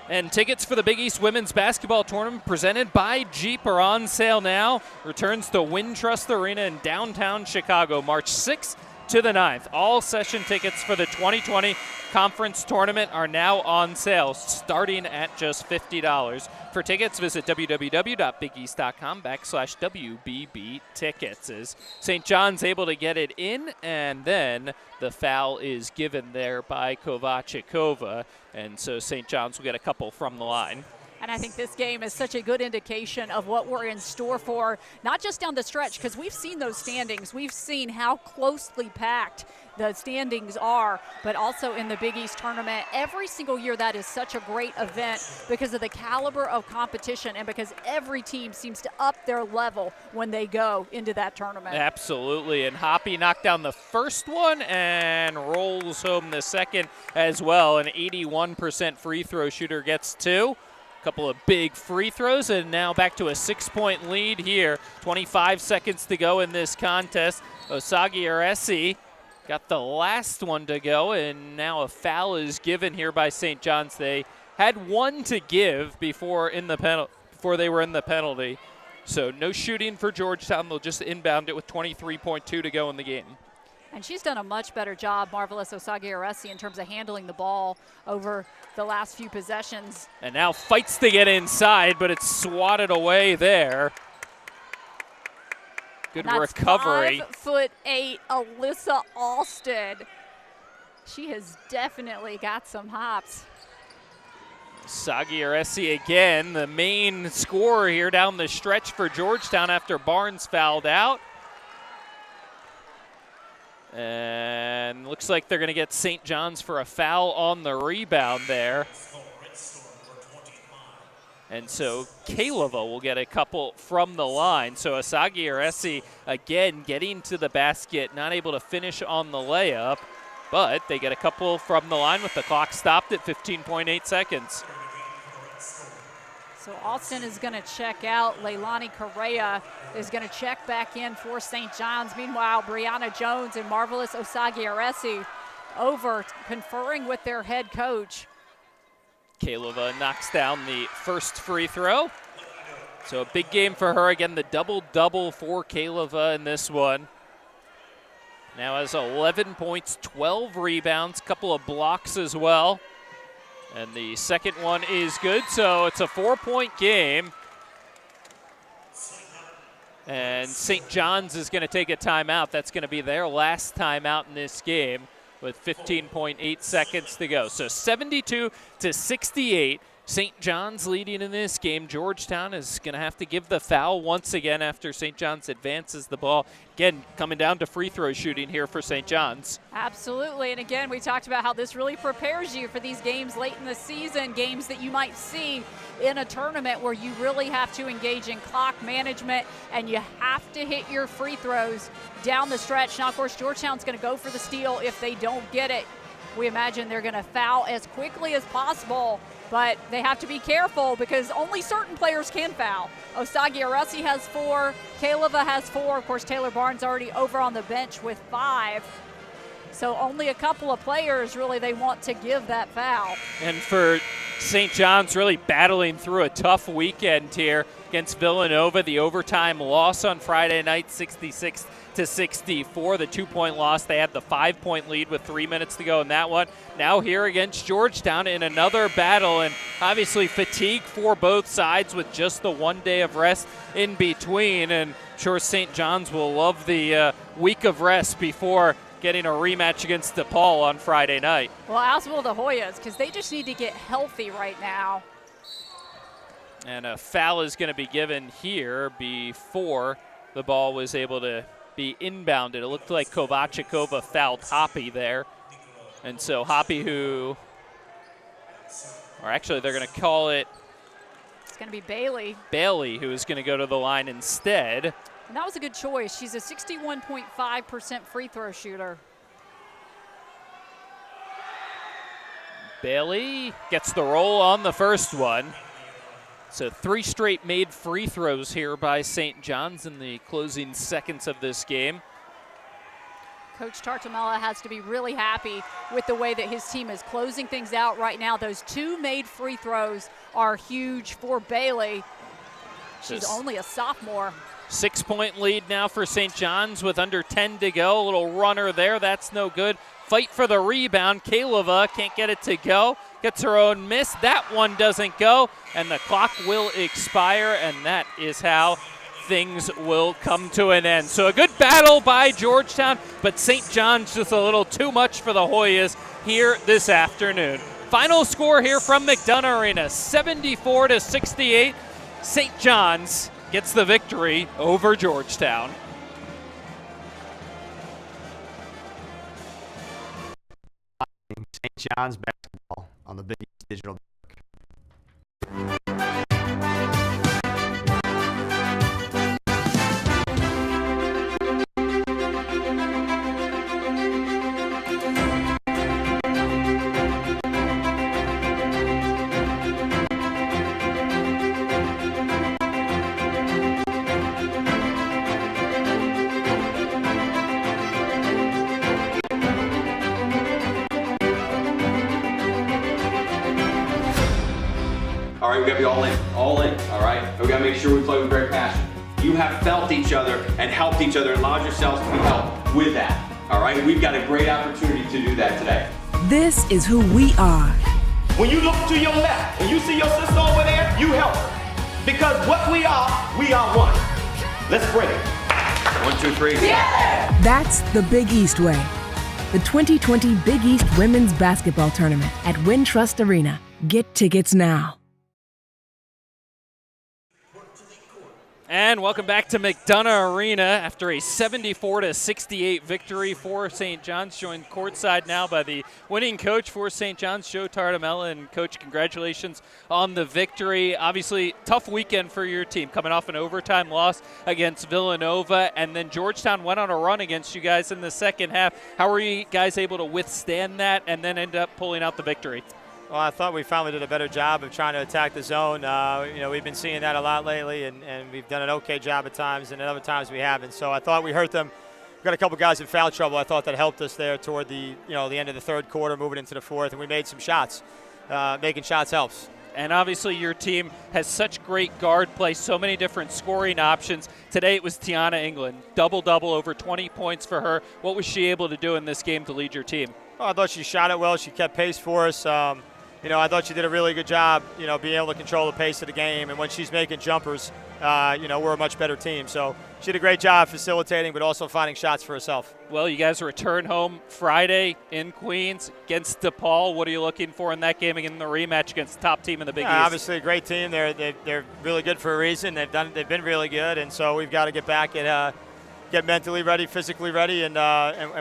And tickets for the Big East Women's Basketball Tournament presented by Jeep are on sale now. Returns to Wintrust Arena in downtown Chicago, March 6th to the 9th. All session tickets for the 2020 conference tournament are now on sale, starting at just $50. For tickets, visit www.bigeast.com/WBB tickets. As St. John's able to get it in, and then the foul is given there by Kovačíková. And so St. John's will get a couple from the line. And I think this game is such a good indication of what we're in store for, not just down the stretch, because we've seen those standings. We've seen how closely packed the standings are, but also in the Big East tournament. Every single year that is such a great event because of the caliber of competition and because every team seems to up their level when they go into that tournament. Absolutely, and Hoppy knocked down the first one and rolls home the second as well. An 81% free throw shooter gets 2. Couple of big free throws, and now back to a 6-point lead here. 25 seconds to go in this contest. Osagi Aresi got the last one to go, and now a foul is given here by St. John's. They had 1 to give before they were in the penalty. So no shooting for Georgetown. They'll just inbound it with 23.2 to go in the game. And she's done a much better job, Marvelous Osagi Aresi, in terms of handling the ball over the last few possessions. And now fights to get inside, but it's swatted away there. Good That's recovery. 5'8", Alissa Alston. She has definitely got some hops. Sagiaresi again, the main scorer here down the stretch for Georgetown after Barnes fouled out. And looks like they're going to get St. John's for a foul on the rebound there. And so Kaleva will get a couple from the line. So Sagiaresi again getting to the basket, not able to finish on the layup, but they get a couple from the line with the clock stopped at 15.8 seconds. So Alston is going to check out. Leilani Correa is going to check back in for St. John's. Meanwhile, Brianna Jones and Marvelous Osagiaresi over conferring with their head coach. Kaleva knocks down the first free throw. So a big game for her. Again, the double-double for Kaleva in this one. Now has 11 points, 12 rebounds, couple of blocks as well. And the second one is good, so it's a 4-point game. And St. John's is going to take a timeout. That's going to be their last timeout in this game with 15.8 seconds to go. So 72-68. St. John's leading in this game. Georgetown is going to have to give the foul once again after St. John's advances the ball. Again, coming down to free throw shooting here for St. John's. Absolutely, and again, we talked about how this really prepares you for these games late in the season, games that you might see in a tournament where you really have to engage in clock management and you have to hit your free throws down the stretch. Now, of course, Georgetown's going to go for the steal if they don't get it. We imagine they're going to foul as quickly as possible, but they have to be careful because only certain players can foul. Osagiaresi has 4, Kaleva has 4. Of course, Taylor Barnes already over on the bench with 5. So only a couple of players really they want to give that foul. And for St. John's really battling through a tough weekend here against Villanova, the overtime loss on Friday night, 66-64, the 2-point loss. They had the 5-point lead with 3 minutes to go in that one. Now here against Georgetown in another battle, and obviously fatigue for both sides with just the 1 day of rest in between. And I'm sure St. John's will love the week of rest before getting a rematch against DePaul on Friday night. Well, as will the Hoyas, because they just need to get healthy right now. And a foul is going to be given here before the ball was able to be inbounded. It looked like Kovačíková fouled Hoppy there. And so Hoppy or actually they're going to call it. It's going to be Bailey. Bailey, who is going to go to the line instead. And that was a good choice. She's a 61.5% free throw shooter. Bailey gets the roll on the first one. So 3 straight made free throws here by St. John's in the closing seconds of this game. Coach Tartamella has to be really happy with the way that his team is closing things out right now. Those 2 made free throws are huge for Bailey. She's only a sophomore. 6-point lead now for St. John's with under 10 to go. A little runner there, that's no good. Fight for the rebound. Kaleva can't get it to go. Gets her own miss. That one doesn't go, and the clock will expire, and that is how things will come to an end. So a good battle by Georgetown, but St. John's just a little too much for the Hoyas here this afternoon. Final score here from McDonough Arena, 74-68. St. John's gets the victory over Georgetown. St. John's basketball on the Big East Digital Network. All right, we gotta be all in, all right? We gotta make sure we play with great passion. You have felt each other and helped each other and allowed yourselves to be helped with that, all right? We've got a great opportunity to do that today. This is who we are. When you look to your left and you see your sister over there, you help her. Because what we are one. Let's bring it. 1, 2, 3. That's the Big East way. The 2020 Big East Women's Basketball Tournament at Wintrust Arena. Get tickets now. And welcome back to McDonough Arena after a 74-68 victory for St. John's. Joined courtside now by the winning coach for St. John's, Joe Tardamella. And Coach, congratulations on the victory. Obviously, tough weekend for your team, coming off an overtime loss against Villanova. And then Georgetown went on a run against you guys in the second half. How were you guys able to withstand that and then end up pulling out the victory? Well, I thought we finally did a better job of trying to attack the zone. We've been seeing that a lot lately, and we've done an okay job at times, and at other times we haven't. So I thought we hurt them. We got a couple guys in foul trouble. I thought that helped us there toward the end of the third quarter, moving into the fourth, and we made some shots. Making shots helps. And obviously your team has such great guard play, so many different scoring options. Today it was Tiana England, double-double, over 20 points for her. What was she able to do in this game to lead your team? Well, I thought she shot it well. She kept pace for us. I thought she did a really good job, being able to control the pace of the game. And when she's making jumpers, we're a much better team. So she did a great job facilitating, but also finding shots for herself. Well, you guys return home Friday in Queens against DePaul. What are you looking for in that game and in the rematch against the top team in the Big East? Obviously, a great team. They're really good for a reason. They've been really good, and so we've got to get back and get mentally ready, physically ready, and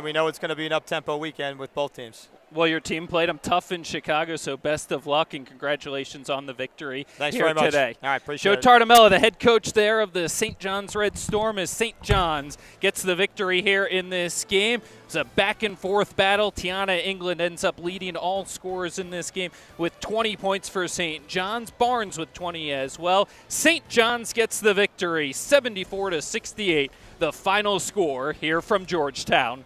we know it's going to be an up-tempo weekend with both teams. Well, your team played them tough in Chicago, so best of luck and congratulations on the victory. Thanks here very much. Today. All right, appreciate it. Joe Tardamella, the head coach there of the St. John's Red Storm, as St. John's gets the victory here in this game. It's a back-and-forth battle. Tiana England ends up leading all scorers in this game with 20 points for St. John's. Barnes with 20 as well. St. John's gets the victory, 74-68, the final score here from Georgetown.